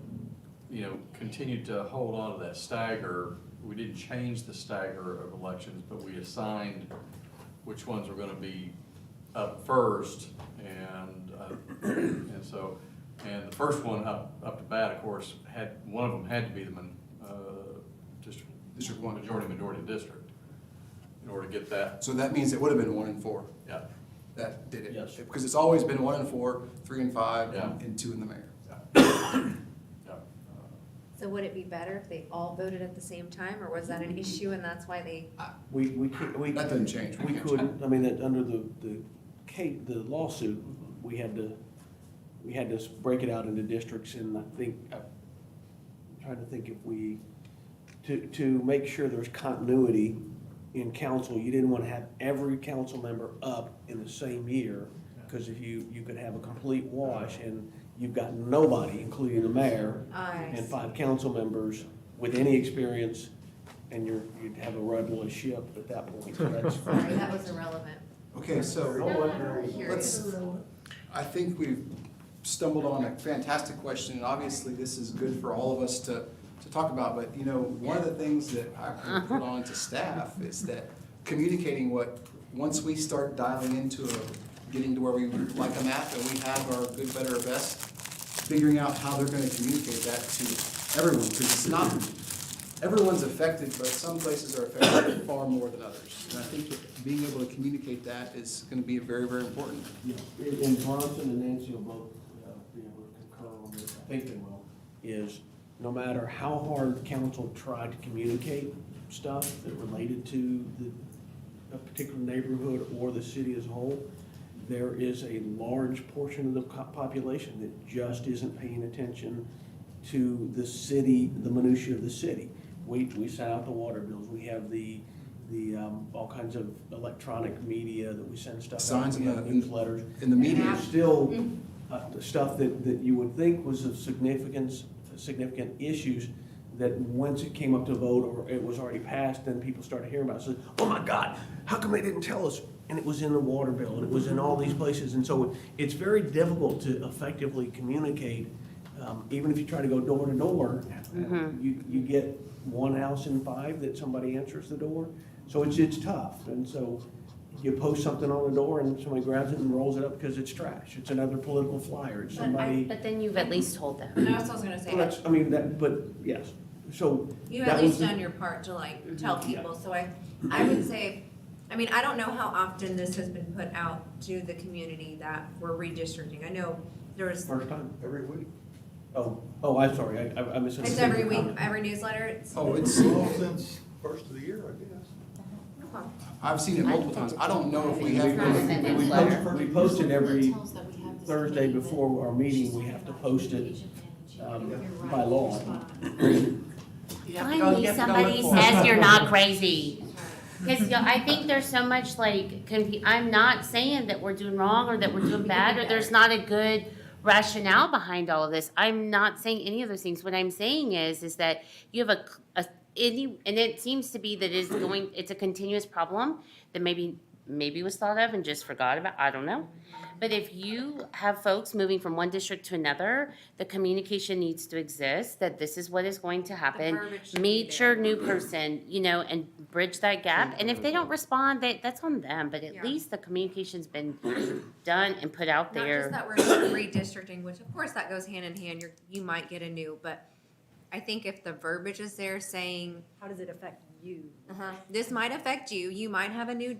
you know, continued to hold on to that stagger. We didn't change the stagger of elections, but we assigned which ones were gonna be up first, and so, and the first one up to bat, of course, one of them had to be the District 1 majority district, in order to get that, So that means it would have been 1 and 4 yeah. that did it. Yes. Because it's always been 1 and 4, 3 and 5, Yeah. and 2 in the mayor. Yeah. So would it be better if they all voted at the same time, or was that an issue and that's why they? We can't, That doesn't change. we can't couldn't, I mean, under the lawsuit, we had to break it out into districts, and I think, I'm trying to think if we, to make sure there's continuity in council, you didn't want to have every council member up in the same year, because if you could have a complete wash, and you've got nobody, including the mayor, I and see. 5 council members with any experience, and you'd have a rudderless ship at that point, so that's. Sorry, that was irrelevant. Okay, so Curious. I think we've stumbled on a fantastic question, and obviously this is good for all of us to talk about, but, you know, one of the things that I put on to staff is that communicating once we start dialing into getting to where we would like them at, and we have our good, better, or best, figuring out how they're gonna communicate that to everyone, because it's not, everyone's affected, but some places are affected far more than others. And I think that being able to communicate that is gonna be very, very important. And Bronson and Nancy will both be able to concur on this, I think they will, is no matter how hard council tried to communicate, stuff that related to a particular neighborhood or the city as a whole, there is a large portion of the population that just isn't paying attention to the city, the minutia of the city. We send out the water bills, we have the all kinds of electronic media that we send stuff out, Signs we in have the- newsletters. In the media, There's still the stuff that you would think was of significant issues, that once it came up to vote or it was already passed, then people started hearing about it. So, oh my God, how come they didn't tell us? And it was in the water bill, and it was in all these places. And so it's very difficult to effectively communicate, even if you try to go door to door. You get one house in 5 that somebody answers the door. So it's tough. And so you post something on the door and somebody grabs it and rolls it up because it's trash. It's another political flyer. It's somebody. But then you've at least told them. That's what I was gonna say. Well, that's, I mean, but yes. So. You that at was least the- done your part to like tell people, so I would say, I mean, I don't know how often this has been put out to the community that we're redistricting. I know there was, First time. Every week. Oh, I'm sorry, I misunderstood. it's every week, every newsletter, it's. oh, it's, Well, since first of the year, I guess. I've seen it multiple times. I don't know if we have. Send it We letter. post it every Thursday before our meeting, we have to post it, by law. You have to go- Finally, you have to go somebody look for it. says you're not crazy. Because I think there's so much like, I'm not saying that we're doing wrong or that we're doing bad or there's not a good rationale behind all of this. I'm not saying any of those things. What I'm saying is that you have and it seems to be that it's a continuous problem that maybe was thought of and just forgot about, I don't know. But if you have folks moving from one district to another, the communication needs to exist, that this is what is going to happen. verbiage should be Meet there. your new person, and bridge that gap. And if they don't respond, that's on them, but at Yeah. least the communication's been done and put out Not there. just that we're redistricting, which of course that goes hand in hand, you might get a new, but I think if the verbiage is there saying, How does it affect you? this might affect you, you might have a new,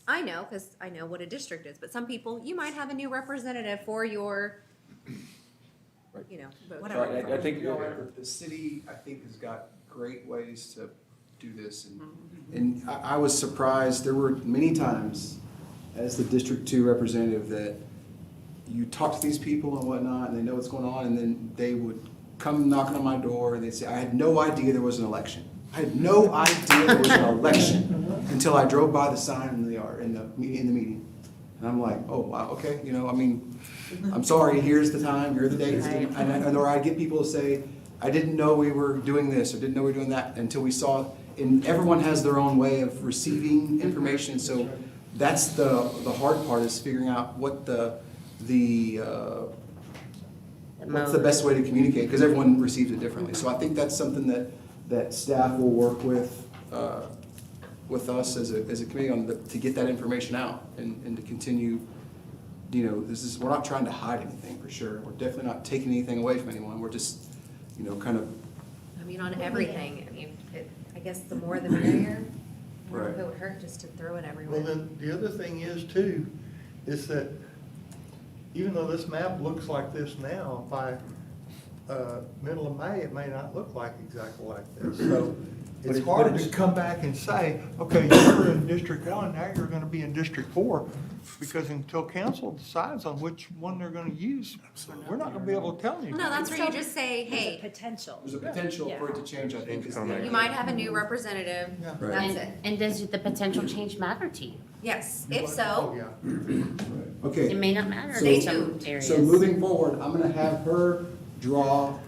I know, because I know what a district is, but some people, you might have a new representative for your, whatever. I think. However, the city, I think, has got great ways to do this. And I was surprised, there were many times as the District 2 representative that you talk to these people and whatnot, and they know what's going on, and then they would come knocking on my door and they'd say, I had no idea there was an election. I had no idea there was an election until I drove by the sign in the yard, in the meeting. And I'm like, oh, wow, okay, I'm sorry, here's the time, here are the dates. Or I'd get people to say, I didn't know we were doing this, or didn't know we were doing that, until we saw, and everyone has their own way of receiving information, so that's the hard part, is figuring out what's the best way to communicate, because everyone receives it differently. So I think that's something that staff will work with us as a committee on, to get that information out and to continue, we're not trying to hide anything for sure. We're definitely not taking anything away from anyone. We're just, kind of. On everything, I guess the more the merrier. I don't know if Right. it would hurt just to throw it everywhere. Well, then, the other thing is too, is that even though this map looks like this now, by, middle of May, it may not look like exactly like this. So it's hard to come back and say, okay, you were in District 1, now you're gonna be in District 4, because until council decides on which one they're gonna use, we're not gonna be able to tell you. No, that's where you just say, There's a hey, potential. There's a potential for it to change, I think. you might have a new representative, Right. that's it. And does the potential change matter to you? Yes, if Oh, so, yeah. Okay. It may not matter Stay in some tuned. areas. So moving forward, I'm gonna have her draw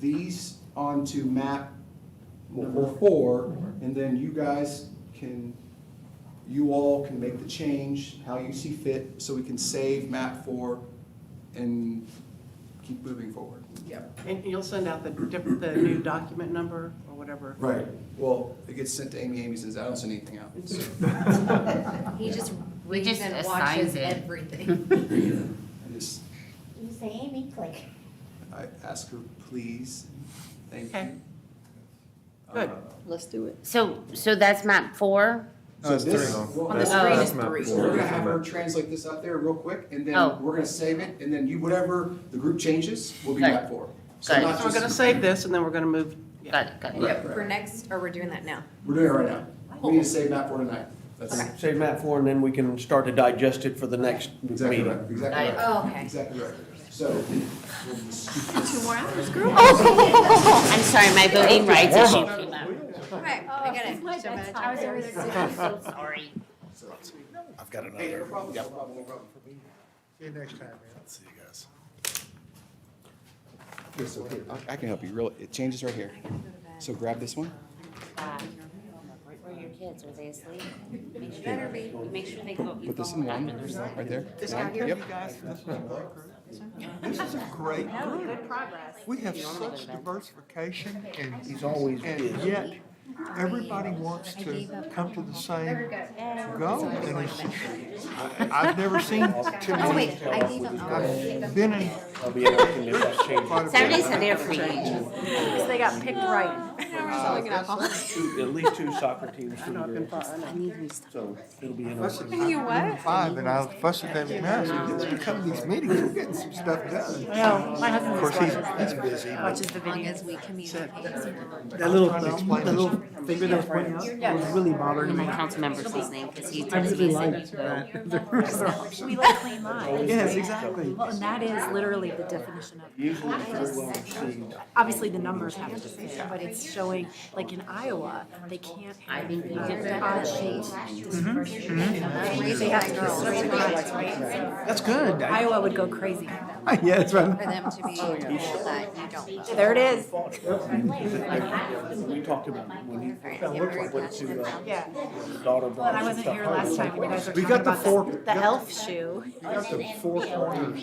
these onto map number 4, and then you all can make the change how you see fit, so we can save map 4 and keep moving forward. And you'll send out the new document number or whatever. Right. Well, it gets sent to Amy. Amy sends, I don't send anything out. So. he just We reads just and assigns watches it. everything. I just, You say Amy, click. I ask her, please, thank Okay. you. Good. Let's do it. So that's map 4? So this, On the we're screen is map 3. four. gonna have her translate this up there real quick, and then Oh. we're gonna save it, and then whatever the group changes, will be Good. map 4. So Good. not So we're gonna just, save this and then we're gonna move Got it. Yep, for next, or we're doing that now? We're doing it right now. We need to save map for tonight. That's Save map for, and then we can start to digest it for the next exactly meeting. right, exactly right. Oh, okay. Exactly right. So, 2 more hours, girl. I'm sorry, my voting rights issue came up. Okay, I get it. I'm so sorry. I've got another. See you next time, man. Let's see you guys. here, so here, I can help you. Real, it changes right here. So grab this one. Where are your kids? Are they asleep? Better be. Make sure they go. Put this in one, right there. One, yep. This is a great group. Good progress. We have such diversification and, He's always and busy. yet everybody wants to come to the same goal. And it's just, I've never seen too Oh, wait, many. I gave him. I've been in I'll be interested if that changes. quite a Saturdays bit. are there for you. Because they got picked right. At least 2 soccer teams for the group, I need new stuff. so it'll be interesting. You what? 5, and I fuss with David now, so it's becoming these meetings, we're getting some stuff done. No, my husband Of course, he's busy, but watches the As long videos. as we communicate. That little thumb, that little finger that was pointing out was really bothering me. My council member's his name because he I texted really me. liked that. We like clean lines. Yes, exactly. Well, and that is literally the definition of, Usually very well received. obviously the numbers have to fit, but it's showing, like in Iowa, they can't have odd shaped dispersion. They have to go certain lines, right? That's good. Iowa would go crazy. Yeah, that's right. For them to be told that you don't. There it is. We talked about when he went to, Yeah. daughter. Well, and I wasn't here last time when you guys were We talking got the about four- the elf shoe. we got the 4 corners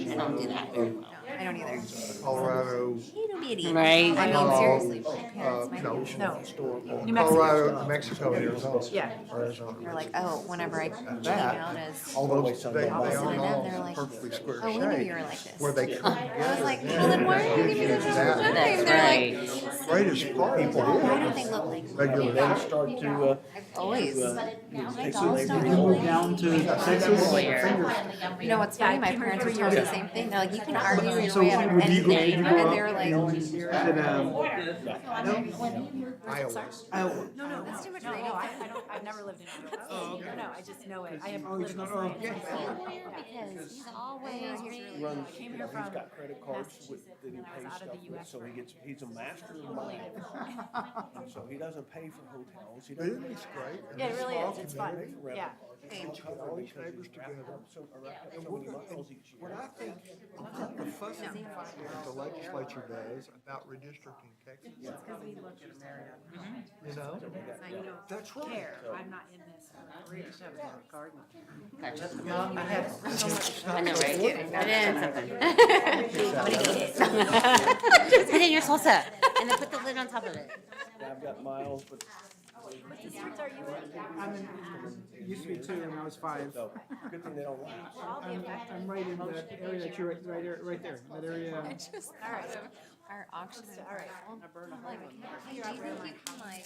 I don't either. of Colorado, It'll be an Right. I mean, seriously, my parents, my no, parents, No, New Mexico. Colorado, New Mexico, Arizona. Yeah. they're like, oh, whenever I came That, out as, although they all of a aren't sudden all they're like, perfectly square oh, we knew shape, you were like this. where they come I was together. like, well, then why are you giving me this That- name? That's They're right. like, Greatest part people why don't they look like? regular Then start to, I've always, take dolls some don't neighborhood. look like. Down to Texas. You know what's funny? My parents were telling me the same thing. They're like, you can argue your way out of would you go- anything, would you go and they were like, Iowa. No, that's too much radio. No, I've never lived in Iowa. No, I just know it. I have political science. Because he's always runs, came you here know, he's from got credit cards with, that he and I was pays out of stuff the with, US so for- he's a master of mind. So he doesn't pay for hotels, he Isn't doesn't. this great? Yeah, it really is. It's fun. Yeah. All these neighbors together. So many miles each year. What I think the fussing that the legislature does about redistricting Texas, you know, that's right. Care. I'm not in this for a career. I know, right? Put in something. Just put in your salsa and then put the lid on top of it. I've got miles, but What district are you in? I'm in, used to be 2 when I was 5. so, good thing they don't last. I'm right in that area that you're right there, that area. all right, our auction. All right. Like, hey, do you think you can like,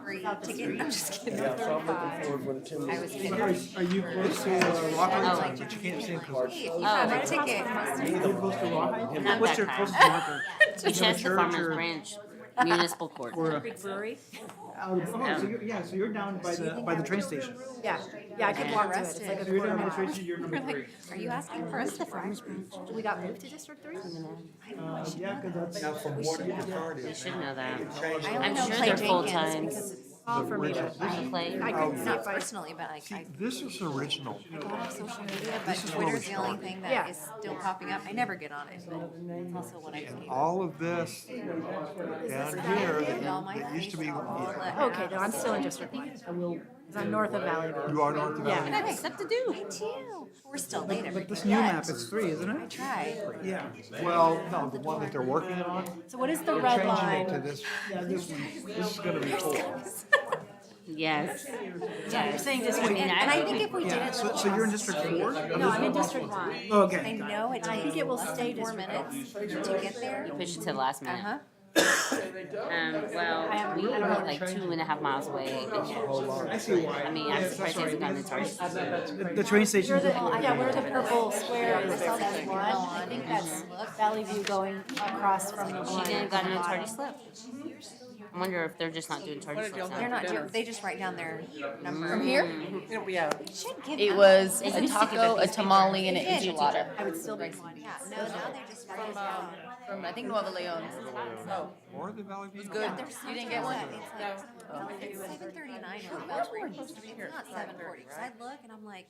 free ticket? I'm just kidding. Yeah, so I'm looking forward when Tim. I was Are finished. are you close to Rockland? But you can't see them because Hey, you have a ticket. Are you close to Rockland? Not What's that your kind. closest marker? It's just the church farmer's or- branch municipal court. Or, Big brewery? oh, so you're down by the train station. Yeah. Yeah, I could walk to it. It's like a So you're quarter down by the mile. train station, you're number 3. Are you asking for us to farmers? We got moved to District 3? Yeah, because now that's, from what you've heard You is should know that. I only I'm know sure Clay they're Jenkins full-time. because it's All for me to. Play. I could not personally, but like I this is original. don't have social media, but Twitter's the only thing Yeah. that is still popping up. I never get on it, but it's also what I do. All of this down here that used to be, Okay, no, I'm still in District 1. I will, 'cause I'm north of Valley View. you are north of Yeah. Valley. I got stuff to do. Me too. We're still late every but this day. new map, it's 3, isn't I it? tried. Yeah. Well, no, the one that they're working on, So what is the they're red changing it line? to this, this is gonna be full. Yes. Yeah, you're saying District And I think if we did Yeah, it, so you're in District 4? No, I'm in District 1. Oh, I okay. know it I takes think it will less stay than 4 District minutes to get there. Push it to the last minute. Uh-huh. Well, we are like 2.5 miles away. I see why. I mean, I'm surprised it hasn't gotten the target. The train station's Yeah, where the purple square is. I saw that one. I think that's looked. Valley View going across from the She line. didn't got an tardy slip. I wonder if they're just not doing tardy slips They're now. not, they just write down their number. From here, Yeah. Should give it them- was They a used to give taco, a a piece of tamale, and an They did. enchilada. I would still be one. Yeah, no, now they just write it down. From, I think, Nueva Leon. Or the Valley View. Good. There's You didn't get one? It's 7:39 over Belgrade. It's not 7:40, because I look and I'm like,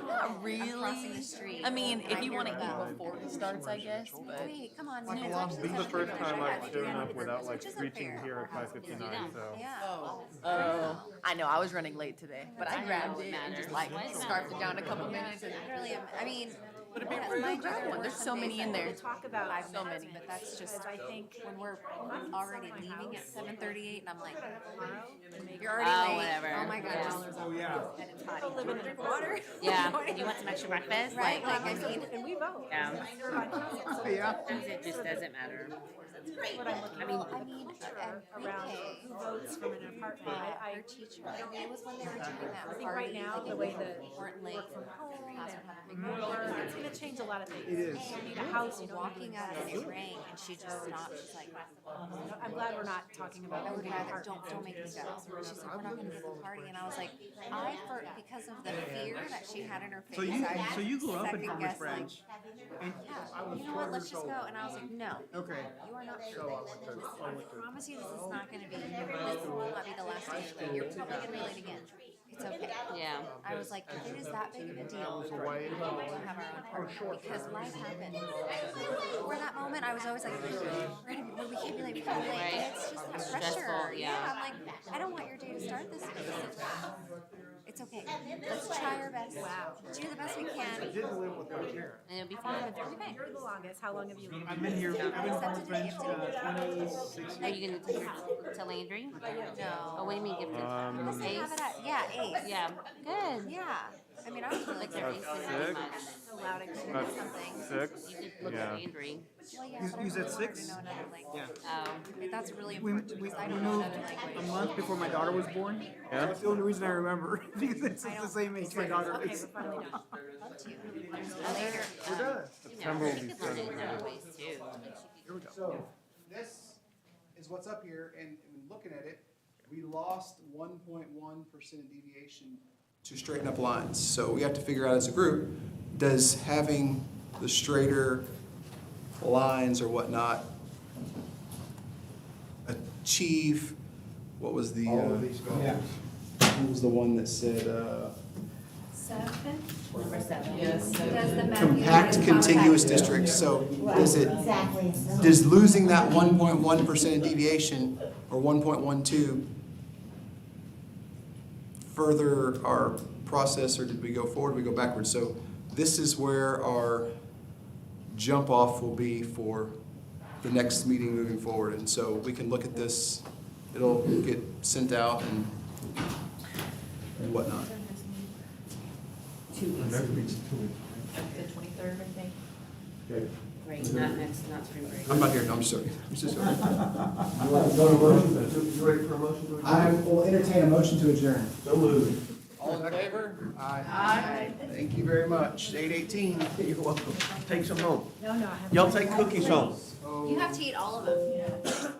Not really. I'm crossing the street. I mean, and if I you hear wanna the bell. eat before it starts, I guess, but. Wait, come on, no, Like it's a long actually beach. This is the first 7:39. time I I've had shown up 300 without burgers, like which isn't reaching fair. here at 5:59, so. Yeah. I know, I was running late today, but I grabbed it and matters. just like Why does it scarfed matter? it down a couple minutes and. Literally, I mean, Would it be yeah, rude? mind you, Grab there one. were There's some so many days in that there. we talk about So 5 minutes, many. but that's just, I think when we're already leaving at 7:38, and I'm like, tomorrow, you're already Oh, late. whatever. Oh my God, just Oh, yeah. and it's hot. People live in drink water. Yeah, do you want some extra breakfast? Right, like, I mean, And we vote. Yeah. Oh, yeah. Sometimes it just doesn't matter. What I'm looking I mean, for. I mean, and Around pre-K, who votes from an apartment. our teacher, and it was when they were doing that I think right party, now, like, the if way you that weren't late, work from home class would have a big and party. it's gonna change a lot of things. It is. You need a house, you don't need Walking out and it rang, and she just stopped, she's like, I'm glad we're not talking about I would moving rather, apartments. don't make me go. She's like, we're not gonna get the party, and I was like, because of the fear that she had in her face, So you grew up in second Farmers guessed, Branch? And yeah, you know what, let's just go, and I was like, no, Okay. you are not I promise you, this is not gonna be, this will not be the last day you're late, you're probably gonna be late again. It's okay. Yeah. I was like, if it is that big of a deal, we'll have our own party, because life happens. For that moment, I was always like, we can't be late, we can't be late, Right. and it's just that Stressful, pressure. yeah. I'm like, I don't want your day to start this way. It's okay, let's try our best. Wow. Do the best we can. Didn't live with my parents. And it'll be fine. You're the longest, how long have you lived? I've been here, I've been in Farmers Branch, 26 Are you gonna take it to Landry? Oh, No. what do you mean gifted? Because they have Ace? it at, yeah, Ace. Yeah, good. Yeah, I mean, I was really Like good. their ace is pretty much. Allowed to do That's something. 6. You could look Yeah. at Landry. Well, yeah, You- but I you said really wanted to 6? know another language. Yeah. Oh, I mean, that's really We, important we, because I we don't know moved another a language. month before my daughter was born. Yeah. That's the only reason I remember, because it's I the don't- same age my daughter Okay, is. we're finally done. Love to. Later. We're done. September will she be could learn it in 7. other ways too. Here we go. So this is what's up here, and looking at it, we lost 1.1% deviation to straighten up lines. So we have to figure out as a group, does having the straighter lines or whatnot achieve, what was the, All of these goals. what was the one that said, Number 7. Yes. Does the map compact use contiguous compact? districts, so does it, Exactly. does losing that 1.1% deviation or 1.12 further our process, or did we go forward, we go backwards? So this is where our jump off will be for the next meeting moving forward. And so we can look at this, it'll get sent out and whatnot. 2 weeks, Next week's 2 weeks. the 23rd, I think. Okay. Right, not next, not spring break. I'm not here, no, I'm just joking. I'm just joking. You want to go to motion? You ready for a motion to adjourn? I will entertain a motion to adjourn. So moved. All in favor? Aye. Thank you very much. 8:18. You're welcome. Take some home. No, I haven't. Y'all take cookies home. You have to eat all of them.